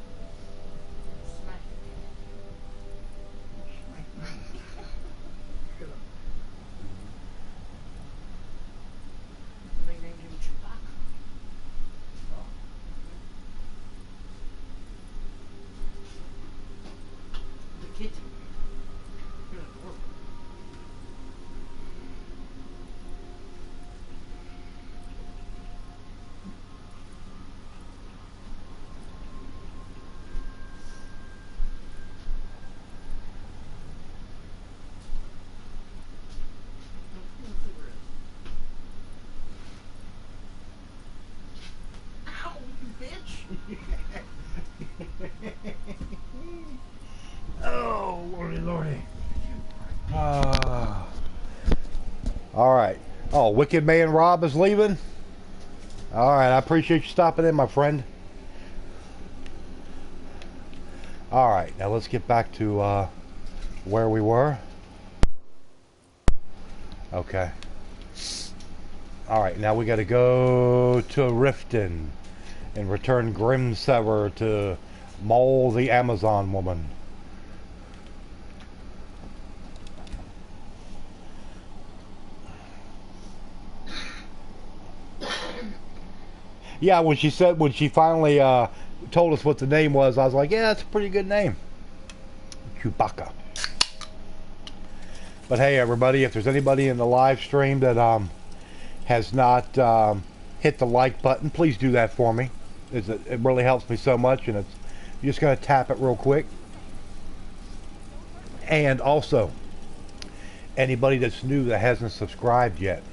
Oh, lordy, lordy. All right. Oh, Wicked Man Rob is leaving? All right, I appreciate you stopping in, my friend. All right, now let's get back to where we were. Okay. All right, now we got to go to Riften and return Grimsever to Mole the Amazon woman. Yeah, when she finally told us what the name was, I was like, yeah, that's a pretty good name. Chewbacca. But hey, everybody, if there's anybody in the live stream that has not hit the like button, please do that for me. It really helps me so much, and you're just going to tap it real quick. And also, anybody that's new that hasn't subscribed yet,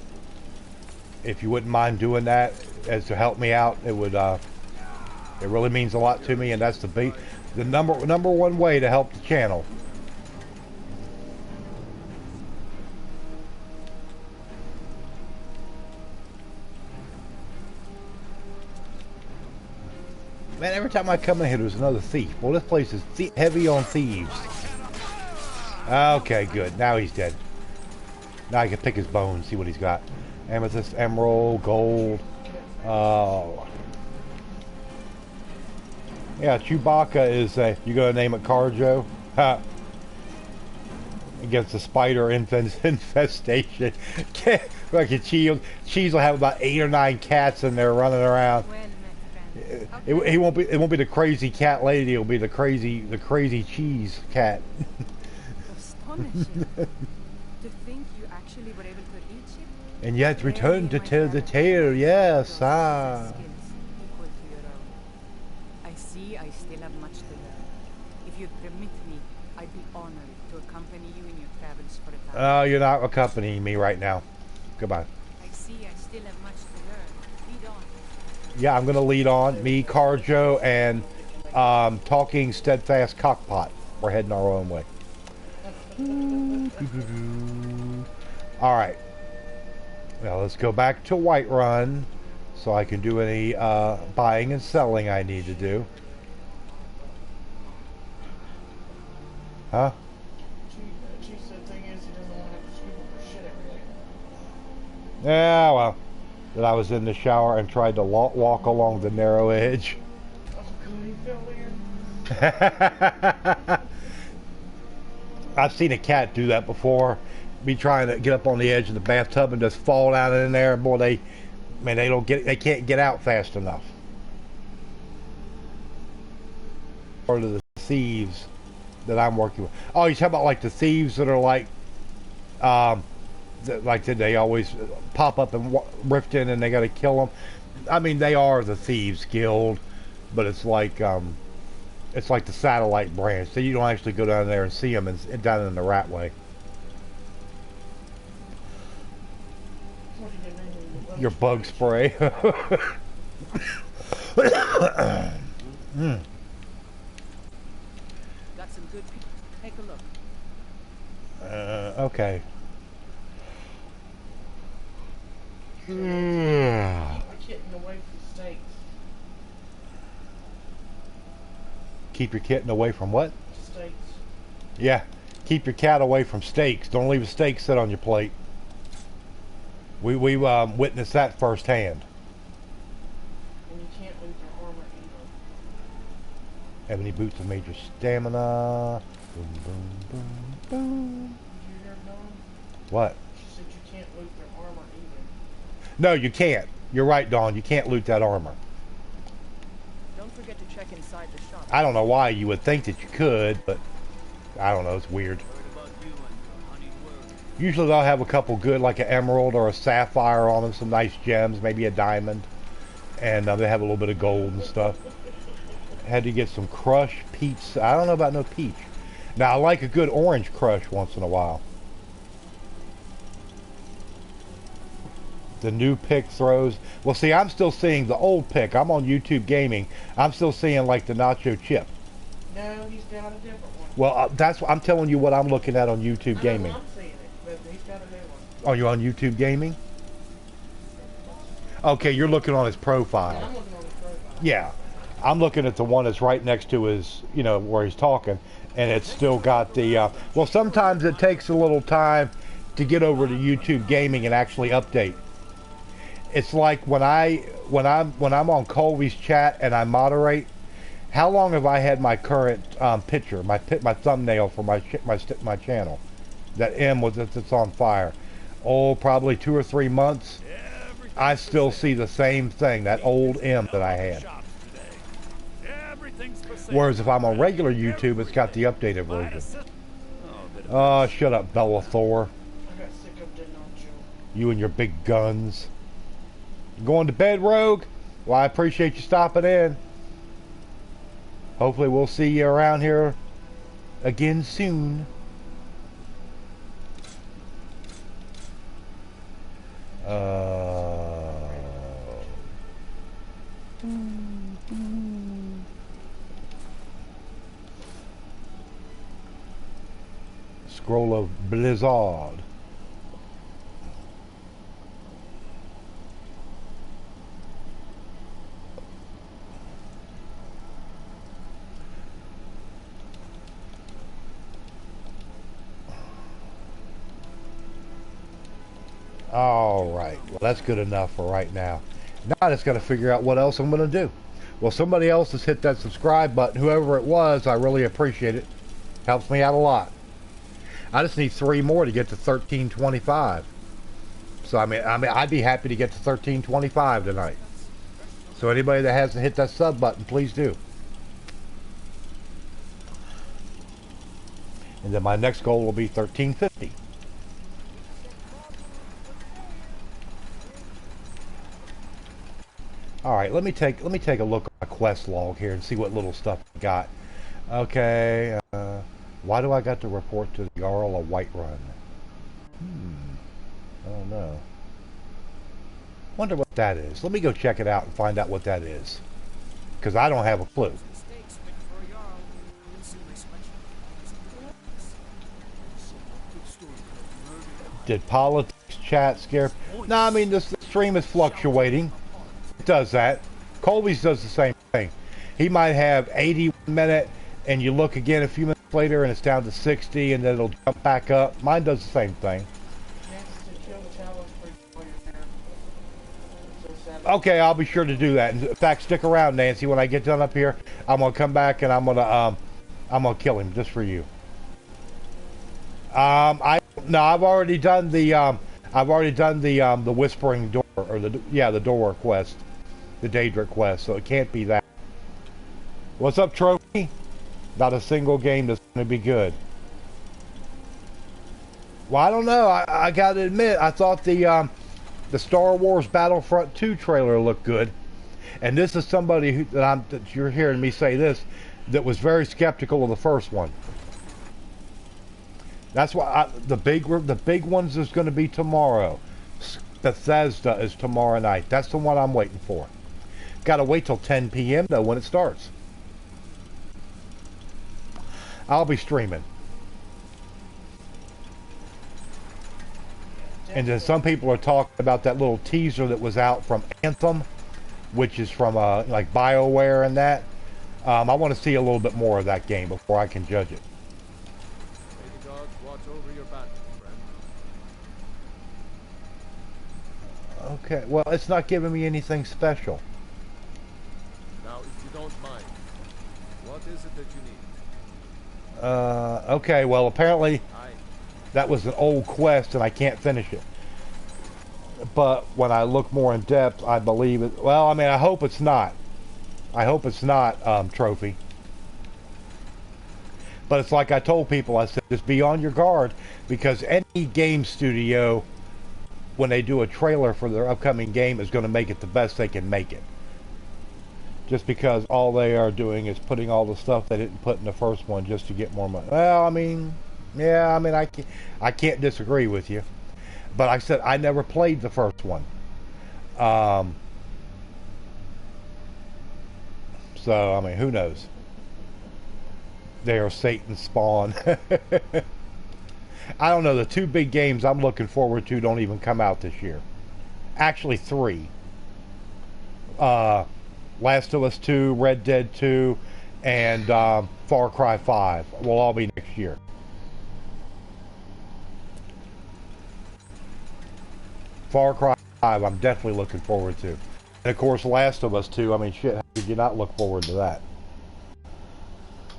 if you wouldn't mind doing that as to help me out, it would it really means a lot to me, and that's the number one way to help the channel. Man, every time I come in here, there's another thief. Well, this place is heavy on thieves. Okay, good. Now he's dead. Now I can pick his bones, see what he's got. Amethyst, emerald, gold. Oh. Yeah, Chewbacca is you gonna name it Carjo? Ha. Against the spider infestation. Like a Cheese will have about 8 or 9 cats in there running around. It won't be the crazy cat lady. It'll be the crazy cheese cat. Astonishing. To think you actually were able to reach it. And yet return to tell the tale. Yes, ah. I see I still have much to learn. If you'd permit me, I'd be honored to accompany you in your travels for a time. Oh, you're not accompanying me right now. Goodbye. I see I still have much to learn. Lead on. Yeah, I'm gonna lead on. Me, Carjo, and talking steadfast cockpot. We're heading our own way. All right. Now let's go back to Whiterun, so I can do any buying and selling I need to do. Huh? She said the thing is he doesn't want to have to scoop up her shit every day. Yeah, well, that I was in the shower and tried to walk along the narrow edge. That's a good fell in. I've seen a cat do that before. Be trying to get up on the edge of the bathtub and just fall down in there. Boy, they can't get out fast enough. Part of the thieves that I'm working with. Oh, you talking about like the thieves that are like, they always pop up in Riften and they got to kill them. I mean, they are the thieves guild, but it's like the satellite branch, so you don't actually go down there and see them down in the Ratway. Your bug spray. Got some good people. Take a look. Okay. Keep your kitten away from what? Steaks. Yeah. Keep your cat away from steaks. Don't leave a steak sit on your plate. We witnessed that firsthand. And you can't lose your armor either. Ebony boots of major stamina. Boom, boom, boom, boom. Did you hear Dawn? What? She said you can't loot their armor either. No, you can't. You're right, Dawn. You can't loot that armor. Don't forget to check inside the shop. I don't know why you would think that you could, but I don't know. It's weird. Usually they'll have a couple good, like an emerald or a sapphire on them, some nice gems, maybe a diamond, and they have a little bit of gold and stuff. Had to get some crush peach. I don't know about no peach. Now I like a good orange crush once in a while. The new pick throws. Well, see, I'm still seeing the old pick. I'm on YouTube Gaming. I'm still seeing like the nacho chip. No, he's got a different one. Well, that's what I'm telling you. What I'm looking at on YouTube Gaming. I'm seeing it, but he's got a new one. Oh, you're on YouTube Gaming? Okay, you're looking on his profile. Yeah, I'm looking on his profile. Yeah, I'm looking at the one that's right next to his, where he's talking, and it's still got the. Well, sometimes it takes a little time to get over to YouTube Gaming and actually update. It's like when I'm on Colby's chat and I moderate. How long have I had my current picture, my thumbnail for my channel? That M that's on fire. Oh, probably 2 or 3 months. I still see the same thing, that old M that I had. Whereas if I'm on regular YouTube, it's got the updated version. Oh, shut up, Bellathor. I got sick of getting on You and your big guns. Going to bed, Rogue? Well, I appreciate you stopping in. Hopefully we'll see you around here again soon. Scroll of Blizzard. All right, well, that's good enough for right now. Now I just got to figure out what else I'm going to do. Well, somebody else has hit that subscribe button. Whoever it was, I really appreciate it. Helps me out a lot. I just need 3 more to get to 1325. So I mean, I'd be happy to get to 1325 tonight. So anybody that hasn't hit that sub button, please do. And then my next goal will be 1350. All right, let me take a look at my quest log here and see what little stuff I got. Okay, why do I got to report to the Jarl of Whiterun? I don't know. Wonder what that is. Let me go check it out and find out what that is, because I don't have a clue. Did politics chat scare? No, I mean the stream is fluctuating. It does that. Colby's does the same thing. He might have 80 minute, and you look again a few minutes later, and it's down to 60, and then it'll jump back up. Mine does the same thing. Okay, I'll be sure to do that. In fact, stick around, Nancy. When I get done up here, I'm gonna come back and I'm gonna kill him just for you. I've already done the the Whispering Door, or the door quest, the Daedric quest. So it can't be that. What's up, Trophy? Not a single game that's gonna be good. Well, I don't know. I gotta admit, I thought the Star Wars Battlefront 2 trailer looked good, and this is somebody that you're hearing me say this, that was very skeptical of the first one. That's why the big ones is going to be tomorrow. Bethesda is tomorrow night. That's the one I'm waiting for. Got to wait till 10 p.m. though when it starts. I'll be streaming. And then some people are talking about that little teaser that was out from Anthem, which is from like BioWare and that. I want to see a little bit more of that game before I can judge it. May the gods watch over your battle, friend. Okay, well, it's not giving me anything special. Now, if you don't mind, what is it that you need? Okay, well, apparently that was an old quest and I can't finish it. But when I look more in depth, I believe it. Well, I mean, I hope it's not. I hope it's not, Trophy. But it's like I told people, I said, just be on your guard, because any game studio, when they do a trailer for their upcoming game, is going to make it the best they can make it. Just because all they are doing is putting all the stuff they didn't put in the first one just to get more money. Well, I mean, yeah, I mean, I can't disagree with you. But I said I never played the first one. So, I mean, who knows? They are Satan's spawn. I don't know. The two big games I'm looking forward to don't even come out this year. Actually, 3. Last of Us 2, Red Dead 2, and Far Cry 5 will all be next year. Far Cry 5, I'm definitely looking forward to. And of course, Last of Us 2, I mean, shit, how could you not look forward to that?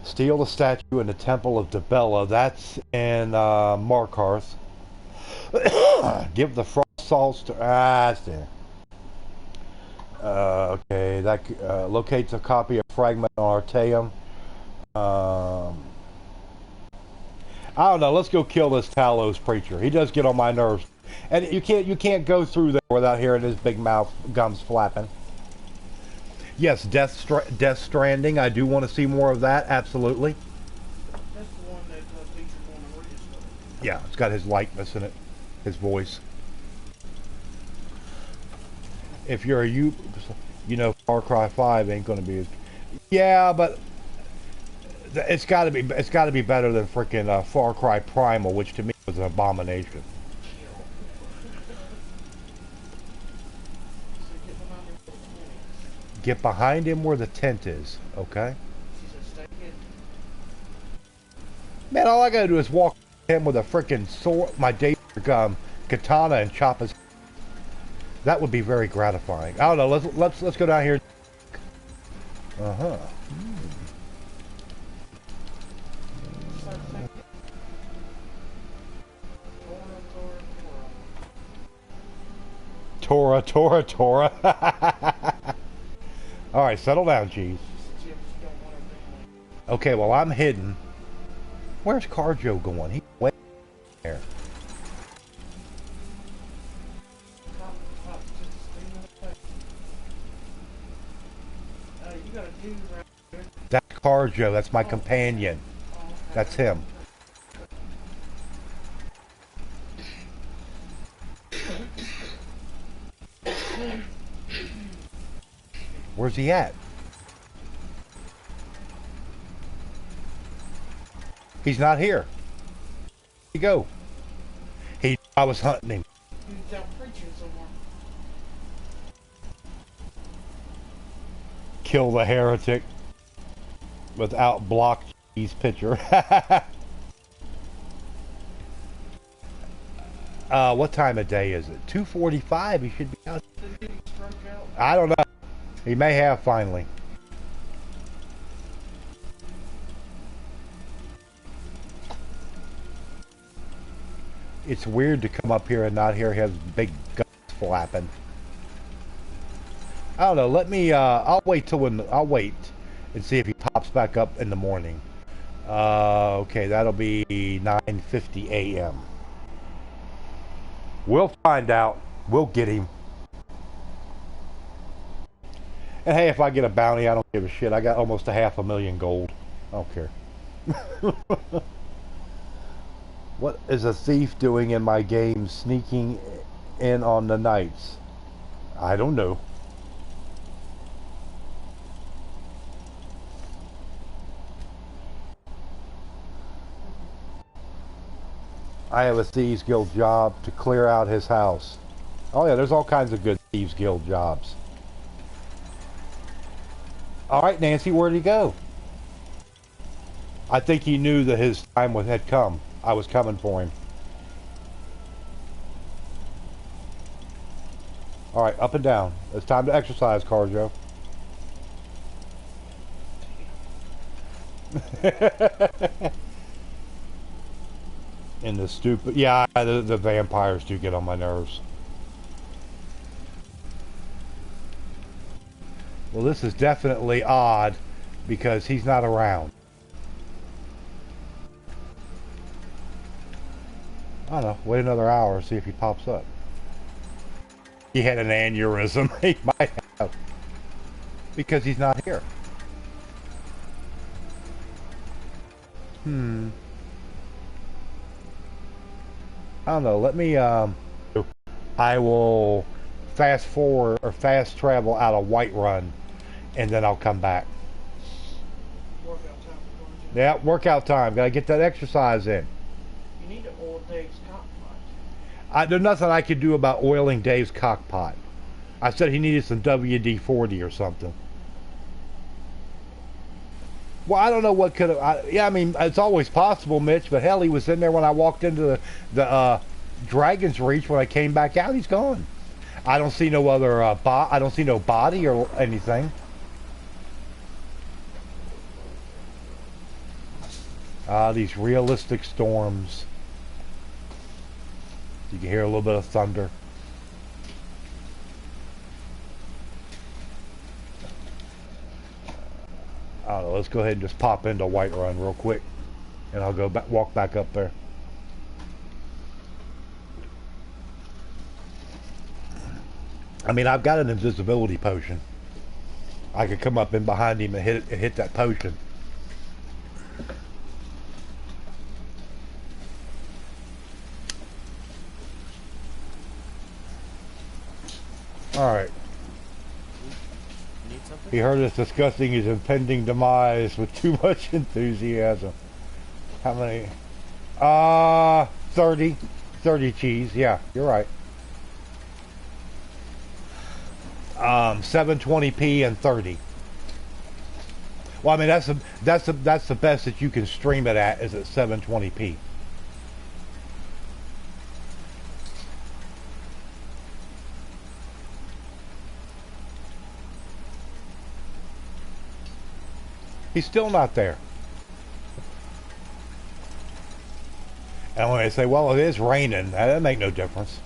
Steal the statue in the Temple of Dibella, that's in Markarth. Give the frost salts to... that's there. Okay, that locates a copy of Fragment on Artaeum. I don't know, let's go kill this Talos preacher. He does get on my nerves. And you can't go through there without hearing his big mouth gums flapping. Yes, Death Stranding. I do want to see more of that. Absolutely. That's the one that features on the radio stuff. Yeah, it's got his likeness in it, his voice. If you're you know, Far Cry 5 ain't going to be as... Yeah, but it's got to be better than freaking Far Cry Primal, which to me was an abomination. Get behind him where the tent is, okay? Man, all I gotta do is walk him with a freaking sword, my katana, and chop his. That would be very gratifying. I don't know. Let's go down here. Torah. All right, settle down, Cheese. Okay, well, I'm hidden. Where's Carjo going? He's way there. you got a dude right there. That's Carjo. That's my companion. Oh, okay. That's him. Where's he at? He's not here. Where'd he go? I was hunting him. He was out preaching somewhere. Kill the heretic without block cheese picture. What time of day is it? 2:45. He should be out. Did he stroke out? I don't know. He may have finally. It's weird to come up here and not hear his big guts flapping. I don't know. Let me. I'll wait till I'll wait and see if he pops back up in the morning. Okay, that'll be 9:50 a.m. We'll find out. We'll get him. And hey, if I get a bounty, I don't give a shit. I got almost 500,000 gold. I don't care. What is a thief doing in my game sneaking in on the nights? I don't know. I have a Thieves Guild job to clear out his house. Oh yeah, there's all kinds of good Thieves Guild jobs. Alright, Nancy, where'd he go? I think he knew that his time had come. I was coming for him. Alright, up and down. It's time to exercise, Carjo. And the stupid... Yeah, the vampires do get on my nerves. Well, this is definitely odd because he's not around. I don't know. Wait another hour, see if he pops up. He had an aneurysm. He might have. Because he's not here. I don't know. Let me, I will fast forward or fast travel out of Whiterun and then I'll come back. Workout time for going to. Yeah, workout time. Gotta get that exercise in. You need to oil Dave's cockpot. There's nothing I could do about oiling Dave's cockpot. I said he needed some WD-40 or something. Well, I don't know what could have... yeah, I mean, it's always possible, Mitch, but hell, he was in there when I walked into the Dragon's Reach. When I came back out, he's gone. I don't see no other... I don't see no body or anything. These realistic storms. You can hear a little bit of thunder. I don't know, let's go ahead and just pop into Whiterun real quick. And I'll go back, walk back up there. I mean, I've got an invisibility potion. I could come up in behind him and hit that potion. Alright. He heard us discussing his impending demise with too much enthusiasm. How many? 30. 30 cheese. Yeah, you're right. 720p and 30. Well, I mean that's the best that you can stream it at is at 720p. He's still not there. And when they say, well, it is raining, that doesn't make no difference.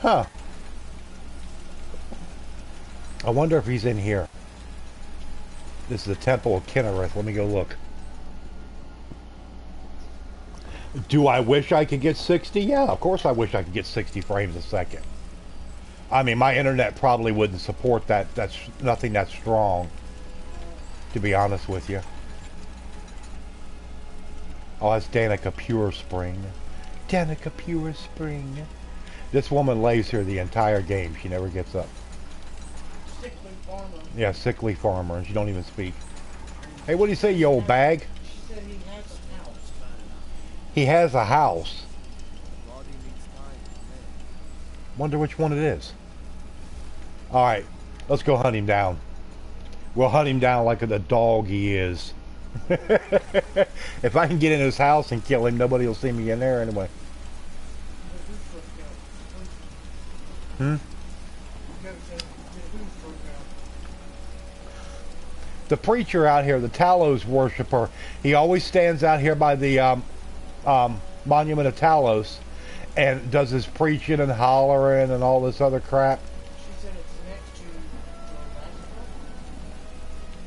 Huh. I wonder if he's in here. This is the Temple of Kinnereth. Let me go look. Do I wish I could get 60? Yeah, of course I wish I could get 60 frames a second. I mean, my internet probably wouldn't support that. That's nothing that strong, to be honest with you. Oh, that's Danica Pure Spring. Danica Pure Spring. This woman lays here the entire game. She never gets up. Sickly farmer. Yeah, sickly farmer, and she don't even speak. Hey, what do you say, you old bag? She said he has a house. He has a house. Body needs time. Wonder which one it is. Alright, let's go hunt him down. We'll hunt him down like the dog he is. If I can get in his house and kill him, nobody will see me in there anyway. Hmm? The preacher out here, the Talos worshiper, he always stands out here by the monument of Talos and does his preaching and hollering and all this other crap. She said it's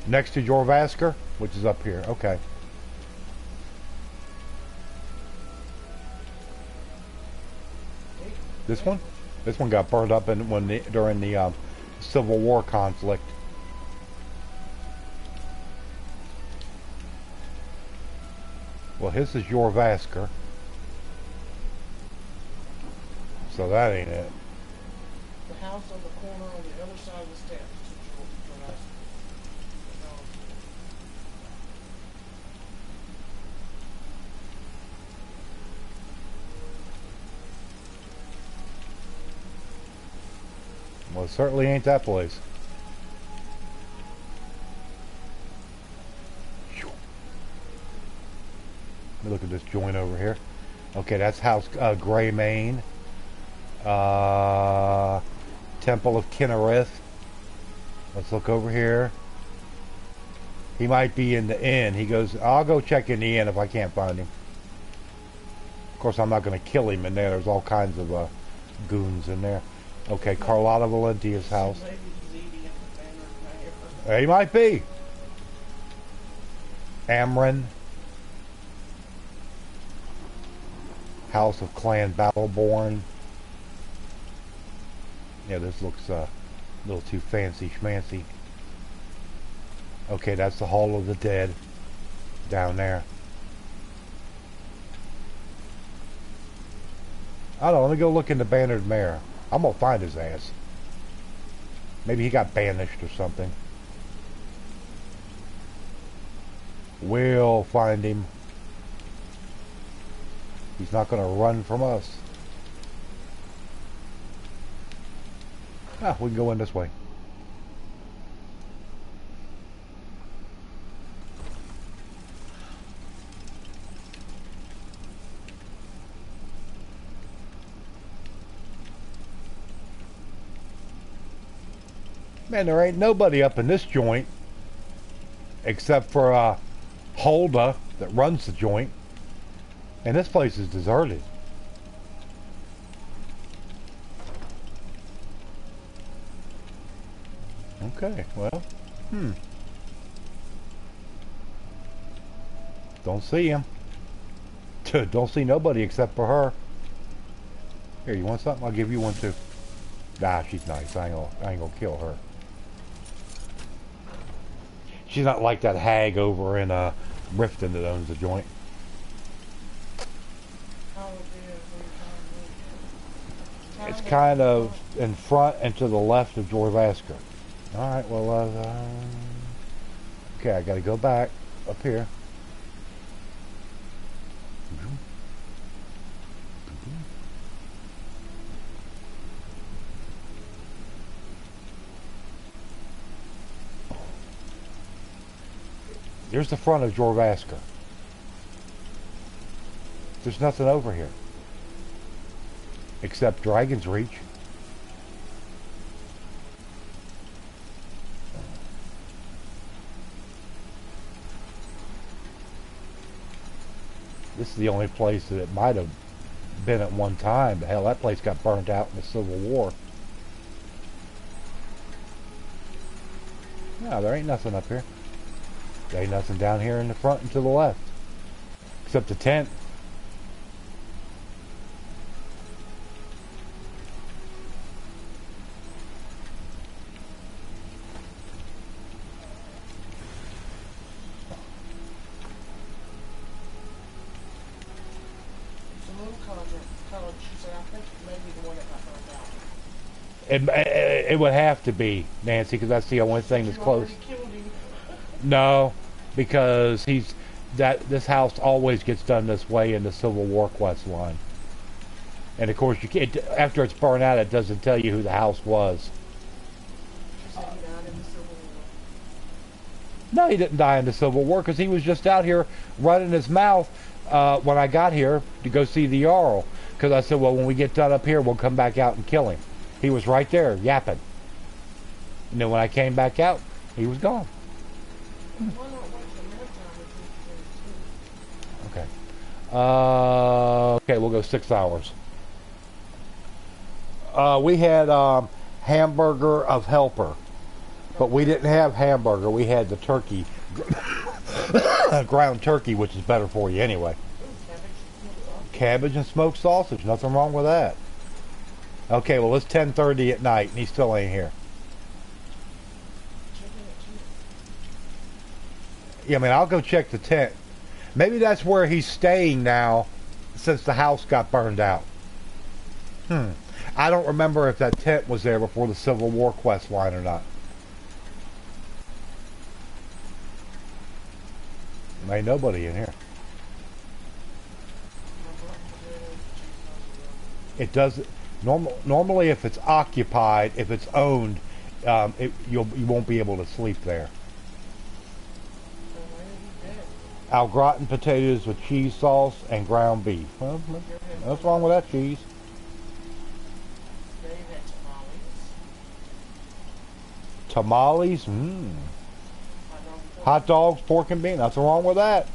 Next to Jorvasker, which is up here. Okay. This one? This one got burned up during the Civil War conflict. Well, his is Jorvasker. So that ain't it. the house on the corner on the other side of the steps. Well, it certainly ain't that place. Let me look at this joint over here. Okay, that's House Greymane. Temple of Kinnereth. Let's look over here. He might be in the inn. He goes, I'll go check in the inn if I can't find him. Of course, I'm not going to kill him in there. There's all kinds of goons in there. Okay, Carlotta Valentia's house. He might be. Amron. House of Clan Battleborn. Yeah, this looks a little too fancy schmancy. Okay, that's the Hall of the Dead down there. I don't know, let me go look in the Bannered Mare. I'm gonna find his ass. Maybe he got banished or something. We'll find him. He's not gonna run from us. Ah, we can go in this way. Man, there ain't nobody up in this joint except for Hulda that runs the joint. And this place is deserted. Okay, well, don't see him. Don't see nobody except for her. Here, you want something? I'll give you one too. Nah, she's nice. I ain't gonna kill her. She's not like that hag over in Riften that owns the joint. It's kind of in front and to the left of Jorvasker. Alright, well, okay, I gotta go back up here. Here's the front of Jorvasker. There's nothing over here. Except Dragon's Reach. This is the only place that it might have been at one time. But hell, that place got burnt out in the Civil War. No, there ain't nothing up here. There ain't nothing down here in the front and to the left. Except the tent. It would have to be, Nancy, because that's the only thing that's You close. already killed him. No, because this house always gets done this way in the Civil War quest line. And of course, you can't, after it's burned out, it doesn't tell you who the house was. You said he died in the Civil War. No, he didn't die in the Civil War because he was just out here running his mouth when I got here to go see the Jarl. Because I said, well, when we get done up here, we'll come back out and kill him. He was right there, yapping. And then when I came back out, he was gone. Why not wait till nighttime if you can Okay, we'll go 6 hours. We had hamburger of helper. But we didn't have hamburger. We had the turkey. Ground turkey, which is better for you anyway. Cabbage and smoked sausage. Nothing wrong with that. Okay, well, it's 10:30 at night, and he still ain't here. Yeah, I mean, I'll go check the tent. Maybe that's where he's staying now, since the house got burned out. I don't remember if that tent was there before the Civil War quest line or not. Ain't nobody in here. It doesn't. Normally, if it's occupied, if it's owned, you won't be able to sleep there. Au gratin potatoes with cheese sauce and ground beef. Well, what's wrong with that cheese? Tamales? Hot dogs, pork and beans. Nothing wrong with that.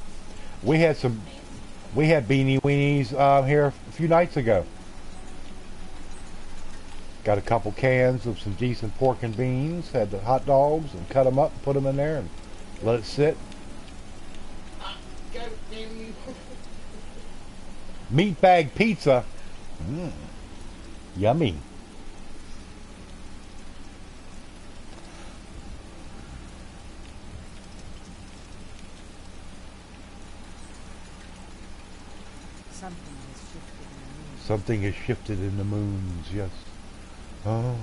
We had beanie weenies here a few nights ago. Got a couple cans of some decent pork and beans. Had the hot dogs and cut them up and put them in there and let it sit. Meat bag pizza. Yummy. Something has shifted in the moons, yes. Oh.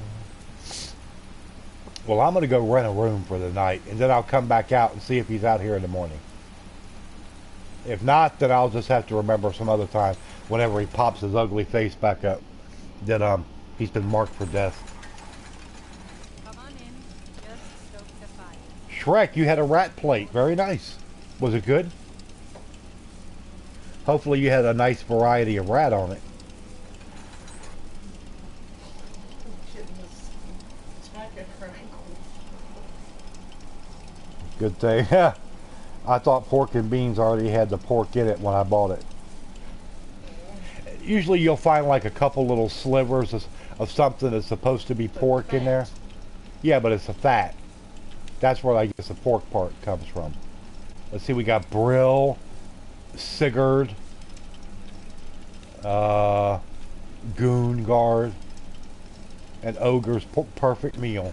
Well, I'm going to go rent a room for the night, and then I'll come back out and see if he's out here in the morning. If not, then I'll just have to remember some other time, whenever he pops his ugly face back up, that he's been marked for death. Come on in. Just stoke the fire. Shrek, you had a rat plate. Very nice. Was it good? Hopefully you had a nice variety of rat on it. Good thing. I thought pork and beans already had the pork in it when I bought it. Usually you'll find like a couple little slivers of something that's supposed to be pork in there. Yeah, but it's the fat. That's where I guess the pork part comes from. Let's see, we got Brill, Sigurd, Goongard, and Ogre's perfect meal.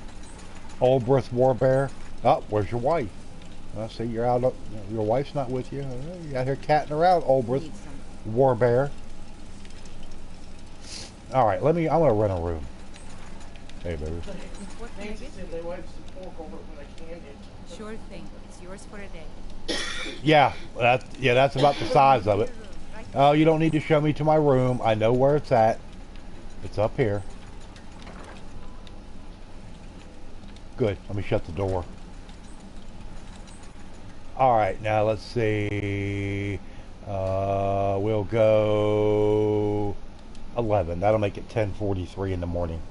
Olbrith Warbear. Oh, where's your wife? I see you're out. Your wife's not with you. You're out here catting around, Olbrith Warbear. All right, I'm gonna rent a room. Hey, baby. Nancy said they wiped some pork over it when they canned it. Sure thing. It's yours for a day. Yeah, that's about the size of it. Oh, you don't need to show me to my room. I know where it's at. It's up here. Good. Let me shut the door. All right, now let's see. We'll go 11. That'll make it 10:43 in the morning.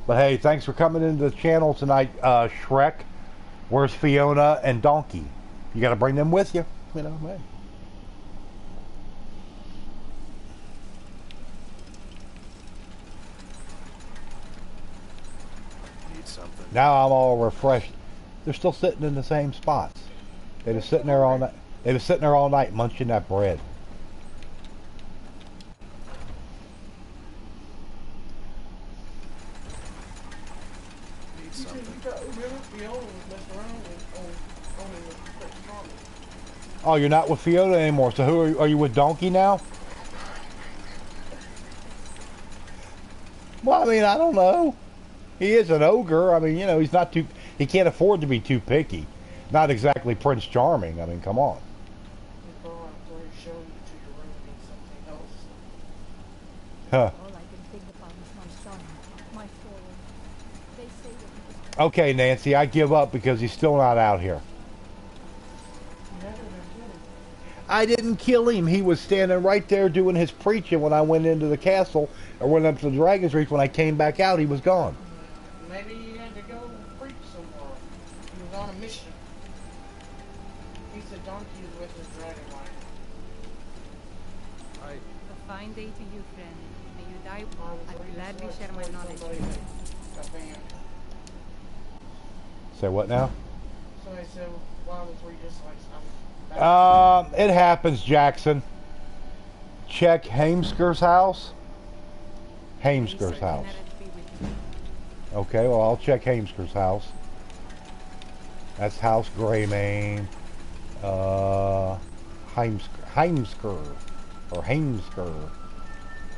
But hey, thanks for coming into the channel tonight, Shrek. Where's Fiona and Donkey? You got to bring them with you. You know, man. Need something. Now I'm all refreshed. They're still sitting in the same spots. They was sitting there all night. They was sitting there all night munching that bread. Need something. Oh, you're not with Fiona anymore. So who are you with? Donkey now? Well, I mean, I don't know. He is an ogre. I mean, you know, he's not too... He can't afford to be too picky. Not exactly Prince Charming. I mean, come on. Huh. All I can think about is my son, my fallen. They say that he was... Okay, Nancy, I give up because he's still not out here. I didn't kill him. He was standing right there doing his preaching when I went into the castle, or went up to the Dragon's Reach. When I came back out, he was gone. Maybe he had to go preach somewhere. He was on a mission. He's a donkey with his dragon light. A fine day to you, friend. May you die. I'd gladly share my knowledge. Say what now? So I said, wow, that's where you just like It happens, Jackson. Check Heimskir's house. Heimskir's house. Okay, well, I'll check Heimskir's house. That's House Greymane. Heimskir. Or Heimskir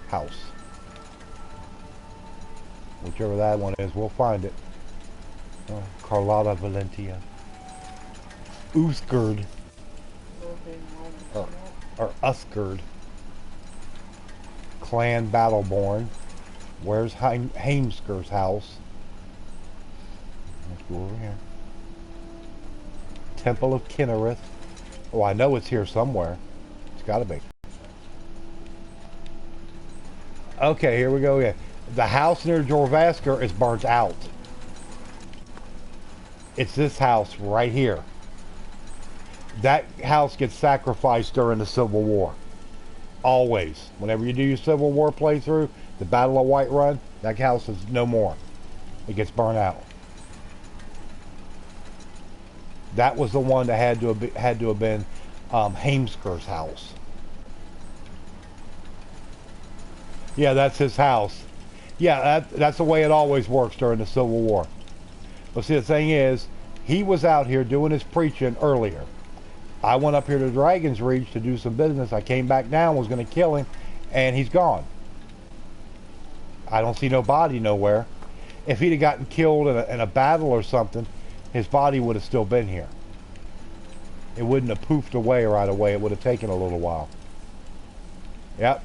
house. Whichever that one is, we'll find it. Carlotta Valentia. Uskerd. Or Uskerd. Clan Battleborn. Where's Heimskir's house? Let's go over here. Temple of Kinnereth. Oh, I know it's here somewhere. It's gotta be. Okay, here we go again. The house near Jorvaskr is burnt out. It's this house right here. That house gets sacrificed during the Civil War. Always. Whenever you do your Civil War playthrough, the Battle of Whiterun, that house is no more. It gets burnt out. That was the one that had to have been Heimskir's house. Yeah, that's his house. Yeah, that's the way it always works during the Civil War. But see, the thing is, he was out here doing his preaching earlier. I went up here to Dragon's Reach to do some business. I came back down, was going to kill him, and he's gone. I don't see no body nowhere. If he'd have gotten killed in a battle or something, his body would have still been here. It wouldn't have poofed away right away. It would have taken a little while. Yep.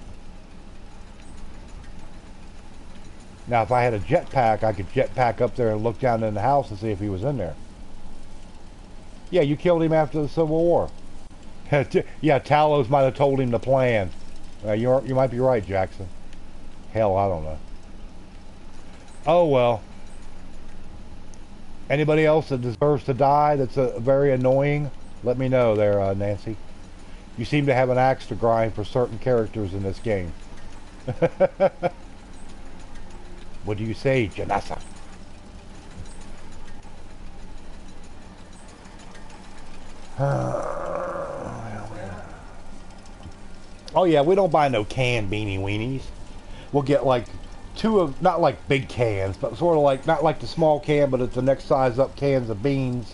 Now, if I had a jetpack, I could jetpack up there and look down in the house and see if he was in there. Yeah, you killed him after the Civil War. Yeah, Talos might have told him the plan. You might be right, Jackson. Hell, I don't know. Oh, well. Anybody else that deserves to die that's very annoying, let me know there, Nancy. You seem to have an axe to grind for certain characters in this game. What do you say, Janessa? Oh yeah, we don't buy no canned beanie weenies. We'll get like two of, not like big cans, but sort of like, not like the small can, but it's the next size up cans of beans.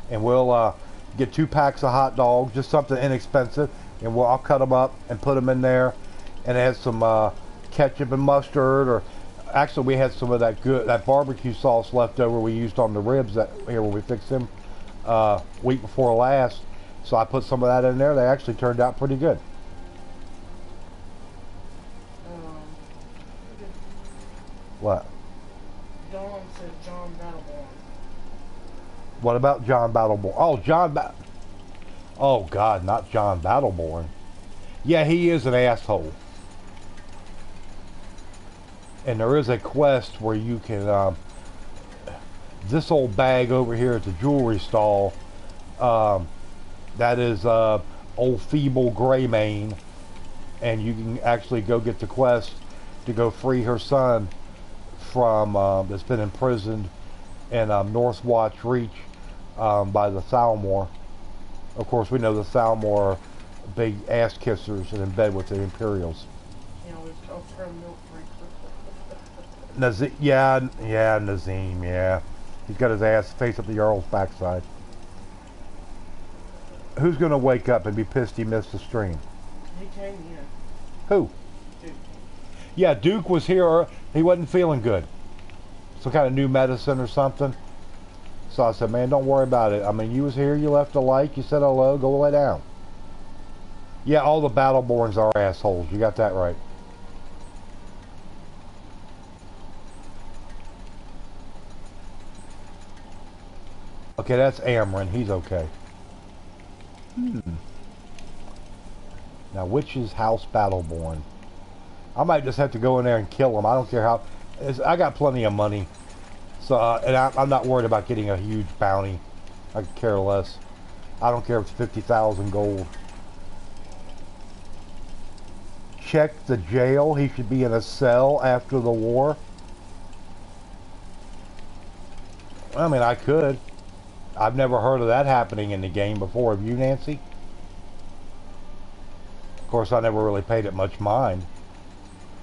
And we'll get 2 packs of hot dogs, just something inexpensive. And I'll cut them up and put them in there. And add some ketchup and mustard, or actually we had some of that barbecue sauce left over we used on the ribs that here when we fixed them week before last. So I put some of that in there. They actually turned out pretty good. What? Dawn says John Battleborn. What about John Battleborn? Oh, oh God, not John Battleborn. Yeah, he is an asshole. And there is a quest where you can, this old bag over here at the jewelry stall, that is old feeble Greymane, and you can actually go get the quest to go free her son from, that's been imprisoned in Northwatch Reach by the Thalmor. Of course, we know the Thalmor are big ass kissers and in bed with the Imperials. You know, it's ultra milk free. Yeah, Nazim, yeah. He's got his ass face up the Jarl's backside. Who's going to wake up and be pissed he missed the stream? He came here. Who? Dude. Yeah, Duke was here. He wasn't feeling good. Some kind of new medicine or something. So I said, man, don't worry about it. I mean, you was here, you left a like, you said hello, go lay down. Yeah, all the Battleborns are assholes. You got that right. Okay, that's Amron. He's okay. Now, which is House Battleborn? I might just have to go in there and kill him. I don't care how. I got plenty of money. So, and I'm not worried about getting a huge bounty. I could care less. I don't care if it's 50,000 gold. Check the jail. He should be in a cell after the war. I mean, I could. I've never heard of that happening in the game before. Have you, Nancy? Of course, I never really paid it much mind.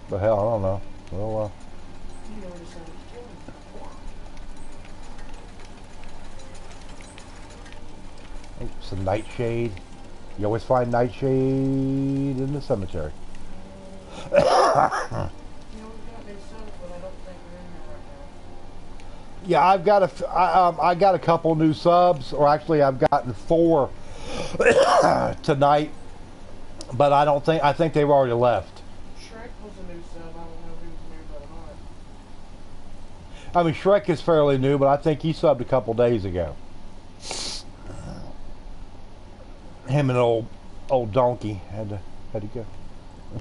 But hell, I don't know. Well, some nightshade. You always find nightshade in the cemetery. Yeah, I got a couple new subs, or actually I've gotten 4 tonight, but I think they've already left. Shrek was a new sub. I don't know if he was new or not. I mean, Shrek is fairly new, but I think he subbed a couple days ago. Him and old donkey had to go.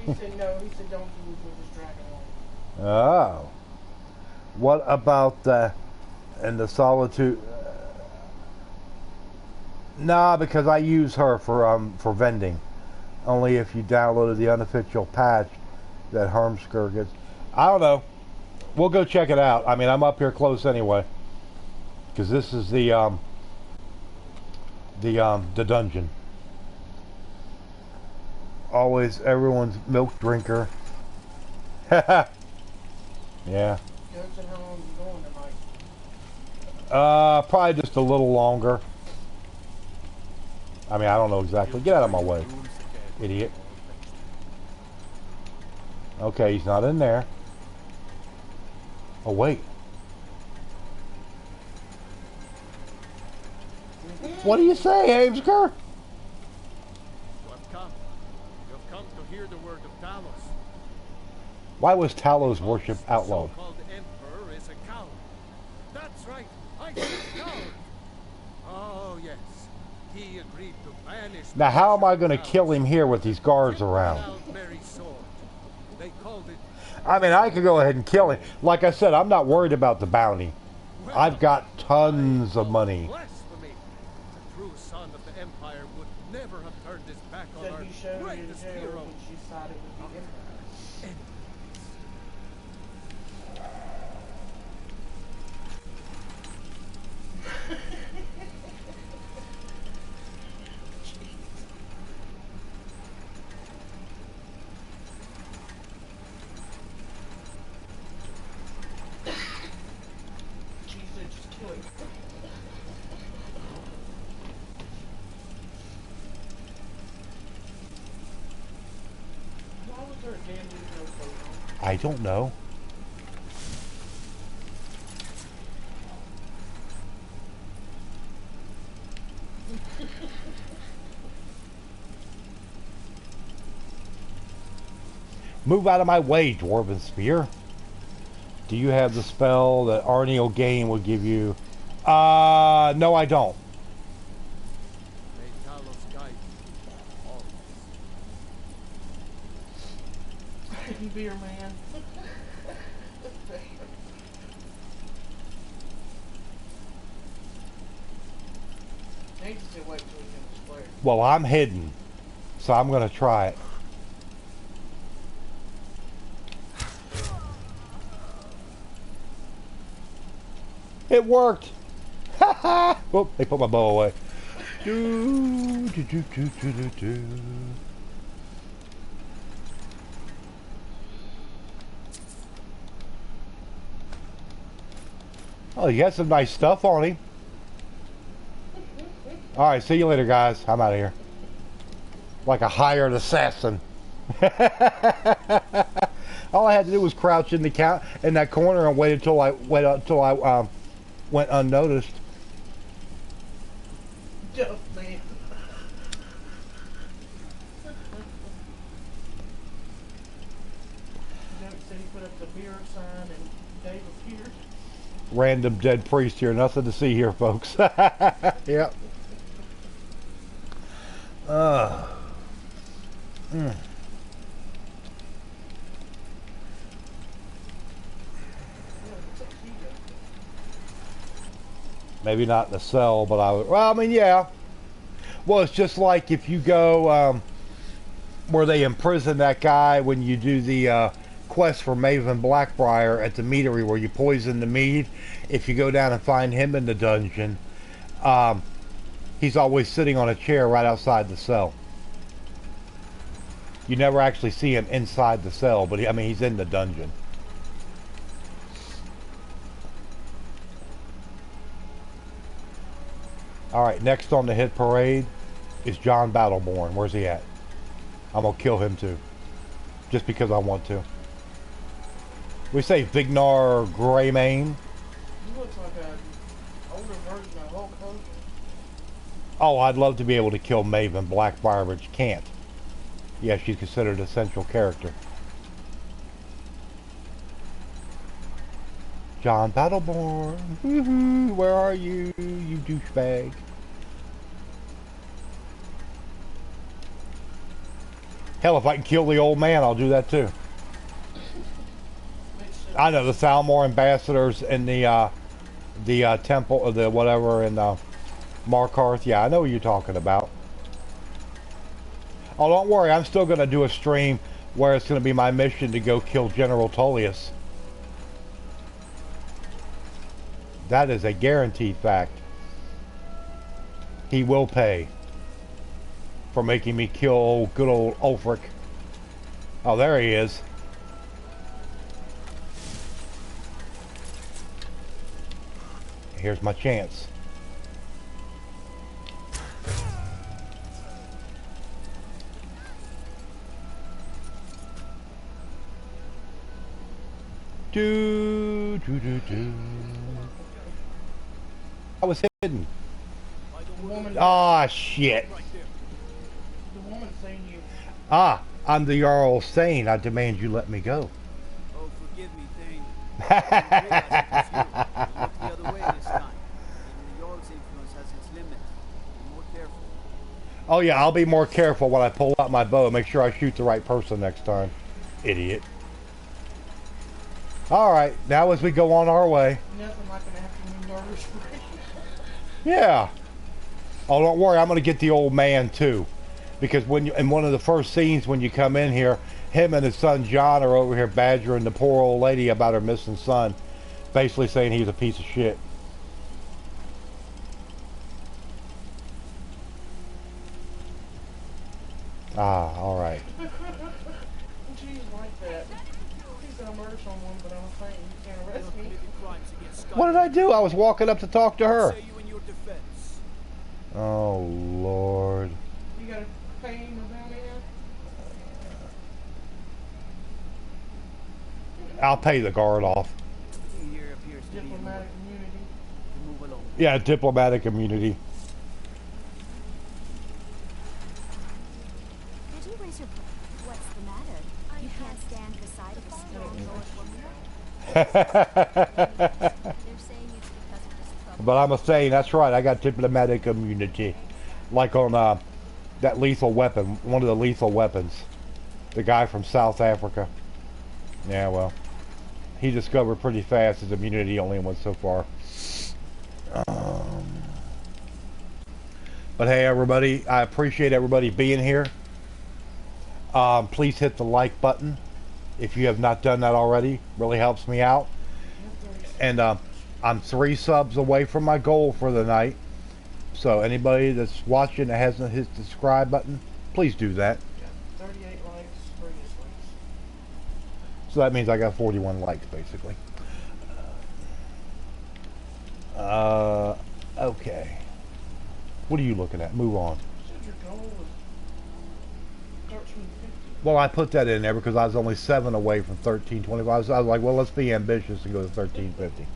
He said no. He said donkey was with his dragon one. Oh. What about in the Solitude? Nah, because I use her for vending. Only if you downloaded the unofficial patch that Hermsker gets. I don't know. We'll go check it out. I mean, I'm up here close anyway. Because this is the dungeon. Always everyone's milk drinker. Yeah. Judson, how long you going tonight? Probably just a little longer. I mean, I don't know exactly. Get out of my way, idiot. Okay, he's not in there. Oh, wait. What do you say, Hamsker? You've come to hear the word of Talos. Why was Talos worship outlawed? The so-called emperor is a coward. That's right, I said coward. Oh yes, he agreed to banish. Now, how am I going to kill him here with these guards around? They called it. I mean, I could go ahead and kill him. Like I said, I'm not worried about the bounty. I've got tons of money. Blasphemy. The true son of the Empire would never have turned his back on our greatest hero. She sided with the Empire. I don't know. Move out of my way, Dwarven Spear. Do you have the spell that Arniel Gain will give you? No, I don't. May Talos guide you always. Beer man. Well, I'm hidden, so I'm going to try it. It worked! Ha ha! Oh, they put my bow away. Do, do, do, do, do, do, do. Oh, you got some nice stuff on him. Alright, see you later, guys. I'm out of here. Like a hired assassin. All I had to do was crouch in that corner and wait until I went unnoticed. Just saying. Said he put up the beer sign and Dave appeared. Random dead priest here. Nothing to see here, folks. Yep. Maybe not in the cell, but well, I mean, yeah. Well, it's just like if you go where they imprison that guy when you do the quest for Maven Blackbriar at the meadery where you poison the mead. If you go down and find him in the dungeon, he's always sitting on a chair right outside the cell. You never actually see him inside the cell, but I mean, he's in the dungeon. Alright, next on the hit parade is John Battleborn. Where's he at? I'm gonna kill him too. Just because I want to. We say Vignar Greymane. He looks like an older version of Hulk Hogan. Oh, I'd love to be able to kill Maven Blackbriar, but you can't. Yeah, she's considered a central character. John Battleborn. Woohoo, where are you, you douchebag? Hell, if I can kill the old man, I'll do that too. I know the Thalmor ambassadors in the temple, or the whatever in Markarth. Yeah, I know what you're talking about. Oh, don't worry, I'm still going to do a stream where it's going to be my mission to go kill General Tullius. That is a guaranteed fact. He will pay for making me kill good old Ulfric. Oh, there he is. Here's my chance. Do. I was hidden. Ah, shit. The woman saying you. Ah, I'm the Jarl Sane. I demand you let me go. Oh, forgive me, Thane. I didn't realize it was you. You looked the other way this time. Even the Jarl's influence has its limits. Be more careful. Oh yeah, I'll be more careful when I pull out my bow. Make sure I shoot the right person next time. Idiot. Alright, now as we go on our way. Nothing like an afternoon murder spree. Yeah. Oh, don't worry, I'm going to get the old man too. Because when you, in one of the first scenes when you come in here, him and his son John are over here badgering the poor old lady about her missing son. Basically saying he's a piece of shit. Ah, alright. She's like that. He's gonna murder someone, but I'm saying you can't arrest me. What did I do? I was walking up to talk to her. Say you in your defense. Oh, Lord. You gotta pay him about it. I'll pay the guard off. Here appears to be Diplomatic immunity. move along. Yeah, diplomatic immunity. Did you raise your... What's the matter? You can't stand the sight of a strong Lord woman? They're saying it's because of this trouble. But I'm saying, that's right, I got diplomatic immunity. Like on that lethal weapon, one of the lethal weapons. The guy from South Africa. Yeah, well, he discovered pretty fast his immunity only went so far. But hey, everybody, I appreciate everybody being here. Please hit the like button if you have not done that already. Really helps me out. And I'm 3 subs away from my goal for the night. So anybody that's watching that hasn't hit the subscribe button, please do that. 38 likes previously. So that means I got 41 likes, basically. Okay. What are you looking at? Move on. Said your goal was 1350. Well, I put that in there because I was only 7 away from 1325. So I was like, well, let's be ambitious and go to 1350.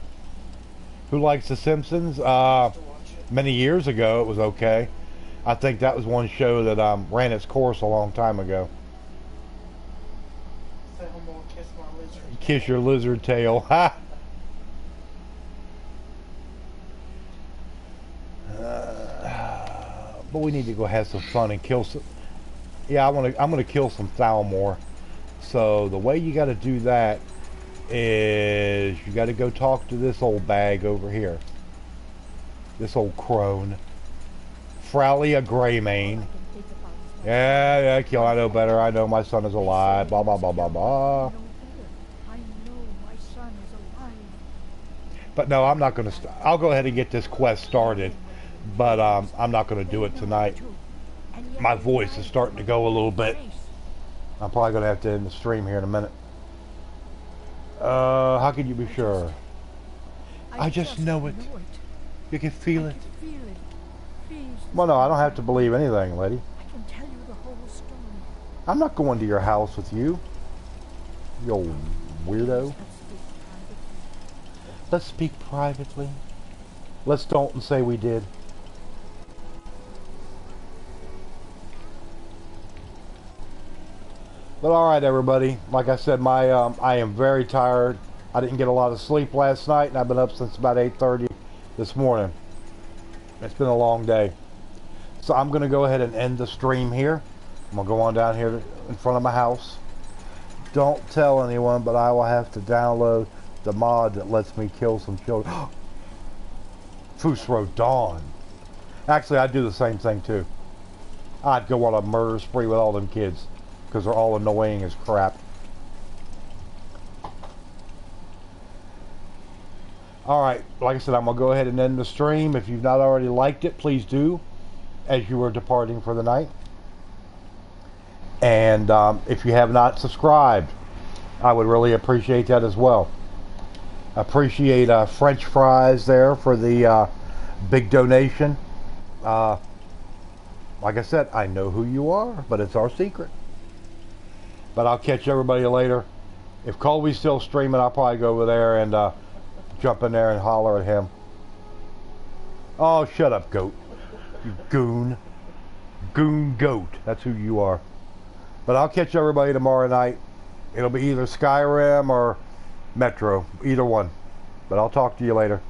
Who likes The Simpsons? Many years ago, it was okay. I think that was one show that ran its course a long time ago. Say, I'm gonna kiss my lizard. Kiss your lizard tail. Ha! But we need to go have some fun and kill some. Yeah, I'm gonna kill some Thalmor. So the way you got to do that is you got to go talk to this old bag over here. This old crone, Frowley a Greymane. Yeah, kill. I know better. I know my son is alive. Blah blah blah blah blah. But no, I'm not gonna. I'll go ahead and get this quest started, but I'm not gonna do it tonight. My voice is starting to go a little bit. I'm probably gonna have to end the stream here in a minute. How can you be sure? I just know it. You can feel it. Well, no, I don't have to believe anything, lady. I can tell you the whole story. I'm not going to your house with you, you old weirdo. Let's speak privately. Let's don't say we did. But alright everybody, like I said, I am very tired. I didn't get a lot of sleep last night and I've been up since about 8:30 this morning. It's been a long day. So I'm going to go ahead and end the stream here. I'm going to go on down here in front of my house. Don't tell anyone, but I will have to download the mod that lets me kill some children. Fusro Dawn. Actually, I'd do the same thing too. I'd go on a murder spree with all them kids. Because they're all annoying as crap. Alright, like I said, I'm going to go ahead and end the stream. If you've not already liked it, please do. As you are departing for the night. And if you have not subscribed, I would really appreciate that as well. Appreciate French fries there for the big donation. Like I said, I know who you are, but it's our secret. But I'll catch everybody later. If Colby's still streaming, I'll probably go over there and jump in there and holler at him. Oh, shut up, goat. You goon. Goon goat. That's who you are. But I'll catch everybody tomorrow night. It'll be either Skyrim or Metro. Either one. But I'll talk to you later.